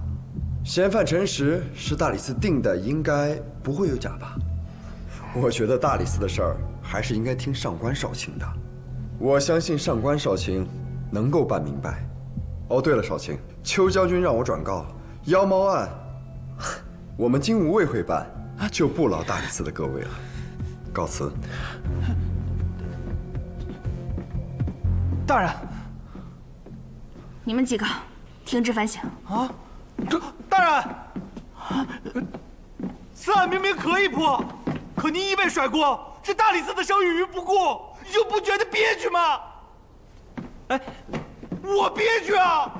嫌犯陈实是大理寺定的，应该不会有假吧？我觉得大理寺的事儿还是应该听上官少卿的，我相信上官少卿能够办明白。哦，对了，少卿，邱将军让我转告，妖猫案我们金吾卫会办，就不劳大理寺的各位了。告辞。大人，你们几个停止反省。啊，大人，此案明明可以破，可您一味甩锅，这大理寺的声誉于不顾，你就不觉得憋屈吗？哎，我憋屈啊！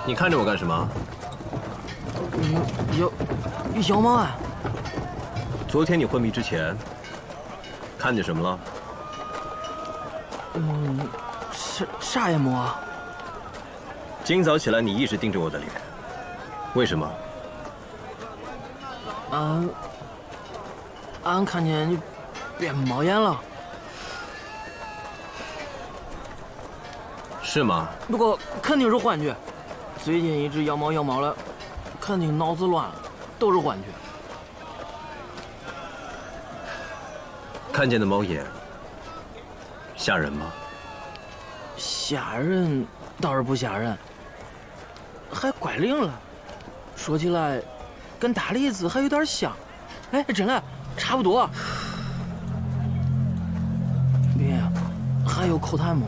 你看着我干什么？妖猫啊！昨天你昏迷之前，看见什么了？啥也没有。今早起来，你一直盯着我的脸，为什么？俺看见你变猫眼了。是吗？不过肯定是幻觉。最近一直要猫了，肯定脑子乱了，都是幻觉。看见的猫眼吓人吗？吓人倒是不吓人，还怪灵了。说起来，跟大理寺还有点像。哎，真的差不多。别，还有口痰吗？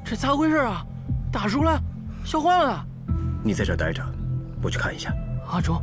这咋回事啊？大叔了，小环了。你在这儿待着，我去看一下。阿忠。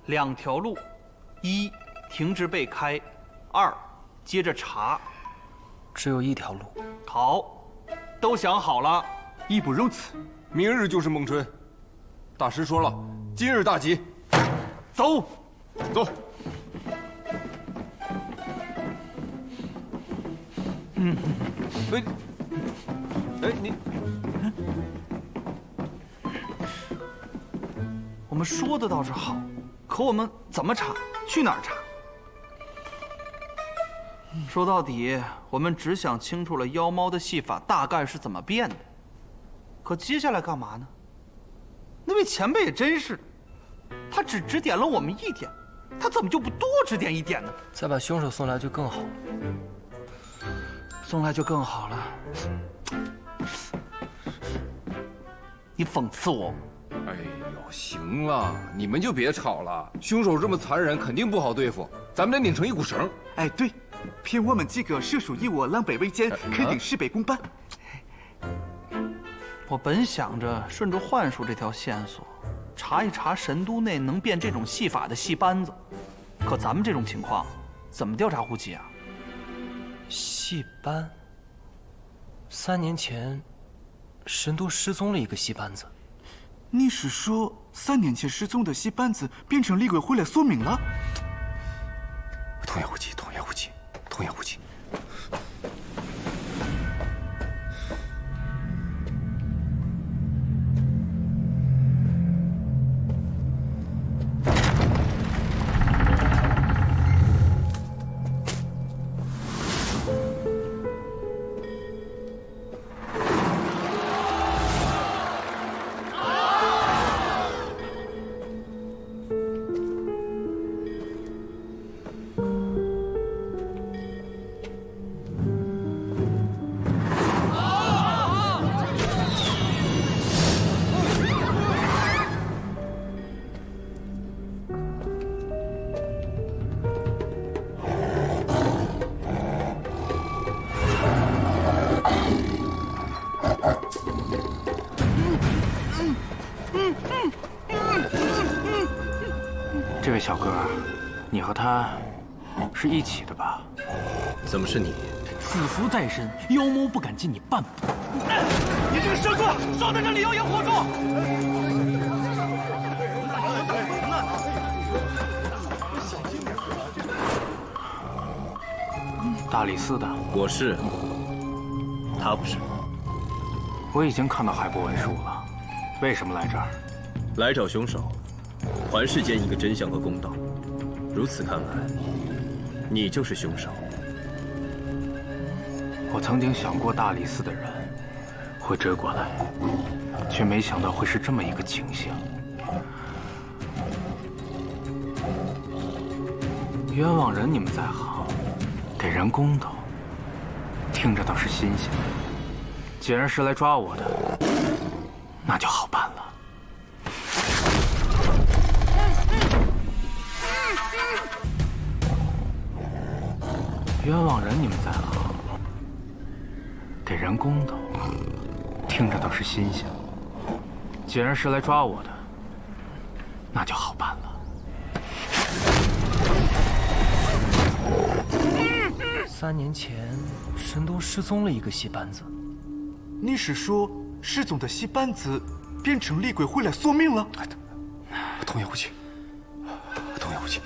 两条路：一，停职被开；二，接着查。只有一条路。好，都想好了。义不容辞。明日就是孟春，大师说了，今日大吉。走，走。我我们说的倒是好，可我们怎么查？去哪儿查？说到底，我们只想清楚了妖猫的戏法大概是怎么变的。可接下来干嘛呢？那位前辈也真是的，他只指点了我们一点，他怎么就不多指点一点呢？再把凶手送来就更好了。送来就更好了。你讽刺我吗？哎呦，行了，你们就别吵了。凶手这么残忍，肯定不好对付，咱们得拧成一股绳。哎，对，凭我们几个射手一我，狼狈为奸，肯定事倍功半。我本想着顺着幻术这条线索，查一查神都内能变这种戏法的戏班子，可咱们这种情况，怎么调查户籍啊？戏班。3年前，神都失踪了一个戏班子。你是说3年前失踪的戏班子变成厉鬼回来索命了？童言无忌，童言无忌，童言无忌。这位小哥，你和他是一起的吧？怎么是你？死符在身，妖猫不敢近你半步。你这个蛇畜，少在这里妖言惑众！大理寺的，我是，他不是。我已经看到海波文书了，为什么来这儿？来找凶手，还世间一个真相和公道。如此看来，你就是凶手。我曾经想过大理寺的人会追过来，却没想到会是这么一个情形。冤枉人你们在行，给人公道，听着倒是新鲜。既然是来抓我的，那就好办了。冤枉人你们在行，给人公道，听着倒是新鲜。既然是来抓我的，那就好办了。3年前，神都失踪了一个戏班子。你是说失踪的戏班子变成厉鬼回来索命了？童言无忌，童言无忌。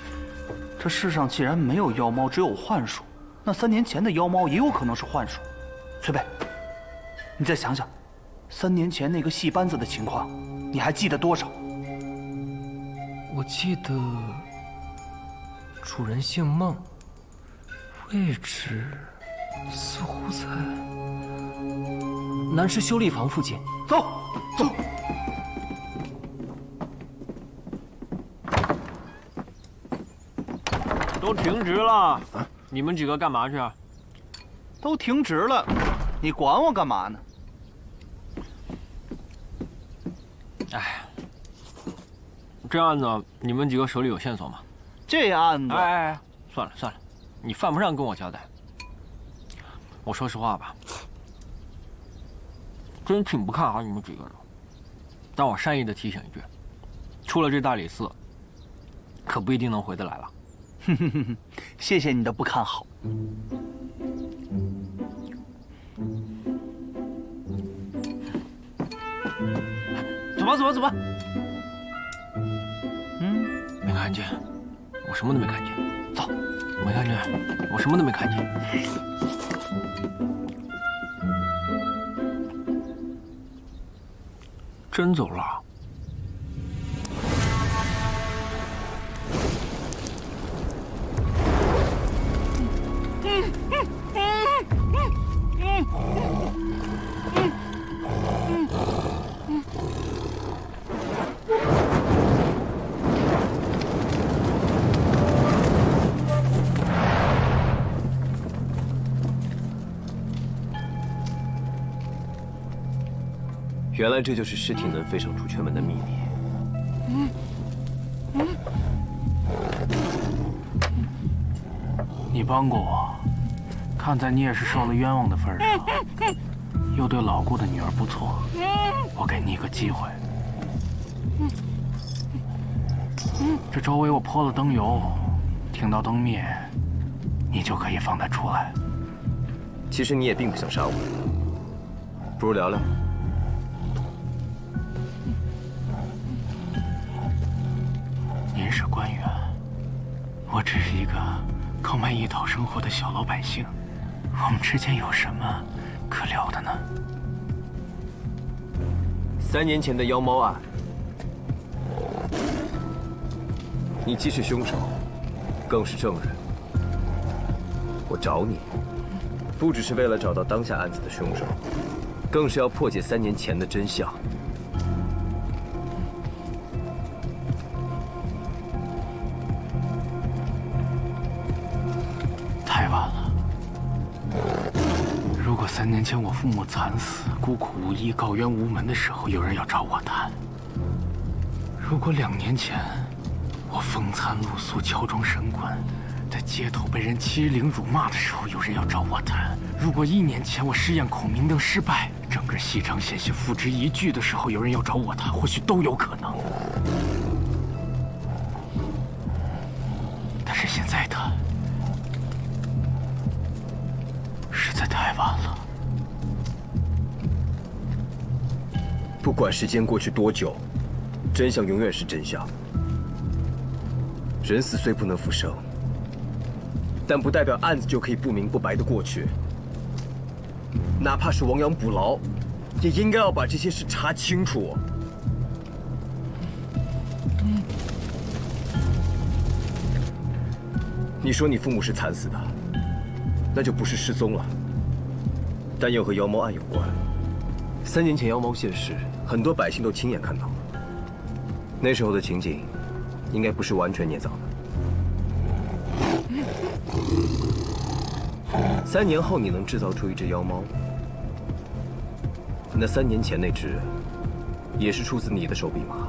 这世上既然没有妖猫，只有幻术，那3年前的妖猫也有可能是幻术。崔贝，你再想想，3年前那个戏班子的情况，你还记得多少？我记得主人姓孟，位置似乎在南市修理房附近。走，走。都停职了，你们几个干嘛去啊？都停职了，你管我干嘛呢？哎，这案子你们几个手里有线索吗？这案子，哎，算了算了，你犯不上跟我交代。我说实话吧，真挺不看好你们几个的。但我善意的提醒一句，出了这大理寺，可不一定能回得来了。谢谢你的不看好。走吧，走吧，走吧。没看见，我什么都没看见。走，没看见，我什么都没看见。真走了。原来这就是尸体能飞上朱雀门的秘密。你帮过我，看在你也是受了冤枉的份上，又对老顾的女儿不错，我给你一个机会。这周围我泼了灯油，听到灯灭，你就可以放他出来。其实你也并不想杀我，不如聊聊。您是官员，我只是一个靠卖艺讨生活的小老百姓，我们之间有什么可聊的呢？3年前的妖猫案，你既是凶手，更是证人。我找你，不只是为了找到当下案子的凶手，更是要破解3年前的真相。太晚了。如果3年前我父母惨死、孤苦无依、告冤无门的时候，有人要找我谈；如果2年前我风餐露宿、乔装神棍，在街头被人欺凌辱骂的时候，有人要找我谈；如果1年前我试验孔明灯失败，整个戏场险些付之一炬的时候，有人要找我谈，或许都有可能。但是现在的实在太晚了。不管时间过去多久，真相永远是真相。人死虽不能复生，但不代表案子就可以不明不白的过去。哪怕是亡羊补牢，也应该要把这些事查清楚。你说你父母是惨死的，那就不是失踪了，但又和妖猫案有关。3年前妖猫现世，很多百姓都亲眼看到了。那时候的情景，应该不是完全捏造的。3年后你能制造出一只妖猫，那3年前那只，也是出自你的手笔吗？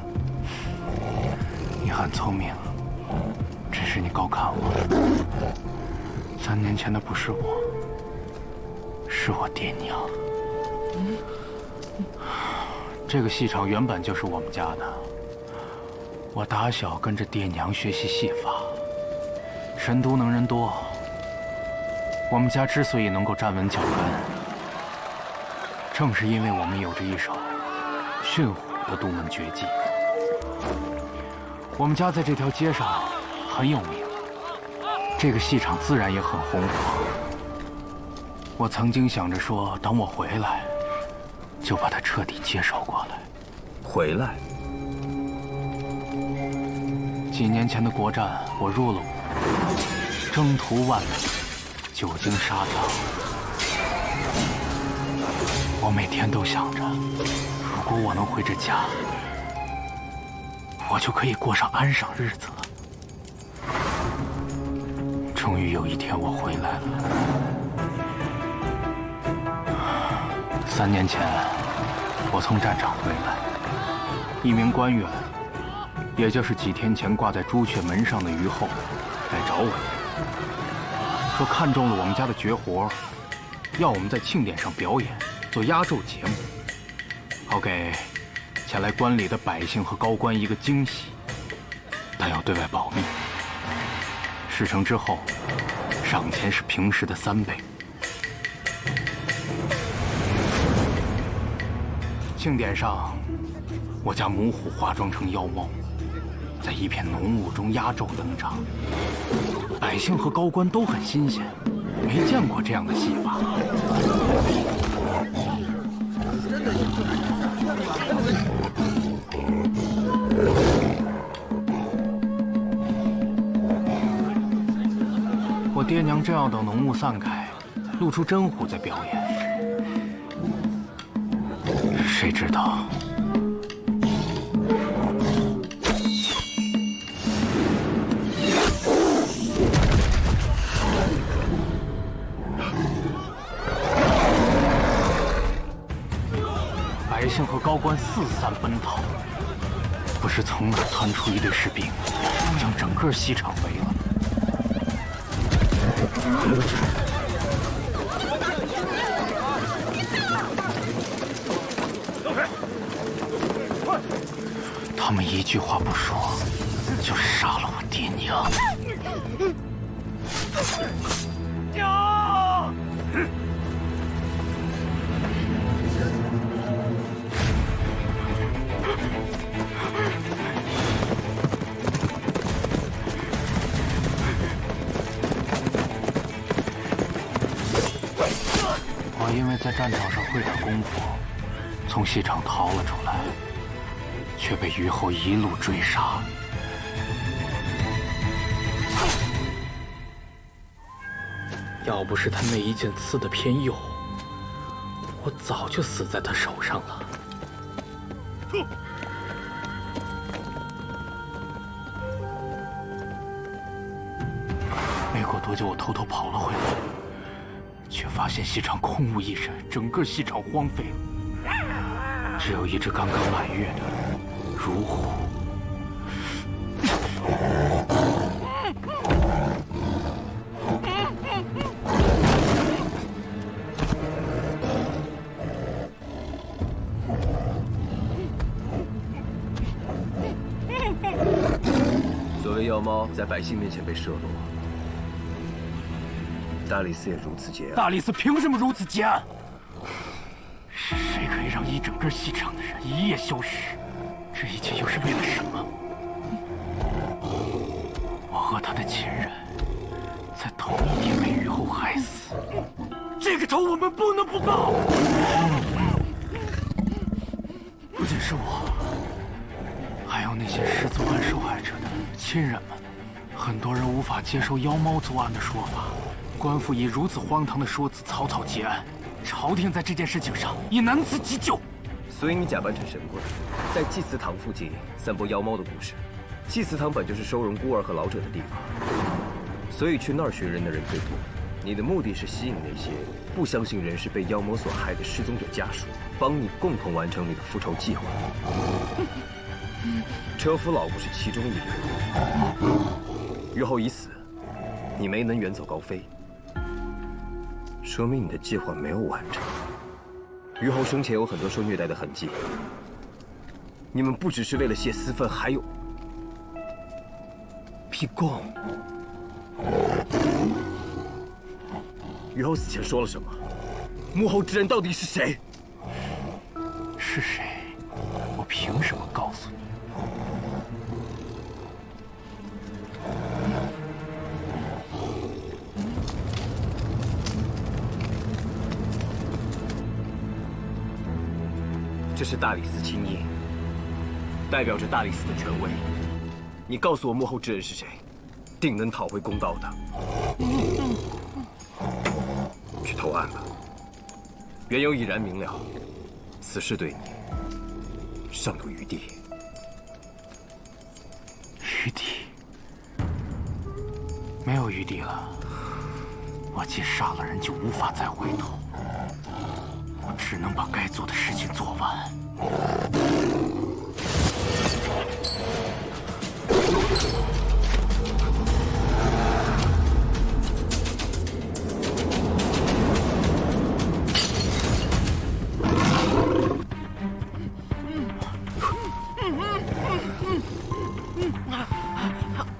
你很聪明，只是你高看我。3年前的不是我，是我爹娘。这个戏场原本就是我们家的，我打小跟着爹娘学习戏法，神都能人多。我们家之所以能够站稳脚跟，正是因为我们有着一手驯虎的独门绝技。我们家在这条街上很有名，这个戏场自然也很红火。我曾经想着说，等我回来，就把它彻底接手过来。回来？几年前的国战，我入了伍，征途万里，久经沙场。我每天都想着，如果我能回这家，我就可以过上安生日子了。终于有一天，我回来了。3年前，我从战场回来，一名官员，也就是几天前挂在朱雀门上的于后，来找我，说看中了我们家的绝活，要我们在庆典上表演，做压轴节目，好给前来观礼的百姓和高官一个惊喜，但要对外保密。事成之后，赏钱是平时的3倍。庆典上，我家母虎化妆成妖猫，在一片浓雾中压轴登场。百姓和高官都很新鲜，没见过这样的戏法。我爹娘正要等浓雾散开，露出真虎在表演。谁知道，百姓和高官四散奔逃，不是从哪窜出一队士兵，将整个戏场围了。他们一句话不说，就杀了我爹娘。娘！我因为在战场上会点功夫，从戏场逃了出来，却被虞后一路追杀。要不是他那一剑刺得偏右，我早就死在他手上了。没过多久，我偷偷跑了回来，却发现戏场空无一人，整个戏场荒废了，只有一只刚刚满月的如虎。所谓妖猫在百姓面前被射落，大理寺也如此结案。大理寺凭什么如此结案？是谁可以让一整个戏场的人一夜消失？这一切又是为了什么？我和他的亲人在同一天被虞后害死，这个仇我们不能不报。不仅是我，还有那些失踪案受害者的亲人们，很多人无法接受妖猫作案的说法。官府以如此荒唐的说辞草草结案，朝廷在这件事情上也难辞其咎。所以你假扮成神棍，在祭祠堂附近散播妖猫的故事。祭祠堂本就是收容孤儿和老者的地方，所以去那儿寻人的人最多。你的目的是吸引那些不相信人是被妖魔所害的失踪者家属，帮你共同完成你的复仇计划。车夫老不是其中一人，虞后已死，你没能远走高飞，说明你的计划没有完成。虞后生前有很多受虐待的痕迹，你们不只是为了泄私愤，还有辟供。虞后死前说了什么？幕后之人到底是谁？是谁？我凭什么告诉你？这是大理寺钦印，代表着大理寺的权威。你告诉我幕后之人是谁，定能讨回公道的。去投案吧，缘由已然明了，此事对你尚有余地。余地？没有余地了。我既杀了人，就无法再回头。我只能把该做的事情做完。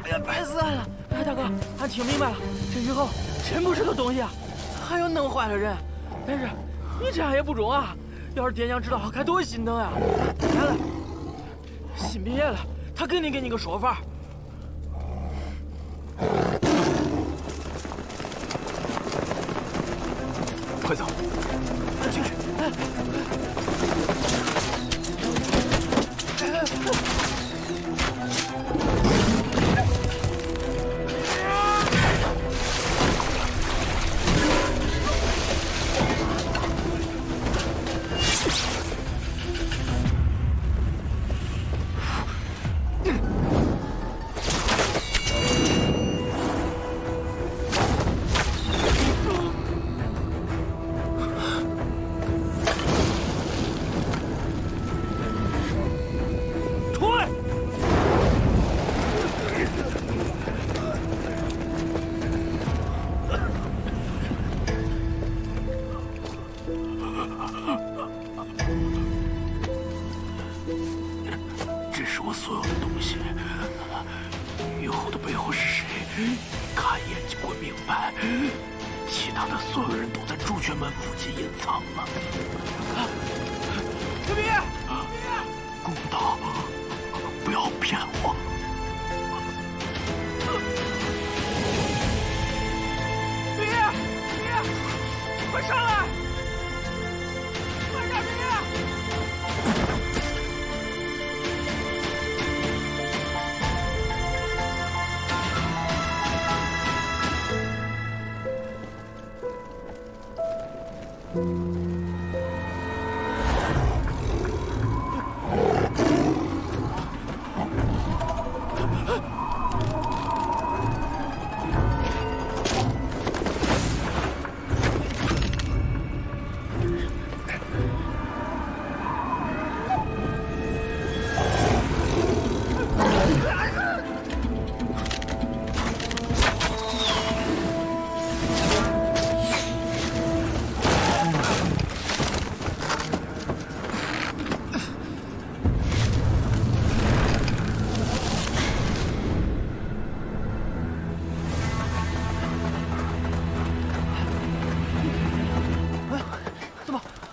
哎呀，白死俺了！哎，大哥，俺听明白了，这虞后真不是个东西啊，还有弄坏了人。但是你这样也不中啊！要是爹娘知道，该多心疼啊！来了，新毕业了，他肯定给你个说法。快走，进去。是我所有的东西。雨后的背后是谁？看一眼就会明白。其他的所有人都在朱雀门附近隐藏了。师弟，公道，不要骗我。师弟，快上来！快点，师弟！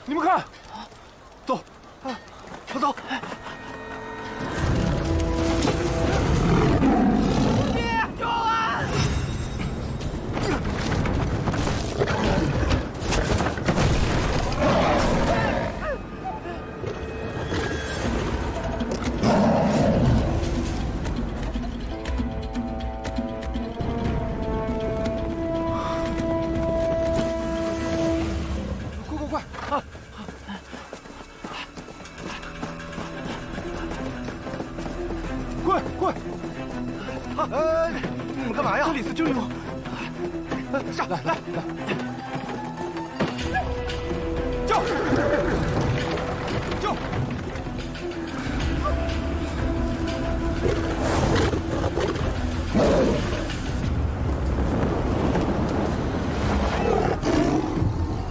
你们看，走，快走！爹，救我！快啊！快！你们干嘛呀？克里斯救你我！上来！救！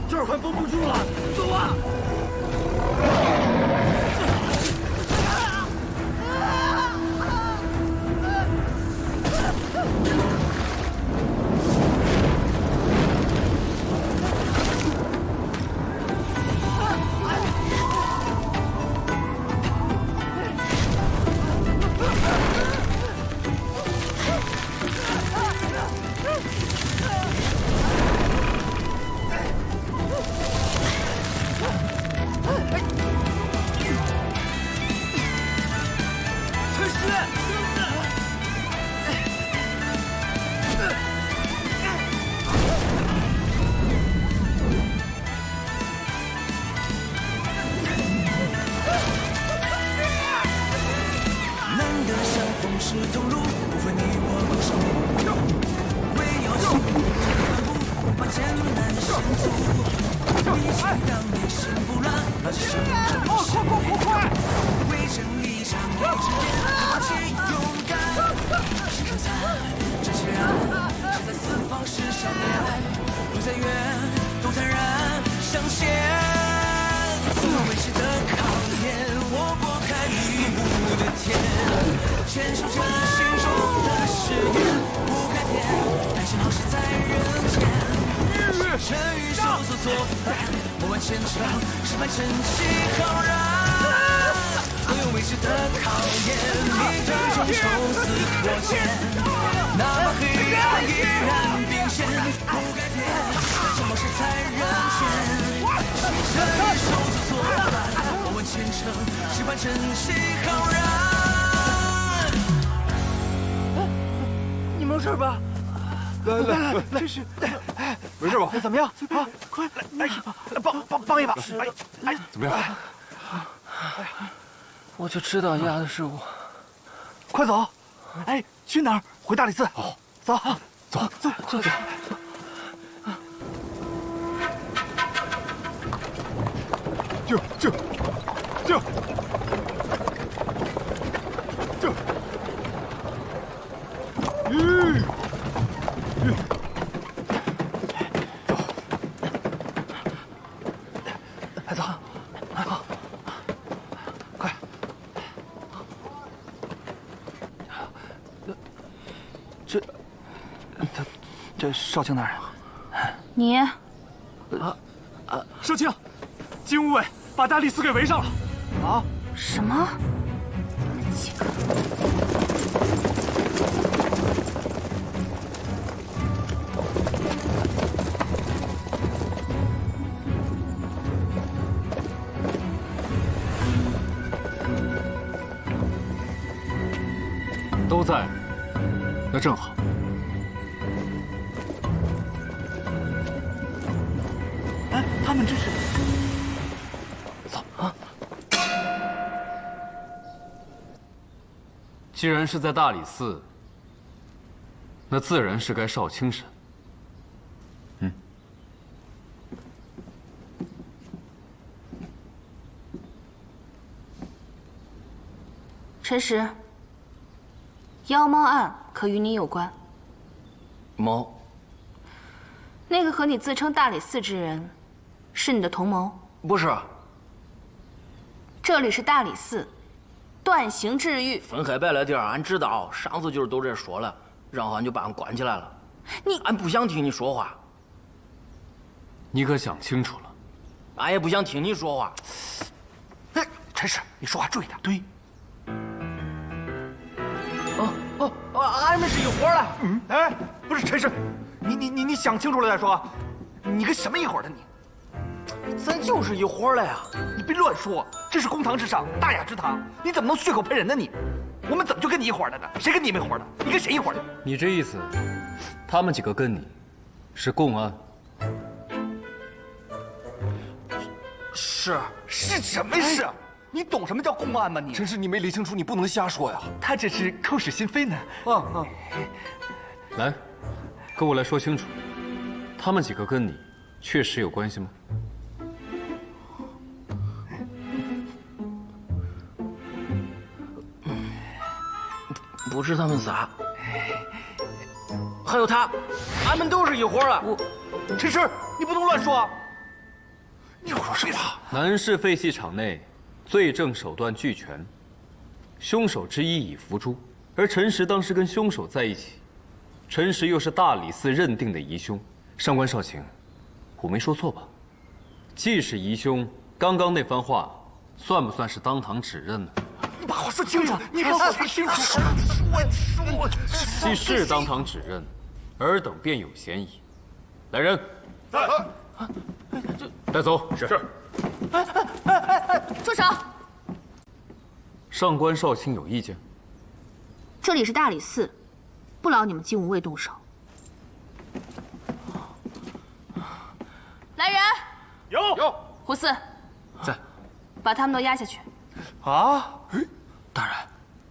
这儿快绷不住了，走啊！是同路，不分你我共生活。唯有情不漫步，把艰难深足。一心当年心不乱，那是生真快！为真理仗义执言，勇气勇敢。是真残，真血染，是在四方是少年，路再远都坦然向前。总有未知的考验，我拨开迷雾的天。坚守着心中的誓言，不改变，但是好事在人间。这宇宙做作伴，莫问前程，是凡真气浩然。总有未知的考验，逆转中抽丝剥茧。哪怕黑暗依然并肩，不改变，但是好事在人间。这宇宙做作伴，莫问前程，是凡真气浩然。你没事吧？来，这是，没事吧？怎么样？啊，快来，帮一把！哎，怎么样？我就知道压的是我。快走！哎，去哪儿？回大理寺。好，走，走。救！走，快！这少卿大人，你，少卿，金吾卫把大理寺给围上了。啊？什么？你们几个？都在，那正好。哎，他们这是……走啊！既然是在大理寺，那自然是该少卿审。陈实，妖猫案可与你有关？猫，那个和你自称大理寺之人，是你的同谋？不是。这里是大理寺，断刑治狱。分黑白的地儿俺知道，上次就是都这说了，然后俺就把俺关起来了。俺不想听你说话。你可想清楚了？俺也不想听你说话。哎，陈实，你说话注意点。对。俺们是一伙的。哎，不是陈实，你想清楚了再说。你跟什么一伙的你？咱就是一伙的呀！你别乱说，这是公堂之上，大雅之堂，你怎么能血口喷人呢你？我们怎么就跟你一伙的呢？谁跟你们一伙的？你跟谁一伙的？你这意思，他们几个跟你是共案？是什么事？你懂什么叫公案吗？你陈实，你没理清楚，你不能瞎说呀。他这是口是心非呢。来，跟我来说清楚，他们几个跟你确实有关系吗？不是他们仨，还有他，俺们都是一伙的。陈实，你不能乱说。你胡说什么？南市废弃场内，罪证手段俱全，凶手之一已伏诛，而陈实当时跟凶手在一起，陈实又是大理寺认定的疑凶。上官少卿，我没说错吧？既是疑凶，刚刚那番话，算不算是当堂指认呢？你把话说清楚！你把话说清楚！说！既是当堂指认，尔等便有嫌疑。来人，在。带走。是。住手！上官少卿有意见？这里是大理寺，不劳你们金吾卫动手。来人！有。胡四，在。把他们都押下去。啊？大人，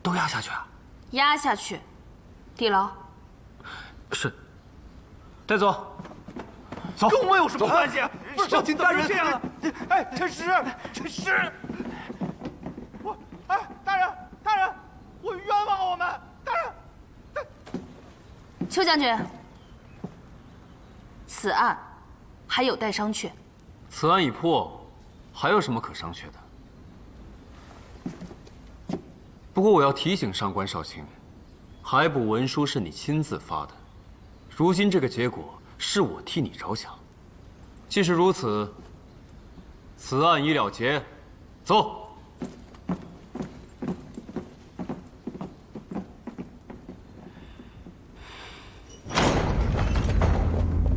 都押下去啊？押下去，地牢。是。带走。走，跟我有什么关系？不是少卿大人这样了。哎，陈实，大人，我冤枉我们，大人。邱将军，此案还有待商榷。此案已破，还有什么可商榷的？不过我要提醒上官少卿，海捕文书是你亲自发的，如今这个结果是我替你着想。既是如此，此案已了结，走。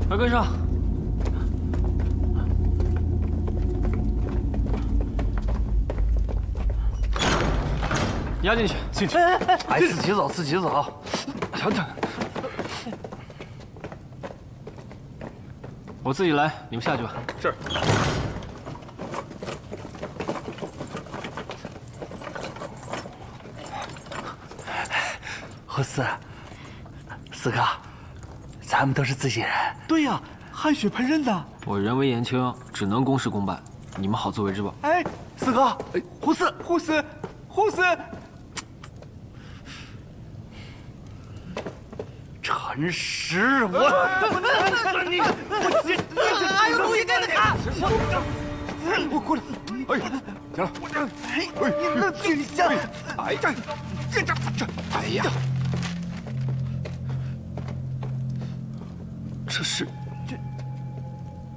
快跟上。押进去，进去。哎，自己走，自己走。瞧瞧，我自己来，你们下去吧。是。胡四，四哥，咱们都是自己人。对呀，汗血喷人的。我人微言轻，只能公事公办，你们好自为之吧。哎，四哥，胡四。陈实，我你，俺有东西给他。我过来。哎，行了。你冷静一下。哎呀，这，哎呀。这是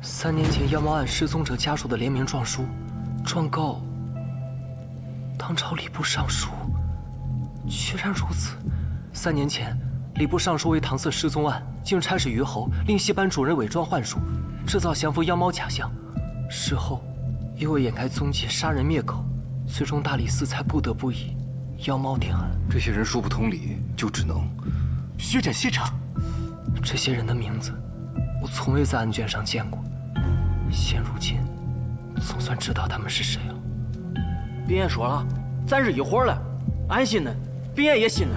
3年前妖猫案失踪者家属的联名状书，状告唐朝礼部尚书。居然如此！3年前，礼部尚书为搪塞失踪案，竟差使虞侯令戏班主任伪装幻术，制造降服妖猫假象。事后，又为掩盖踪迹，杀人灭口，最终大理寺才不得不以妖猫定案。这些人说不通理，就只能血斩现场。这些人的名字，我从未在案卷上见过。现如今，总算知道他们是谁了。别人说了，咱是一伙的，俺信的，别人也信的。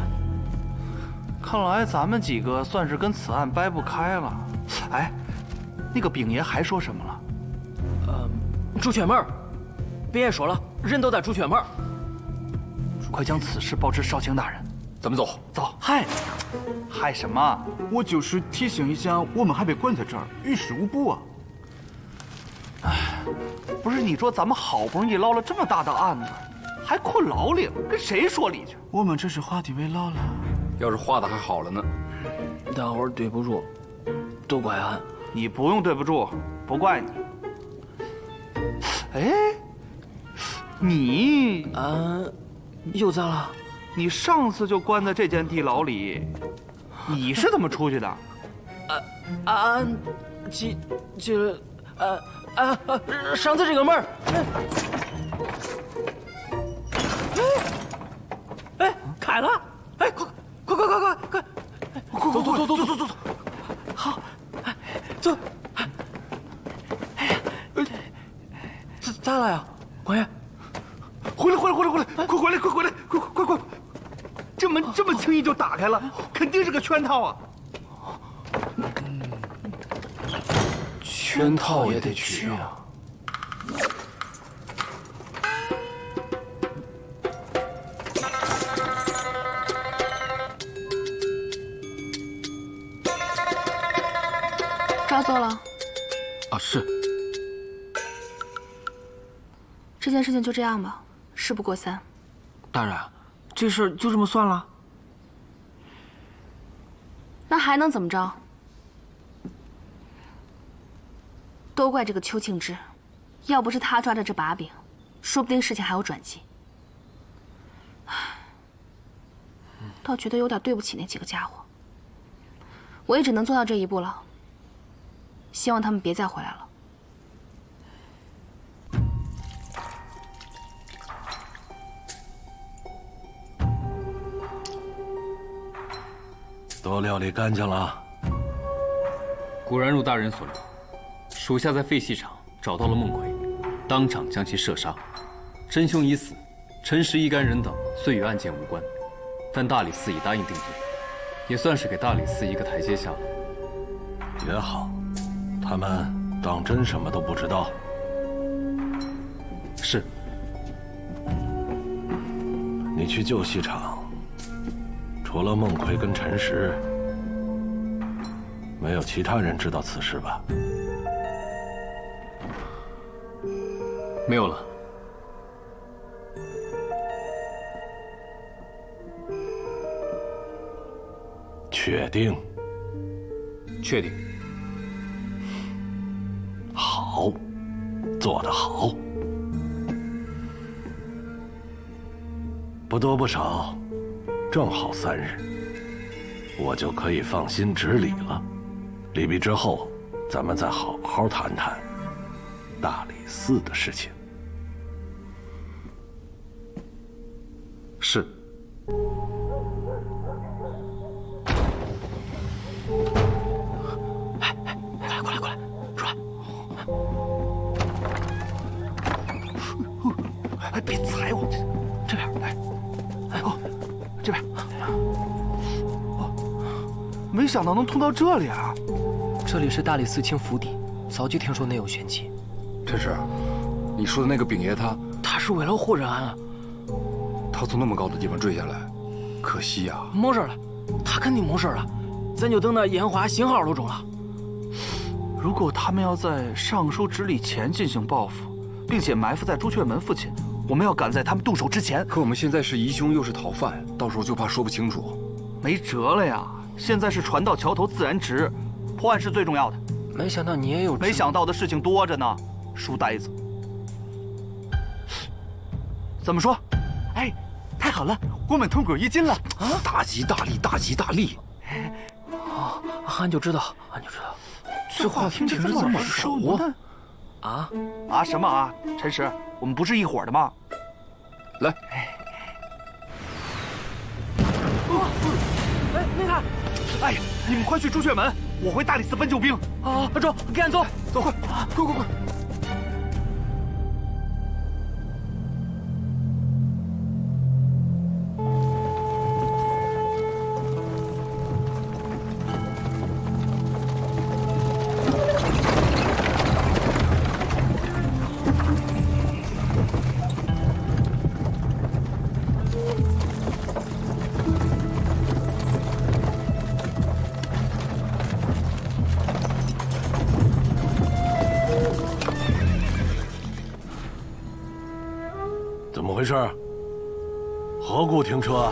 看来咱们几个算是跟此案掰不开了。哎，那个丙爷还说什么了？朱雀门，别人说了，人都在朱雀门。快将此事报知少卿大人。咱们走。走。嗨什么？我就是提醒一下，我们还被关在这儿，于事无补啊。不是你说咱们好不容易捞了这么大的案子，还困牢里了，跟谁说理去？我们这是画地为牢了。要是画的还好了呢。大伙儿对不住，都怪俺。你不用对不住，不怪你。哎，你又咋了？你上次就关在这间地牢里，你是怎么出去的？上次这个门。开了！哎，快！走！好，走。咋了呀，王爷？回来！快！这门这么轻易就打开了，肯定是个圈套啊！圈套也得去啊。照做了。啊，是。这件事情就这样吧，事不过三。大人，这事儿就这么算了？那还能怎么着？都怪这个邱庆之，要不是他抓着这把柄，说不定事情还有转机。倒觉得有点对不起那几个家伙。我也只能做到这一步了。希望他们别再回来了。都料理干净了。果然如大人所料，属下在废戏场找到了孟奎，当场将其射杀。真凶已死，陈实一干人等虽与案件无关，但大理寺已答应定罪，也算是给大理寺一个台阶下了。也好，他们当真什么都不知道。是。你去旧戏场，除了孟奎跟陈实，没有其他人知道此事吧？没有了。确定？确定。好，做得好。不多不少，正好3日，我就可以放心执礼了。礼毕之后，咱们再好好谈谈大理寺的事情。是。过来，出来！哎，别踩我！这边，这边。没想到能通到这里啊！这里是大理寺卿府邸，早就听说内有玄机。陈实，你说的那个丙爷他是为了护着俺啊！他从那么高的地方坠下来，可惜呀。没事了，他肯定没事了，咱就等那烟花信号都中了。如果他们要在上书执礼前进行报复，并且埋伏在朱雀门附近，我们要赶在他们动手之前。可我们现在是疑凶又是逃犯，到时候就怕说不清楚。没辙了呀！现在是船到桥头自然直，破案是最重要的。没想到你也有。没想到的事情多着呢，书呆子。怎么说？哎，太好了，我们同归于尽了！啊，大吉大利，大吉大利！啊，俺就知道，俺就知道，这话听着这么耳熟呢。啊什么啊？陈实，我们不是一伙的吗？来。哎，那个，哎呀，你们快去朱雀门，我回大理寺搬救兵。啊，走，给俺走，走，快，快！怎么回事？何故停车？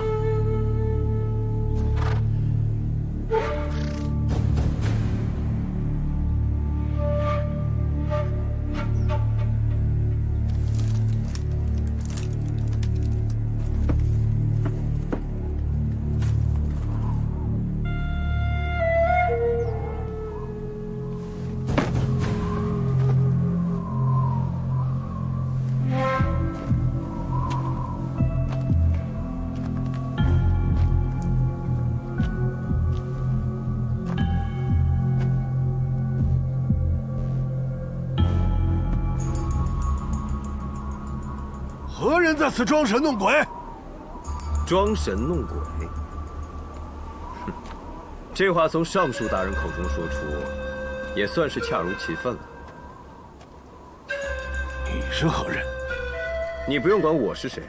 何人在此装神弄鬼？装神弄鬼？哼，这话从尚书大人口中说出，也算是恰如其分了。你是何人？你不用管我是谁，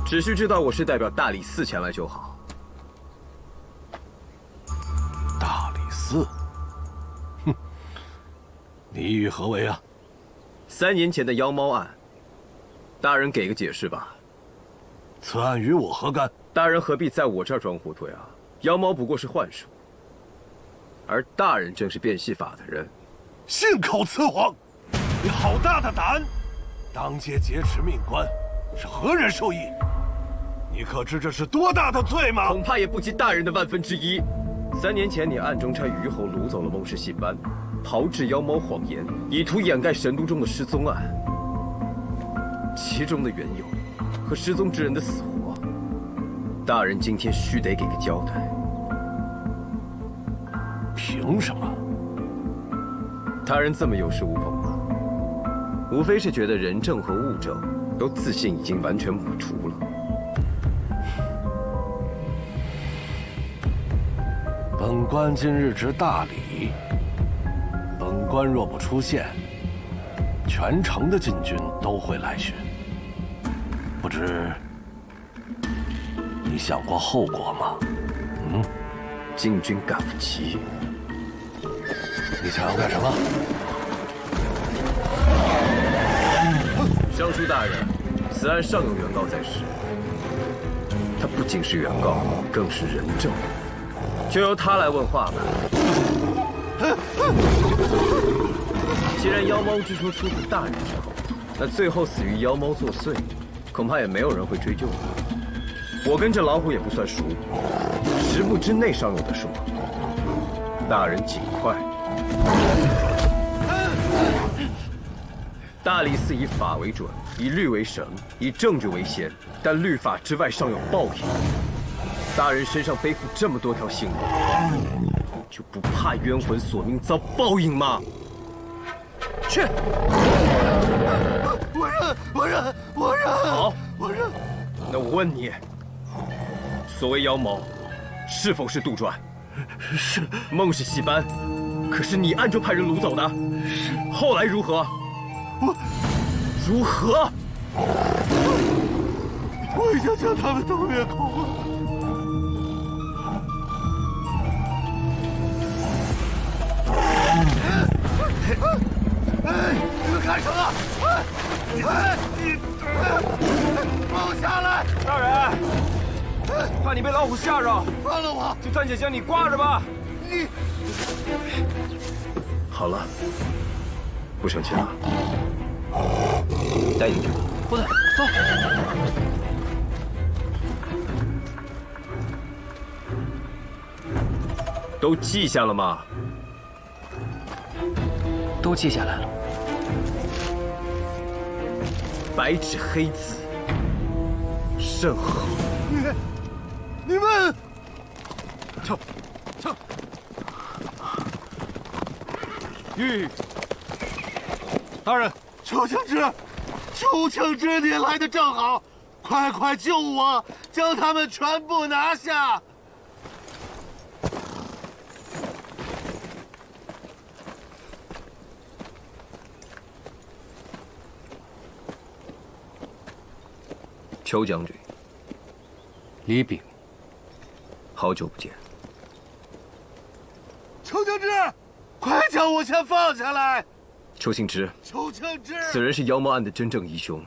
只需知道我是代表大理寺前来就好。大理寺？哼，你意欲何为啊？3年前的妖猫案。大人给个解释吧。此案与我何干？大人何必在我这儿装糊涂呀？妖猫不过是幻术，而大人正是变戏法的人。信口雌黄！你好大的胆！当街劫持命官，是何人授意？你可知这是多大的罪吗？恐怕也不及大人的1/1000。3年前，你暗中差虞侯掳走了孟氏戏班，炮制妖猫谎言，以图掩盖神都中的失踪案。其中的缘由和失踪之人的死活，大人今天须得给个交代。凭什么？大人这么有恃无恐吗？无非是觉得人证和物证都自信已经完全抹除了。本官今日值大礼，本官若不出现，全城的禁军都会来寻。不知你想过后果吗？禁军赶不及。你想要干什么？尚书大人，此案尚有原告在世，他不仅是原告，更是人证，就由他来问话吧。既然妖猫之说出自大人之口，那最后死于妖猫作祟，恐怕也没有人会追究了。我跟这老虎也不算熟，10步之内尚有的说。大人尽快。大理寺以法为准，以律为绳，以证据为先，但律法之外尚有报应。大人身上背负这么多条性命，就不怕冤魂索命遭报应吗？去！我认！好，我认。那我问你，所谓妖猫，是否是杜撰？是。孟氏戏班，可是你暗中派人掳走的？是。后来如何？如何？我已经将他们都灭口了。你们干什么？你放我下来！大人，怕你被老虎吓着，放了我！就暂且将你挂着吧。你！好了，不生气了，带你去吧。胡子，走。都记下了吗？都记下来了。白纸黑字，甚好。你们，撤！大人，邱庆之，你来的正好，快救我，将他们全部拿下！邱将军，李炳，好久不见。邱庆之，快将我先放下来！邱庆之，此人是妖魔案的真正疑凶，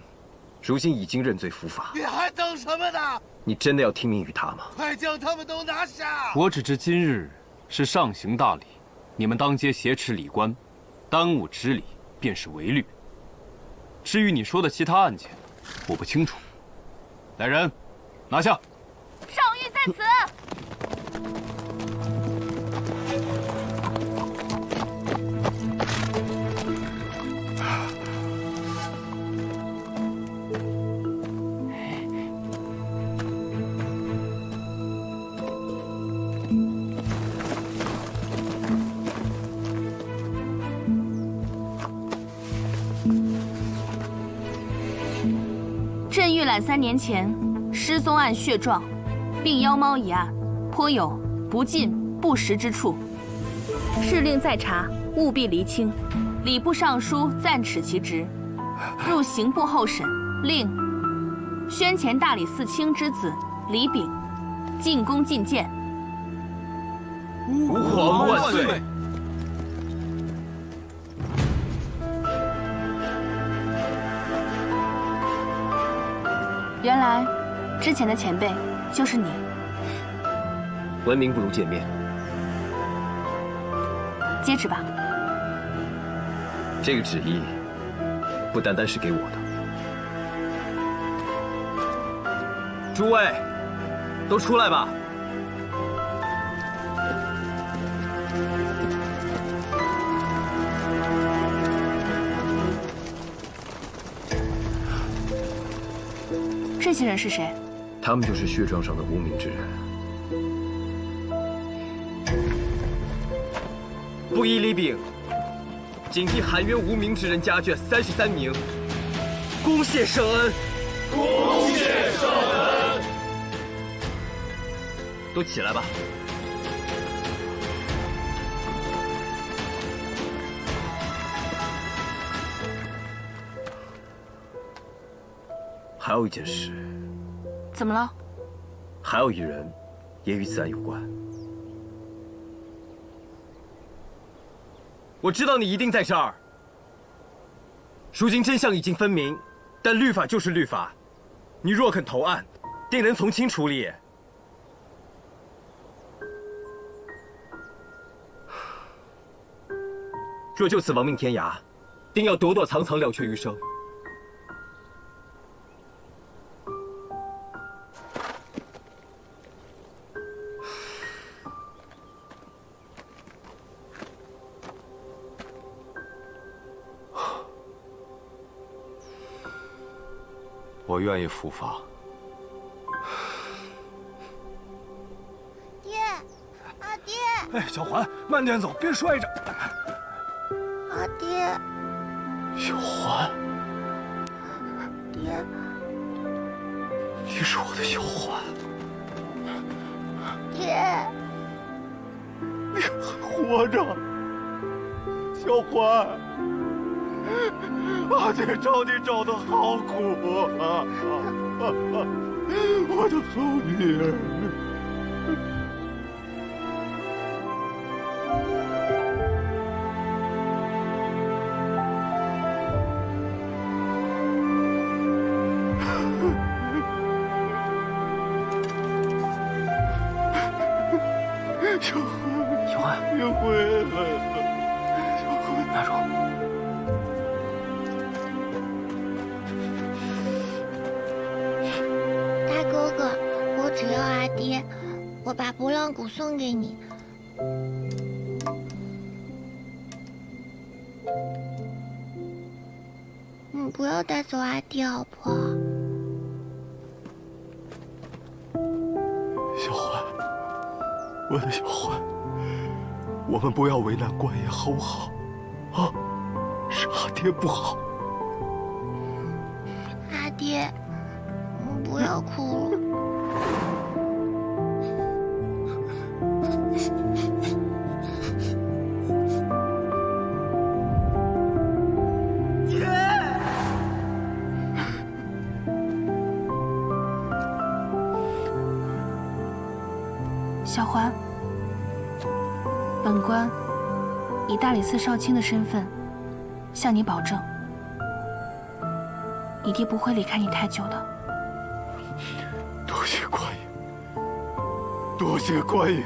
如今已经认罪伏法。你还等什么呢？你真的要听命于他吗？快将他们都拿下！我只知今日是上行大礼，你们当街挟持礼官，耽误执礼，便是违律。至于你说的其他案件，我不清楚。来人，拿下！上谕在此。朕预览3年前失踪案血状，并妖猫一案，颇有不尽不实之处，敕令再查，务必厘清。礼部尚书暂斥其职，入刑部候审，令宣前大理寺卿之子李炳进宫觐见。吾皇万岁！原来，之前的前辈就是你。闻名不如见面，接旨吧。这个旨意不单单是给我的。诸位，都出来吧。这些人是谁？他们就是血状上的无名之人。不依李炳，谨替含冤无名之人家眷33名，恭谢圣恩。恭谢圣恩。都起来吧。还有一件事。怎么了？还有一人，也与此案有关。我知道你一定在这儿。如今真相已经分明，但律法就是律法，你若肯投案，定能从轻处理。若就此亡命天涯，定要躲躲藏藏，了却余生。我愿意伏法。爹，阿爹！哎，小环，慢点走，别摔着。阿爹，小环，爹，你是我的小环，爹，你还活着，小环。阿爹找你找得好苦啊！我的好女儿。小环，就回来了。纳荣，大哥哥，我只要阿爹，我把拨浪鼓送给你。你不要带走阿爹，好不好？小环，我的小环，我们不要为难官爷，好不好？啊，是阿爹不好。阿爹，你不要哭了。小环，本官以大理寺少卿的身份向你保证，你爹不会离开你太久的。多谢官爷，多谢官爷。